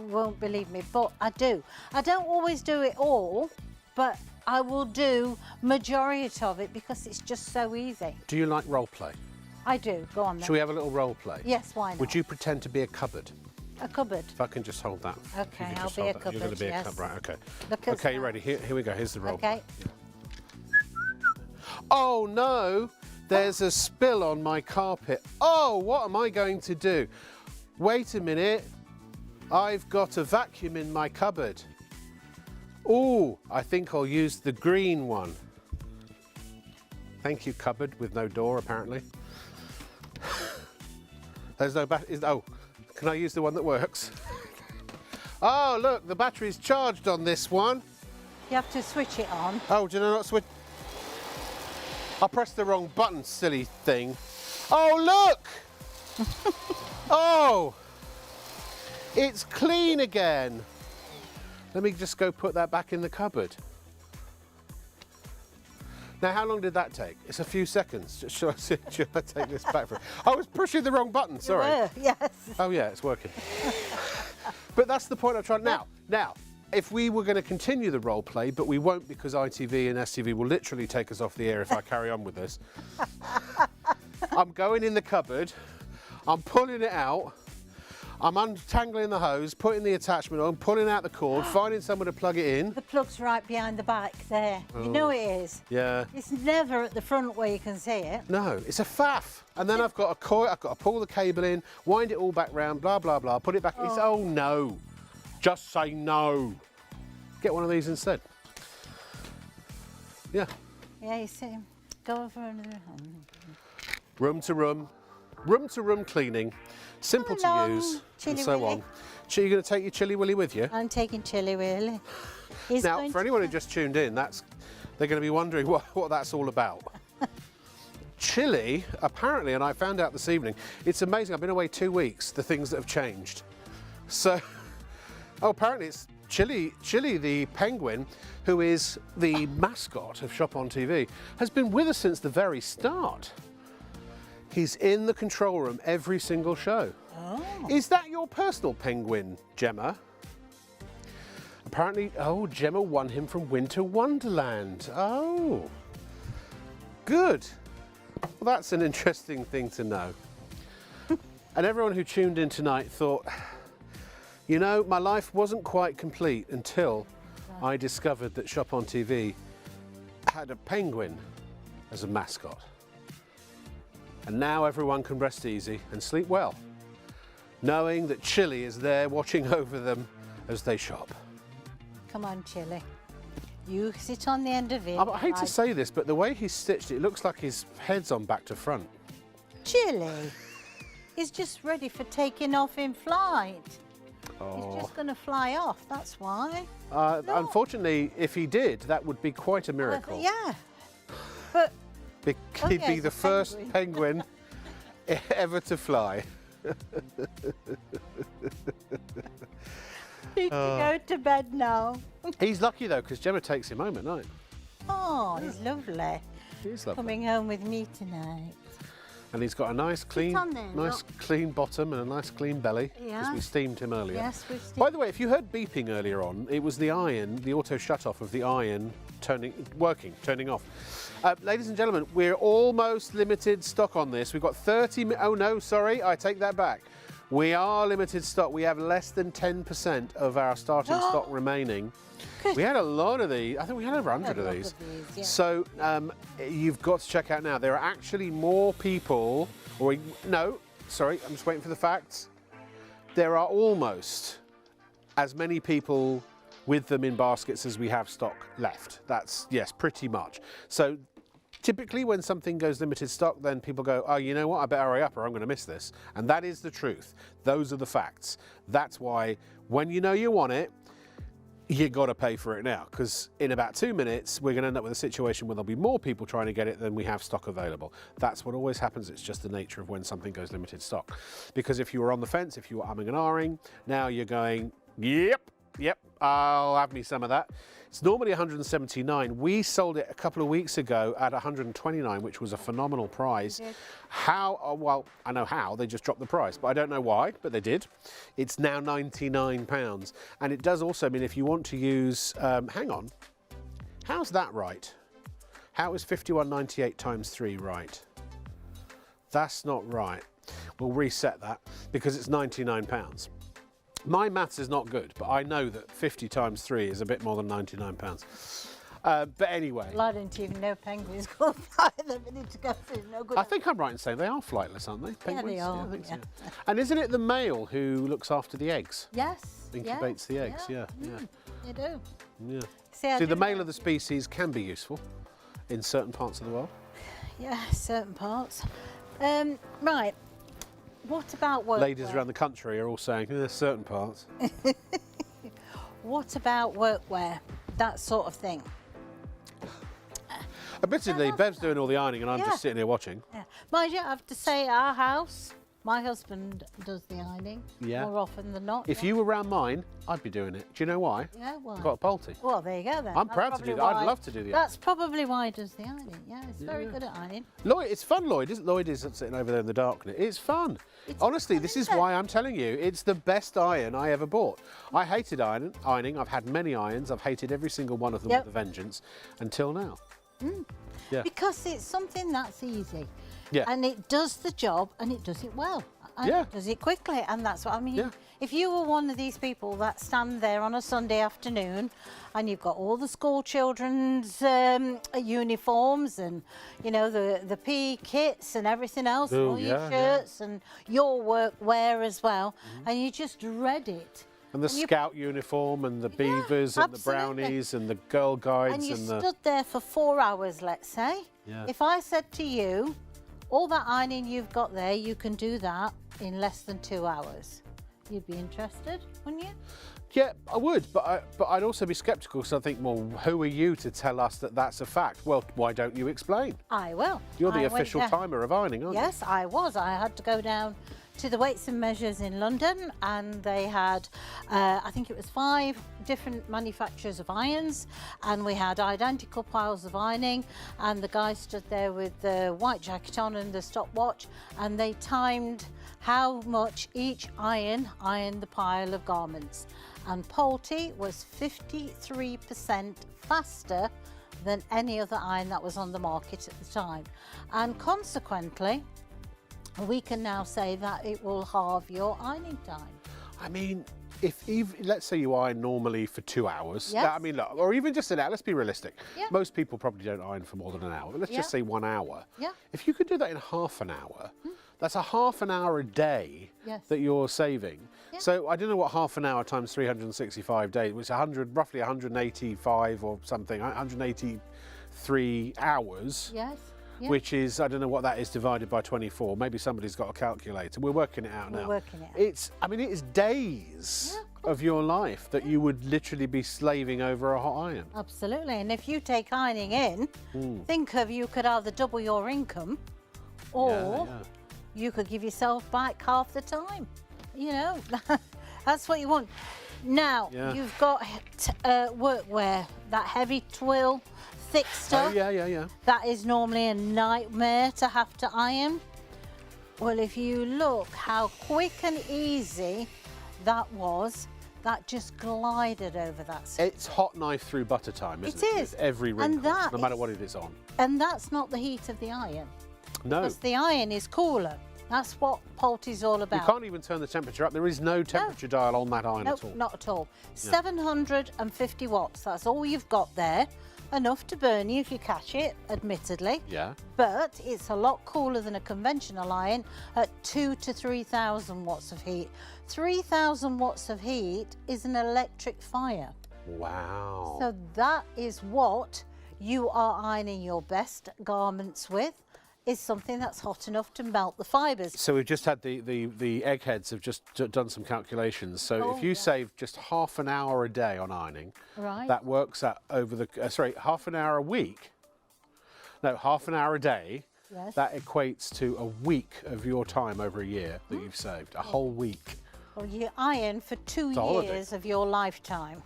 won't believe me, but I do. I don't always do it all, but I will do majority of it because it's just so easy. Do you like role play? I do. Go on then. Shall we have a little role play? Yes, why not? Would you pretend to be a cupboard? A cupboard. If I can just hold that. Okay, You can I'll just be hold a that. You're going to cupboard, be a yes. cupboard, right, okay. Look at Okay, you that. ready? Here we go, here's the role. Okay. Oh no, there's a spill on my carpet. Oh, what am I going to do? Wait a minute, I've got a vacuum in my cupboard. Oh, I think I'll use the green one. Thank you, cupboard with no door apparently. There's no battery. Oh, can I use the one that works? Oh, look, the battery's charged on this one. You have to switch it on. Oh, did I not switch? I pressed the wrong button, silly thing. Oh, look! Oh! It's clean again. Let me just go put that back in the cupboard. Now, how long did that take? It's a few seconds. Should I take this back for it? I was pushing the wrong button, sorry. You were, yes. Oh, yeah, it's working. But that's the point I'm trying. Now, if we were going to continue the role play, but we won't because ITV and STV will literally take us off the air if I carry on with this. I'm going in the cupboard, I'm pulling it out, I'm untangling the hose, putting the attachment on, pulling out the cord, finding somewhere to plug it in. The plug's right behind the back there. You know it is. Yeah. It's never at the front where you can see it. No, it's a faff. And then I've got a coil, I've got to pull the cable in, wind it all back round, blah, blah, blah, put it back. It's, oh no. Just say no. Get one of these instead. Yeah. Yeah, you see. Go over another. Room to room cleaning, simple Hello, to use, Chilly and so Willy. on. So you're going to take your Chilly Willy with you? I'm taking Chilly Willy. He's Now, going for to- anyone who just tuned in, they're going to be wondering what that's all about. Chili, apparently, and I found out this evening, it's amazing. I've been away 2 weeks, the things that have changed. So, apparently it's Chili the penguin, who is the mascot of ShopOnTV, has been with us since the very start. He's in the control room every single show. Oh. Is that your personal penguin, Gemma? Apparently, oh, Gemma won him from Winter Wonderland. Oh, good. Well, that's an interesting thing to know. And everyone who tuned in tonight thought, you know, my life wasn't quite complete until I discovered that ShopOnTV had a penguin as a mascot. And now everyone can rest easy and sleep well, knowing that Chili is there watching over them as they shop. Come on, Chili. You sit on the end of it. I hate to say this, but the way he's stitched it, it looks like his head's on back to front. Chili. He's just ready for taking off in flight. Oh. He's just going to fly off, that's why. Look. Unfortunately, if he did, that would be quite a miracle. Yeah. But He'd okay, be the it's a first penguin ever to fly. need to go to bed now. He's lucky though, because Gemma takes him home at night. Oh, he's lovely. He's lovely. Coming home with me tonight. And he's got a nice clean, on there, clean bottom and a nice clean belly, because Yeah. we steamed him earlier. Yes, we've seen. By the way, if you heard beeping earlier on, it was the iron, the auto shut-off of the iron turning off. Ladies and gentlemen, we're almost limited stock on this. We've got 30, oh no, sorry, I take that back. We are limited stock. We have less than 10% of our starting stock remaining. We had a lot of these. I think we had over 100 of these. Yeah. So you've got to check out now. There are actually more people, no, sorry, I'm just waiting for the facts. There are almost as many people with them in baskets as we have stock left. That's, yes, pretty much. So typically when something goes limited stock, then people go, oh, you know what, I better hurry up or I'm going to miss this. And that is the truth. Those are the facts. That's why when you know you want it, you got to pay for it now, because in about 2 minutes, we're going to end up with a situation where there'll be more people trying to get it than we have stock available. That's what always happens. It's just the nature of when something goes limited stock. Because if you were on the fence, if you were umming and ahhing, now you're going, yep, I'll have me some of that. It's normally 179. We sold it a couple of weeks ago at 129, which was a phenomenal price. How? Well, I know how. They just dropped the price, but I don't know why, but they did. It's now £99. And it does also mean if you want to use, hang on, how's that right? How is 51.98 times 3 right? That's not right. We'll reset that because it's £99. My maths is not good, but I know that 50 times 3 is a bit more than £99. But anyway. Well, I didn't even know penguins could fly them. We need to go through. No good. I think I'm right in saying they are flightless, aren't they? Penguins? Yeah, they are. I think so. Yeah. And isn't it the male who looks after the eggs? Yes. Incubates the eggs, yeah. You do. Yeah. See, I See, the didn't male know. of the species can be useful in certain parts of the world. Yeah, certain parts. Right. What about workwear? Ladies around the country are all saying, there's certain parts. What about workwear? That sort of thing. Admittedly, Bev's doing all the ironing and I'm Yeah. just sitting here watching. Yeah. Mind you, I have to say, our house, my husband does the ironing Yeah. more often than not. If you were around mine, I'd be doing it. Do you know why? Yeah, why? Got a Balti. Well, there you go then. I'm That's proud to probably do that. I'd why- love to do the That's probably why he does the ironing. Yeah, he's very good at ironing. Lloyd, it's fun, Lloyd. Isn't Lloyd is sitting over there in the darkness? It's fun. It's Honestly, fun, this is isn't it? why I'm telling you, it's the best iron I ever bought. I hated ironing. I've had many irons. I've hated every single one of them Yep. with a vengeance until now. Yeah. Because it's something that's easy. Yeah. And it does the job and it does it well. And Yeah. it does it quickly. And that's what I mean. Yeah. If you were one of these people that stand there on a Sunday afternoon and you've got all the school children's uniforms and, you know, the PE kits and everything else, Oh, all your yeah, shirts and your workwear as well, and you just read it. And the scout uniform and the beavers and the absolutely. brownies and the girl guides And you and the... stood there for 4 hours, let's say. Yeah. If I said to you, all that ironing you've got there, you can do that in less than 2 hours. You'd be interested, wouldn't you? Yeah, I would, but I'd also be sceptical because I think, well, who are you to tell us that that's a fact? Well, why don't you explain? I will. You're the I went official down- timer of ironing, aren't Yes, I was. I had to go down to the Weights and Measures in London, and they had, I think it was 5 different manufacturers of irons, and we had identical piles of ironing, and the guy stood there with the white jacket on and the stopwatch, and they timed how much each iron ironed the pile of garments. And Pulte was 53% faster than any other iron that was on the market at the time. And consequently, we can now say that it will halve your ironing time. I mean, if let's say you iron normally for 2 hours, Yes. I mean, look, or even just an hour, let's be realistic. Yeah. Most people probably don't iron for more than an hour, but let's just say 1 hour. Yeah. If you could do that in half an hour, that's a half an hour a day Yes. that you're saving. Yeah. So I don't know what half an hour times 365 days, which is roughly 185 or something, 183 hours. Yes. Yeah. Which is, I don't know what that is divided by 24. Maybe somebody's got a calculator. We're working it out now. We're working it out. It is days of your life that you would literally be slaving over a hot iron. Absolutely. And if you take ironing in, think of you could either double your income or you could give yourself back half the time. You know, that's what you want. Now, you've got workwear, that heavy twill, thick stuff. Oh, yeah. That is normally a nightmare to have to iron. Well, if you look how quick and easy that was, that just glided over that stuff. It's hot knife through butter time, isn't it? It is. With every wrinkle, that no matter what it is on. And that's not the heat of the iron. No. Because the iron is cooler. That's what Pulte's all You about. can't even turn the temperature up. There is no temperature dial on that iron No, at all. not at all. 750 watts, that's all you've got there. Enough to burn you if you catch it, admittedly. Yeah. But it's a lot cooler than a conventional iron at 2,000 to 3,000 watts of heat. 3,000 watts of heat is an electric fire. Wow. So that is what you are ironing your best garments with, is something that's hot enough to melt the fibres. So we've just had the eggheads have just done some calculations. So if you save just half an hour a day on ironing, Right. that works out over the, half an hour a week. No, half an hour a day. Yes. That equates to a week of your time over a year that you've saved. A whole week. Well, you iron for 2 It's a holiday. years of your lifetime.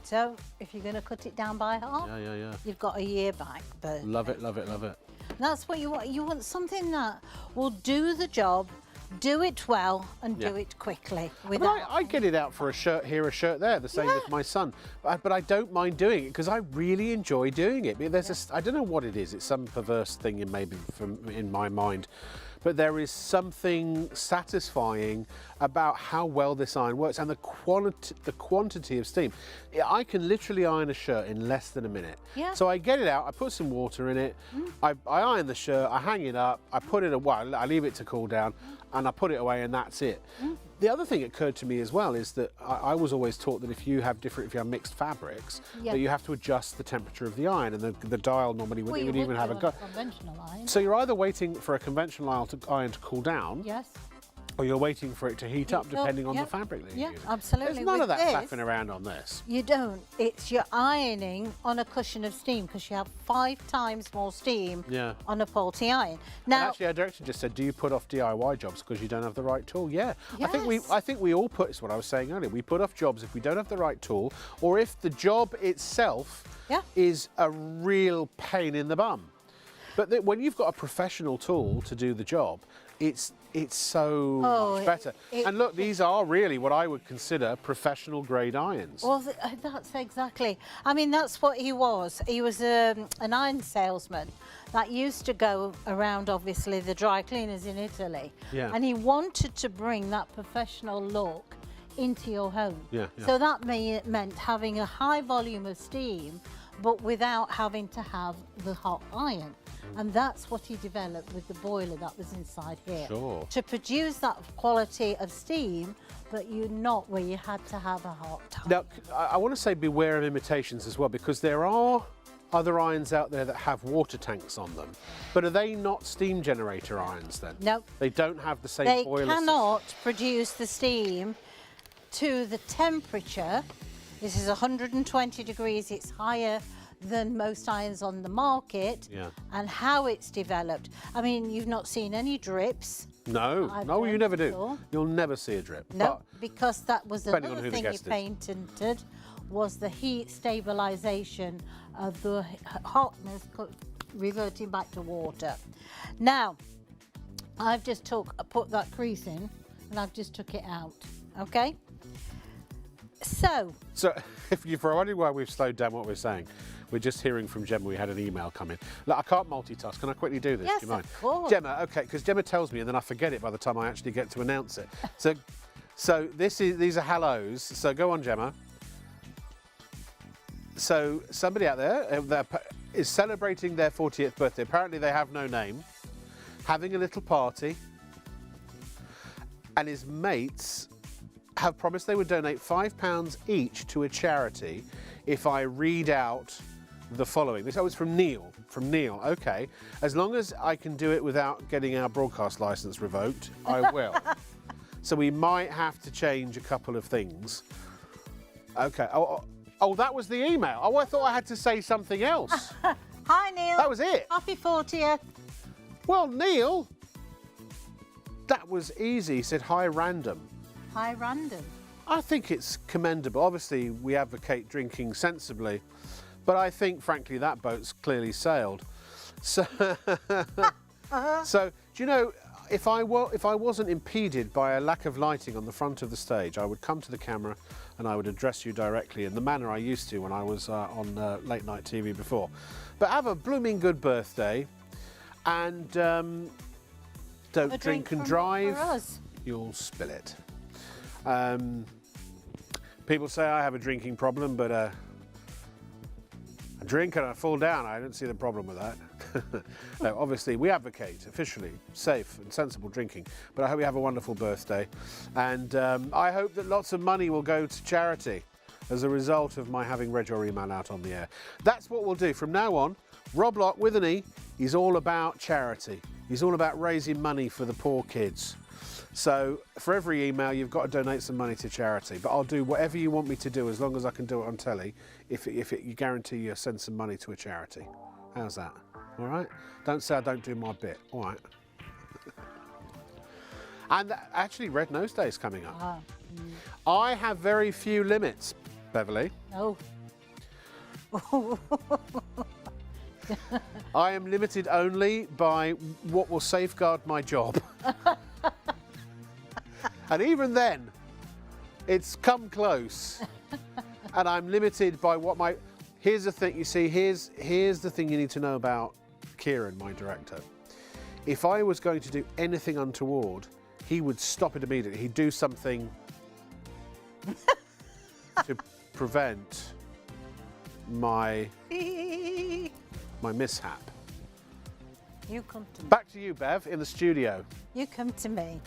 So if you're going to cut it down by half, Yeah. you've got a year back. But Love it, love it, love it. that's what you want. You want something that will do the job, do it well, and do it quickly. I mean, Without I get it out for a shirt here, a shirt there, the same with my son. But I don't mind doing it because I really enjoy doing it. But there's I don't know what it is. It's some perverse thing in my mind. But there is something satisfying about how well this iron works and the quantity of steam. I can literally iron a shirt in less than a minute. Yeah. So I get it out, I put some water in it, I iron the shirt, I hang it up, I put it away, I leave it to cool down, and I put it away, and that's it. The other thing that occurred to me as well is that I was always taught that if you have mixed fabrics, that you have to adjust the temperature of the iron, and the dial normally well, wouldn't you even would have do a on go. conventional iron. So you're either waiting for a conventional iron to cool down, Yes. or you're waiting for it to heat up, depending on the fabric that you're Yeah, using. absolutely. There's none of With that this, faffing around on this. You don't. It's you're ironing on a cushion of steam because you have 5 times more steam on a Pulte iron. Now, And actually, our director just said, "Do you put off DIY jobs because you don't have the right tool?" Yeah, I Yes. think we all put. It's what I was saying earlier. We put off jobs if we don't have the right tool, or if the job itself is a real pain in the bum. But when you've got a professional tool to do the job, it's so much better. And look, these are really what I would consider professional grade irons. well, that's exactly. I mean, that's what he was. He was an iron salesman that used to go around, obviously, the dry cleaners in Italy. Yeah. And he wanted to bring that professional look into your home. Yeah. So that meant having a high volume of steam, but without having to have the hot iron. And that's what he developed with the boiler that was inside here. Sure. To produce that quality of steam, but not where you had to have a hot iron. Now, I want to say beware of imitations as well, because there are other irons out there that have water tanks on them. But are they not steam generator irons then? No. They don't have the same They boiler cannot produce the steam to the temperature. This is 120 degrees. It's higher than most irons on the market. Yeah. And how it's developed. I mean, you've not seen any drips. No, I've no, you done never do. before. You'll never see a drip. No, because that was depending on another who the thing you guest is. patented, was the heat stabilisation of the hotness reverting back to water. Now, I've just put that crease in, and I've just took it out. Okay. So if you're wondering why we've slowed down what we're saying, we're just hearing from Gemma. We had an email come in. Look, I can't multitask. Can I quickly do this? Yes, do you mind? of course. Gemma, okay, because Gemma tells me and then I forget it by the time I actually get to announce it. So these are hellos. So go on, Gemma. So somebody out there is celebrating their 40th birthday. Apparently they have no name, having a little party, and his mates have promised they would donate £5 each to a charity if I read out the following. This was from Neil. Okay. As long as I can do it without getting our broadcast licence revoked, I will. So we might have to change a couple of things. Okay. Oh, that was the email. Oh, I thought I had to say something else. hi, Neil. That was it. Happy 40th. Well, Neil, that was easy. He said, hi, random. Hi, random. I think it's commendable. Obviously, we advocate drinking sensibly, but I think, frankly, that boat's clearly sailed. So, so do you know, if I wasn't impeded by a lack of lighting on the front of the stage, I would come to the camera and I would address you directly in the manner I used to when I was on late night TV before. But have a blooming good birthday, and don't drink and drive. For us. You'll spill it. People say I have a drinking problem, but I drink and I fall down. I don't see the problem with that. No, obviously we advocate officially safe and sensible drinking, but I hope you have a wonderful birthday, and I hope that lots of money will go to charity as a result of my having read your email out on the air. That's what we'll do from now on. Rob Lock with an E is all about charity. He's all about raising money for the poor kids. So for every email, you've got to donate some money to charity. But I'll do whatever you want me to do as long as I can do it on telly, if you guarantee you send some money to a charity. How's that? All right? Don't say I don't do my bit. All right? And actually, Red Nose Day is coming up. I have very few limits, Beverly. Oh. I am limited only by what will safeguard my job. And even then, it's come close. And I'm limited by what my... Here's the thing, you see, here's the thing you need to know about Kieran, my director. If I was going to do anything untoward, he would stop it immediately. He'd do something to prevent my mishap. You come to me. Back to you, Bev, in the studio. You come to me.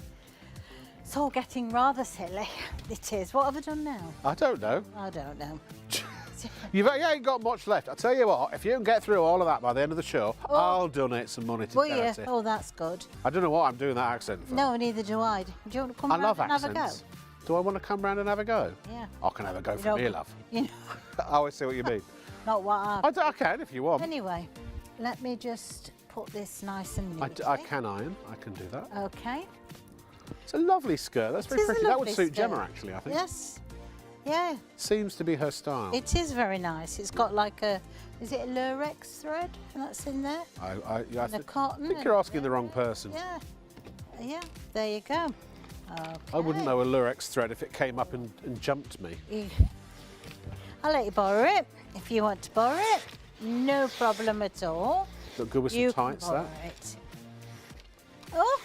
It's all getting rather silly. It is. What have I done now? I don't know. I don't know. You ain't got much left. I'll tell you what, if you can get through all of that by the end of the show, I'll donate some money to charity. Oh, that's good. I don't know what I'm doing that accent for. No, neither do I. Do you want to come I round love and have a accents. go? Do I want to come round and have a go? Yeah. I can have a go You from know- here, love. You know, I see what you mean. not what I can if you want. Anyway, let me just put this nice and neat. I can iron. I can do that. Okay. It's a lovely skirt. That's very is a pretty. That would lovely suit Gemma, skirt. actually, I think. Yes. Yeah. Seems to be her style. It is very nice. It's got like a, is it a lurex thread that's in there? I The cotton. think you're asking the wrong person. Yeah. Yeah. There you go. Okay. I wouldn't know a lurex thread if it came up and jumped me. I'll let you borrow it if you want to borrow it. No problem at all. Look good with some You tights, can borrow that. it. Oh.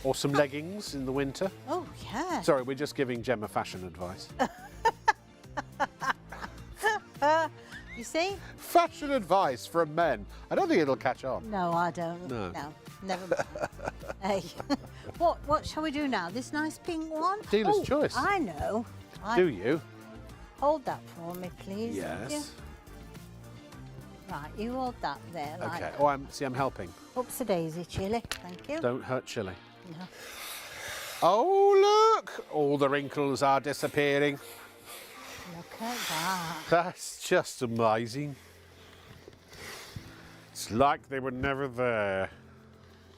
Or some leggings in the winter. Oh yeah. Sorry, we're just giving Gemma fashion advice. You see? Fashion advice from men. I don't think it'll catch on. No, I don't. No. Never mind. Hey, what shall we do now? This nice pink one? Dealer's choice. I know. Do you? Hold that for me, please. would you? Yes. Right, you hold that there. Like Okay. that. Oh, I'm helping. Upsy daisy, chilli. Thank you. Don't hurt Chili. No. Oh, look! All the wrinkles are disappearing. Look at that. That's just amazing. It's like they were never there.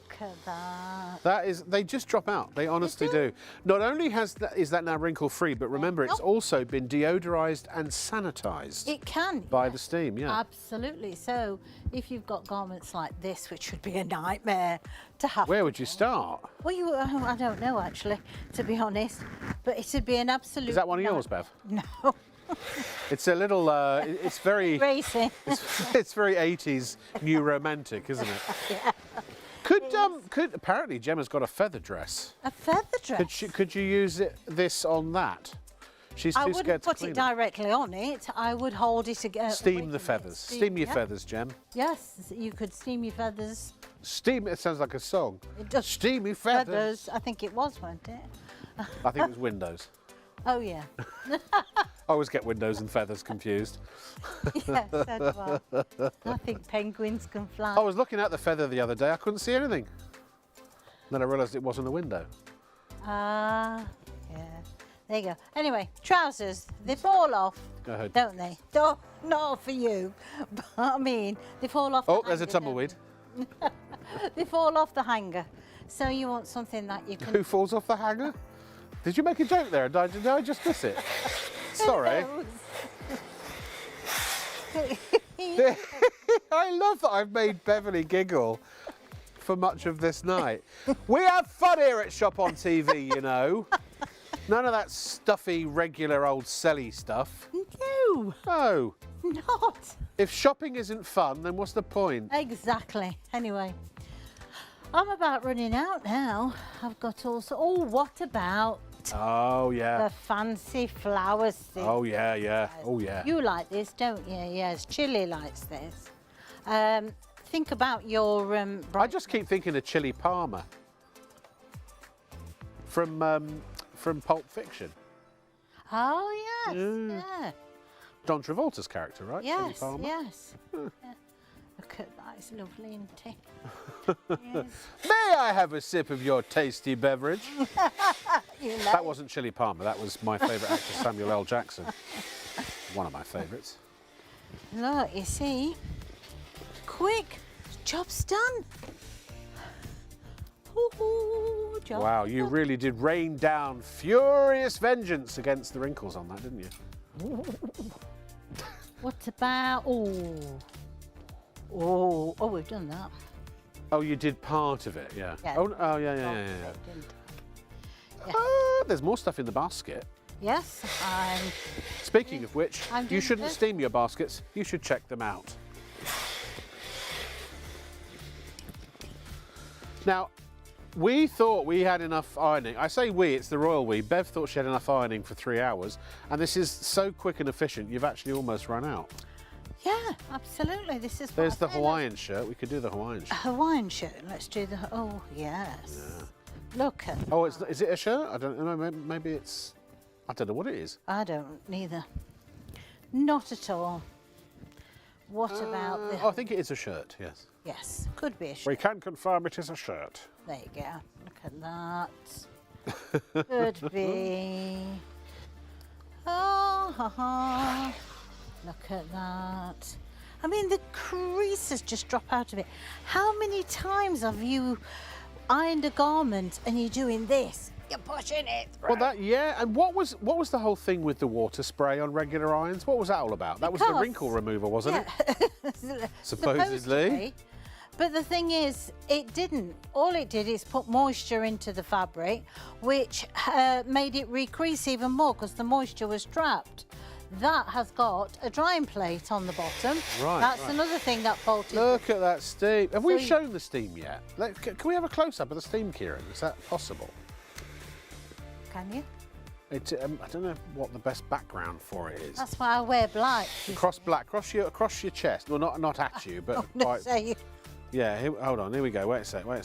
Look at that. That is, they just drop out. They honestly do. Not only is that now wrinkle free, but remember it's also been deodorized and sanitized. It can. By the steam, yeah. Absolutely. So if you've got garments like this, which would be a nightmare to have. Where would you start? Well, I don't know actually, to be honest, but it would be an absolute. Is that one of yours, Bev? No. It's a little, it's very, Racing. it's very 80s new romantic, isn't it? Yeah. Could apparently Gemma's got a feather dress. A feather dress. Could you use this on that? She's I too wouldn't scared to put clean it directly on it. I would hold it again. Steam the feathers. Steam your feathers, Gem. Yes, you could steam your feathers. Steam. It sounds like a song. It does. Steam your feathers. I think it was, wasn't it? I think it was Windows. Oh yeah. I always get Windows and feathers confused. Yeah, so do I. I think penguins can fly. I was looking at the feather the other day. I couldn't see anything. Then I realised it wasn't a window. Ah, yeah. There you go. Anyway, trousers, they fall off, Go ahead. don't they? Not for you, but I mean, they fall off. Oh, the there's a hanger, tumbleweed. They fall off the hanger. So you want something that you can. Who falls off the hanger? Did you make a joke there? Did I just miss it? Sorry. I love that I've made Beverly giggle for much of this night. We have fun here at Shop on TV, you know. None of that stuffy, regular old selly stuff. No, No. not. If shopping isn't fun, then what's the point? Exactly. Anyway, I'm about running out now. I've got also. Oh, what about Oh, yeah. the fancy flowers? Oh, yeah, yeah. Oh, yeah. You like this, don't you? Yes, Chili likes this. Think about your. I just keep thinking of Chili Palmer from Pulp Fiction. Oh yes, yeah. John Travolta's character, right? Chili Yes, Palmer. yes. Yeah. Look at that, it's lovely, isn't it? Yes. May I have a sip of your tasty beverage? You know. That wasn't Chili Palmer. That was my favourite actor, Samuel L. Jackson. One of my favourites. Look, you see. Quick, job's done. Ooh, job's Wow, you done. really did rain down furious vengeance against the wrinkles on that, didn't you? What about? Oh, we've done that. Oh, you did part of it, yeah. Yeah. Oh, yeah, yeah, yeah. Yeah. There's more stuff in the basket. Yes, Speaking of which, I'm you doing shouldn't this. steam your baskets. You should check them out. Now, we thought we had enough ironing. I say we, it's the royal we. Bev thought she had enough ironing for 3 hours, and this is so quick and efficient, you've actually almost run out. yeah, absolutely. This is. There's what the I say, Hawaiian shirt. We could do the Hawaiian A shirt. Hawaiian shirt. Let's do the. Oh yes. Look at. Oh, is it a shirt? I don't know. Maybe it's. I don't know what it is. I don't neither. Not at all. What about the? I think it is a shirt. Yes. Yes, could be a shirt. We can confirm it is a shirt. There you go. Look at that. Could be. Oh, ha, ha. Look at that. I mean, the creases just drop out of it. How many times have you ironed a garment and you're doing this? You're pushing it through. Well, that yeah. And what was the whole thing with the water spray on regular irons? What was that all about? That was the Because- wrinkle remover, wasn't it? Supposedly. But the thing is, it didn't. All it did is put moisture into the fabric, which made it recrease even more because the moisture was trapped. That has got a drying plate on the bottom. Right, That's right. another thing that faulted. Look at that steam. Have we So- shown the steam yet? Can we have a close-up of the steam, Kieran? Is that possible? Can you? I don't know what the best background for it is. That's why I wear black. Cross black, across your chest. Well, not at you, but No, quite. so you, Yeah. Hold on. Here we go. Wait a sec. are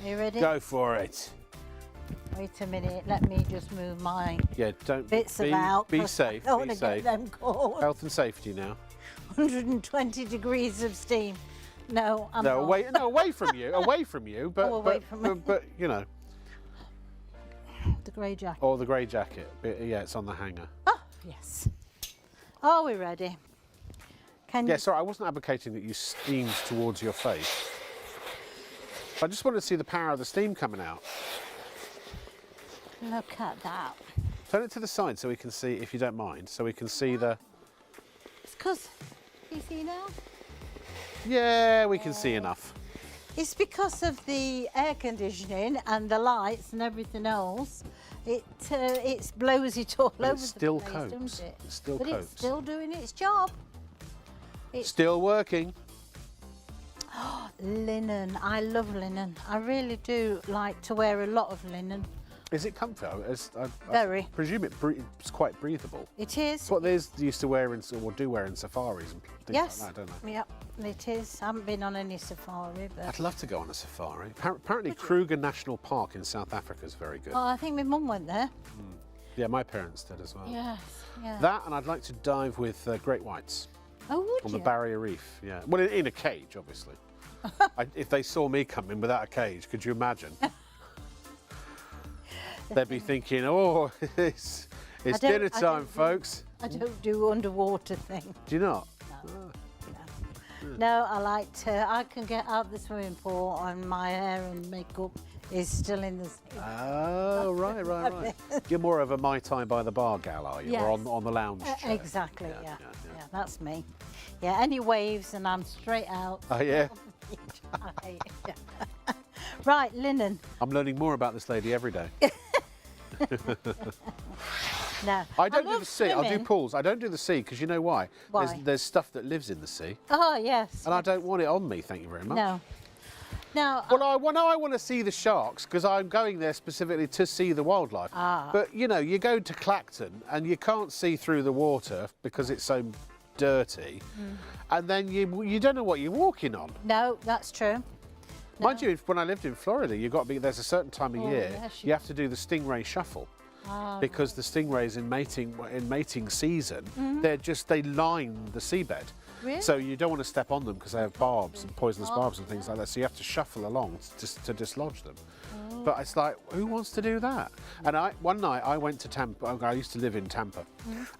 you ready? Go for it. Wait a minute. Let me just move my Yeah. Don't bits be, about. Be 'cause safe. I don't Be want to safe. get them caught. Health and safety now. 120 degrees of steam. No, I'm No, not. away from you. Away from you. But Oh, away from me. but you know. The grey jacket. Or the grey jacket. Yeah, it's on the hanger. Oh, yes. Are we ready? Can Yeah, you? sorry, I wasn't advocating that you steamed towards your face. I just want to see the power of the steam coming out. Look at that. Turn it to the side so we can see, if you don't mind, so we can see the... It's because, you see now? Yeah, we can see enough. It's because of the air conditioning and the lights and everything else. It blows it all But over it still the place, coats. doesn't it? It still but coats. It's still doing its job. It's Still working. linen. I love linen. I really do like to wear a lot of linen. Is it comfy? I Very. presume it's quite breathable. It is. It's what they used to wear in, or do wear in safaris and things Yes. like that, don't they? Yep, it is. I haven't been on any safari, but I'd love to go on a safari. Apparently Kruger National Park in South Africa is very good. oh, I think my mum went there. Yeah, my parents did as well. Yes, yeah. That, and I'd like to dive with great whites Oh, would on you? the barrier reef. Yeah, well, in a cage, obviously. If they saw me coming without a cage, could you imagine? They'd be thinking, "Oh, it's dinner time, folks." I don't do underwater thing. Do you not? No, I like to. I can get out the swimming pool and my hair and makeup is still in the sea. Oh, right. You're more of a Mai Tai by the bar gal, are you? Or Yes. on the lounge chair? Exactly, yeah. That's me. Yeah, any waves and I'm straight out. Oh, yeah. Right, linen. I'm learning more about this lady every day. No. I don't do love the sea. I'll do swimming. pools. I don't do the sea because you know why? Why? There's stuff that lives in the sea, Oh, yes. and I don't want it on me. Thank you very much. No. No. Well, I want to see the sharks because I'm going there specifically to see the wildlife. Ah. But you know, you go to Clacton and you can't see through the water because it's so dirty, and then you don't know what you're walking on. No, that's true. Mind you, when I lived in Florida, there's a certain time of year yes, you have to do the stingray shuffle. Because the stingrays in mating season, they line the seabed. Really? So you don't want to step on them because they have barbs and poisonous barbs and things like that. So you have to shuffle along to dislodge them. But it's like, who wants to do that? And one night I went to Tampa. I used to live in Tampa,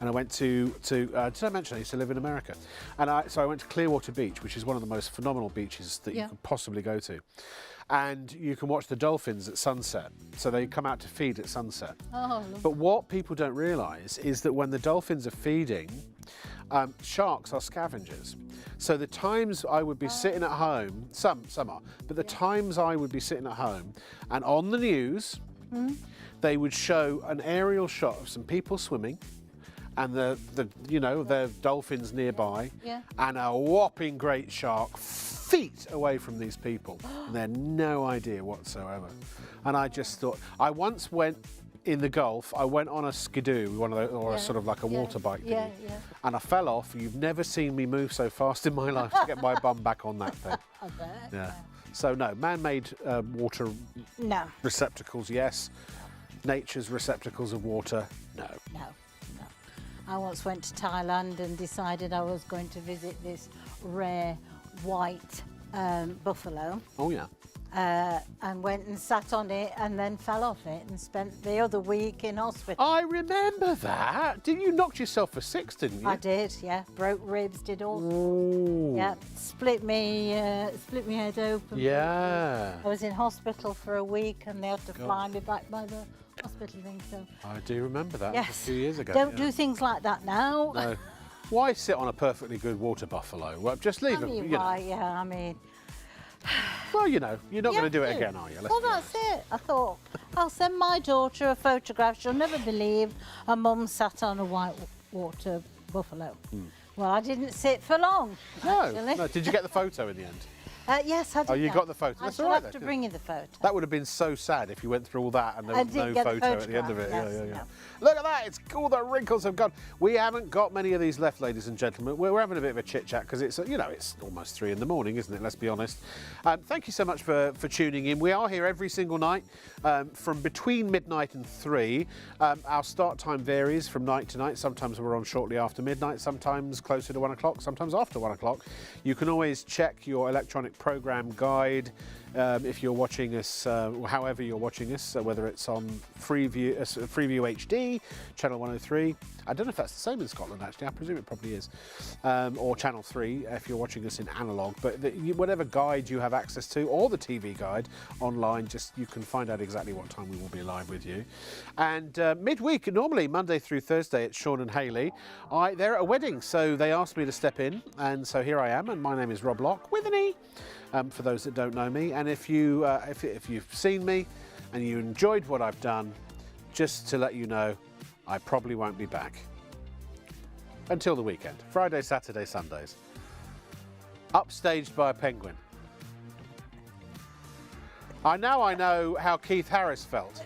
and I went to did I mention I used to live in America? And so I went to Clearwater Beach, which is one of the most phenomenal beaches that you could possibly go to. And you can watch the dolphins at sunset. So they come out to feed at sunset. Oh, But what people don't realise is that when the dolphins are feeding, sharks are scavengers. So the times I would be sitting at home, some are, but the times I would be sitting at home and on the news, they would show an aerial shot of some people swimming and the dolphins nearby and a whopping great shark feet away from these people. And they had no idea whatsoever. And I just thought, I once went in the Gulf, I went on a skidoo, one of those, or a sort of like a water bike thingy, and I fell off. You've never seen me move so fast in my life to get my bum back on that thing. I bet. Yeah. So no, man-made water No. receptacles, yes. Nature's receptacles of water, no. No. I once went to Thailand and decided I was going to visit this rare white buffalo. Oh yeah. And went and sat on it and then fell off it and spent the other week in hospital. I remember that. Did you knock yourself for 6, didn't you? I did, yeah. Broke ribs, did all. Ooh. Yeah, split me head open. Yeah. I was in hospital for a week and they had to fly me back by the hospital thing. So I do remember that. yes, A few years ago. don't yeah. do things like that now. No. Why sit on a perfectly good water buffalo? Well, just leave I them. mean, You know. right, yeah, I mean. Well, you know, you're not you going to do have it to. again, are you? Let's Well, be honest. that's it. I thought, I'll send my daughter a photograph. She'll never believe a mum sat on a white water buffalo. Well, I didn't sit for long, actually. No. Did you get the photo in the end? Yes, I did. Oh, you that. got the photo. I That's shall all right have to then. bring you the photo. That would have been so sad if you went through all that and there I was did no get the photo at the end of it. photograph, Yeah. yes, Look at that, it's all the wrinkles have gone. We haven't got many of these left, ladies and gentlemen. We're having a bit of a chit chat because it's, it's almost 3 in the morning, isn't it? Let's be honest. Thank you so much for tuning in. We are here every single night from between midnight and 3. Our start time varies from night to night. Sometimes we're on shortly after midnight, sometimes closer to 1 o'clock, sometimes after 1 o'clock. You can always check your electronic program guide. If you're watching us, however you're watching us, whether it's on Freeview HD, Channel 103. I don't know if that's the same in Scotland, actually. I presume it probably is. Or Channel 3 if you're watching us in analogue. But whatever guide you have access to, or the TV guide online, just you can find out exactly what time we will be live with you. And midweek, normally Monday through Thursday, it's Sean and Hayley. They're at a wedding, so they asked me to step in, and so here I am. And my name is Rob Locke, with an E, for those that don't know me. And if you've seen me and you enjoyed what I've done, just to let you know, I probably won't be back until the weekend. Friday, Saturday, Sundays. Upstaged by a penguin. I know how Keith Harris felt.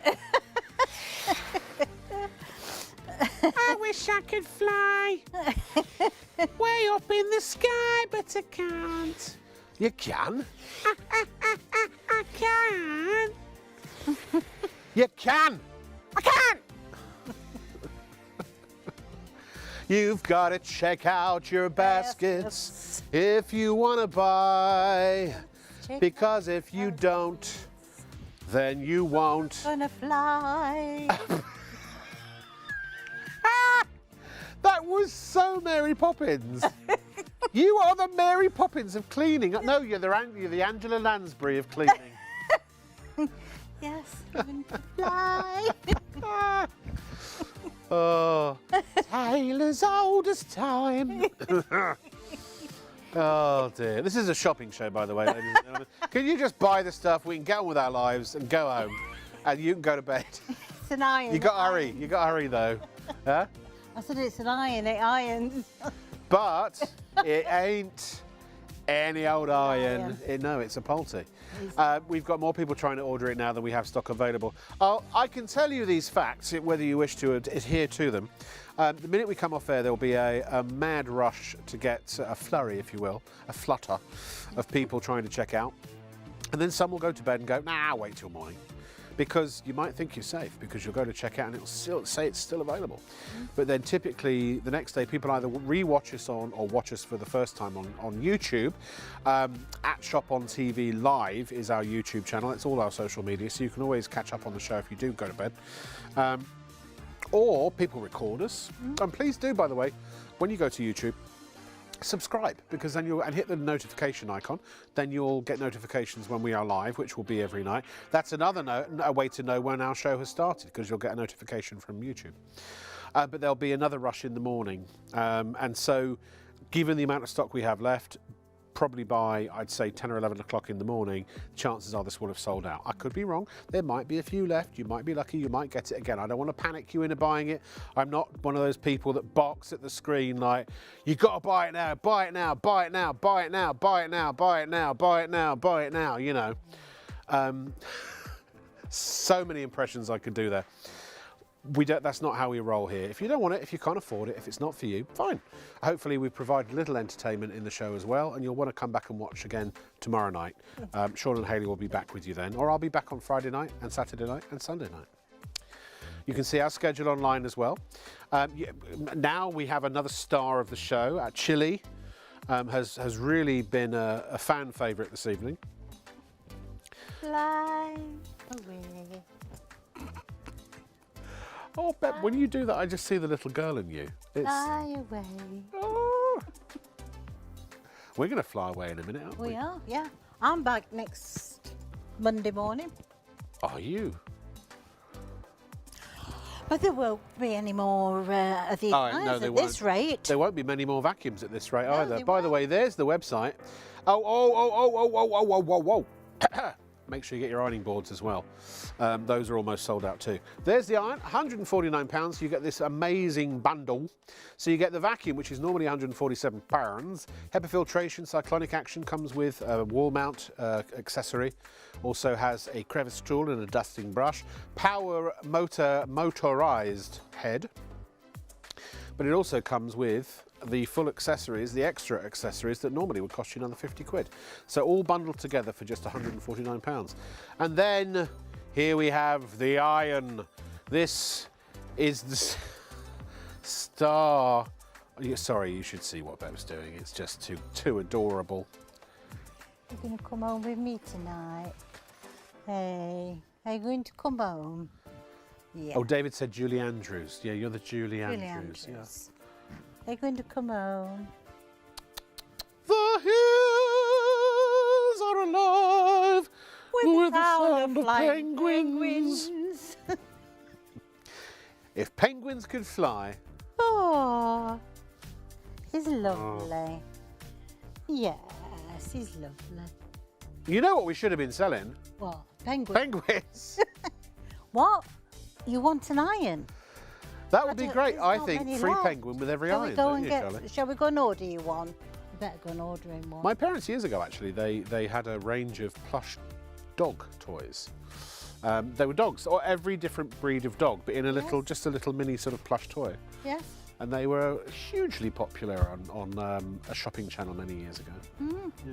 I wish I could fly way up in the sky, but I can't. You can. I can. You can. I can. You've got to check out your baskets if you want to buy, because if you don't, then you won't. Gonna fly. That was so Mary Poppins. You are the Mary Poppins of cleaning. No, you're the Angela Lansbury of cleaning. Yes, going to fly. Oh, Taylor's oldest time. Oh dear. This is a shopping show, by the way, ladies and gentlemen. Can you just buy the stuff? We can get on with our lives and go home, and you can go to bed. It's an iron. You got to hurry. You got to hurry though. Huh? I said it's an iron. It irons. But it ain't any old iron. No, it's a Pulte. We've got more people trying to order it now than we have stock available. I can tell you these facts, whether you wish to adhere to them. The minute we come off air, there'll be a mad rush to get a flurry, if you will, a flutter of people trying to check out. And then some will go to bed and go, nah, wait till morning. Because you might think you're safe, because you'll go to check out and it'll still say it's still available. But then typically the next day people either re-watch us on or watch us for the first time on YouTube. At ShopOnTV Live is our YouTube channel. It's all our social media, so you can always catch up on the show if you do go to bed. Or people record us. And please do, by the way, when you go to YouTube, subscribe, because then and hit the notification icon, then you'll get notifications when we are live, which will be every night. That's another a way to know when our show has started, because you'll get a notification from YouTube. But there'll be another rush in the morning, and so given the amount of stock we have left, probably by, I'd say, 10 or 11 o'clock in the morning, chances are this will have sold out. I could be wrong. There might be a few left. You might be lucky. You might get it again. I don't want to panic you into buying it. I'm not one of those people that box at the screen like, you've got to buy it now, buy it now, buy it now, buy it now, buy it now, buy it now, buy it now, buy it now, you know. So many impressions I could do there. That's not how we roll here. If you don't want it, if you can't afford it, if it's not for you, fine. Hopefully we've provided a little entertainment in the show as well, and you'll want to come back and watch again tomorrow night. Sean and Hayley will be back with you then, or I'll be back on Friday night and Saturday night and Sunday night. You can see our schedule online as well. Now we have another star of the show. Chili has really been a fan favourite this evening. Fly away. Oh, Beb, when you do that, I just see the little girl in you. Fly away. Oh. We're going to fly away in a minute, aren't we? We are, yeah. I'm back next Monday morning. Are you? But there won't be any more of the no, at this rate. There won't be many more vacuums at this rate No, either. they By the won't. way, there's the website. Whoa. Make sure you get your ironing boards as well. Those are almost sold out too. There's the iron, £149. You get this amazing bundle. So you get the vacuum, which is normally £147. HEPA filtration, cyclonic action comes with a wall mount accessory. Also has a crevice tool and a dusting brush. Power motorized head. But it also comes with the full accessories, the extra accessories that normally would cost you another 50 quid. So all bundled together for just £149. And then here we have the iron. This is the star. Sorry, you should see what Beb's doing. It's just too adorable. You're going to come home with me tonight. Hey, are you going to come home? Yeah. Oh, David said Julie Andrews. Yeah, you're the Julie Andrews. Andrews. Are you going to come home? The hills are alive with the sound of penguins. If penguins could fly. Oh, he's lovely. Yes, he's lovely. You know what we should have been selling? What? Penguins? Penguins. What? You want an iron? That would be great. There's I not think many free left. penguin with every Shall iron, we go don't and you, get? Charlie? Shall we go and order you one? You better go and order him one. My parents years ago, actually, they had a range of plush dog toys. They were dogs, or every different breed of dog, but in a little, just a little mini sort of plush toy. Yes. And they were hugely popular on a shopping channel many years ago. Mm. Yeah.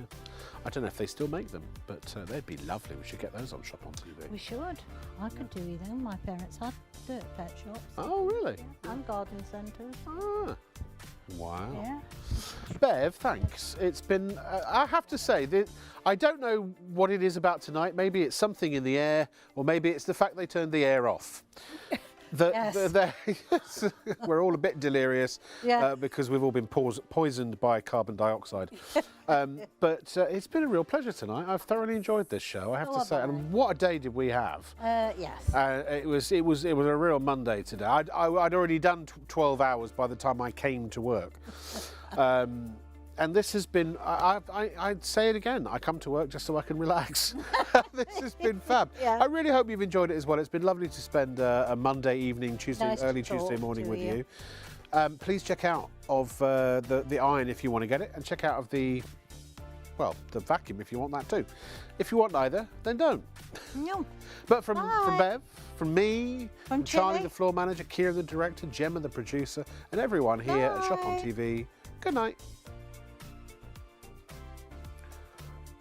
I don't know if they still make them, but they'd be lovely. We should get those on ShopOnTV. We should. I could do with them. My parents had dirt pet shops. Oh, really? Yeah, and garden centres. Ah. Wow. Yeah. Bev, thanks. It's been, I have to say, I don't know what it is about tonight. Maybe it's something in the air, or maybe it's the fact they turned the air off. We're all a bit delirious because we've all been poisoned by carbon dioxide. But it's been a real pleasure tonight. I've thoroughly enjoyed this show, I have to say. And what a day did we have? Yes. It was a real Monday today. I'd already done 12 hours by the time I came to work. And this has been, I'd say it again, I come to work just so I can relax. This has been fab. Yeah. I really hope you've enjoyed it as well. It's been lovely to spend a Monday evening, early Tuesday morning with you. Please check out of the iron if you want to get it, and check out of the vacuum if you want that too. If you want neither, then don't. No. But from Bev, from me, from Charlie Chile, the floor manager, Kieran the director, Gemma the producer, and everyone here at ShopOnTV, good night.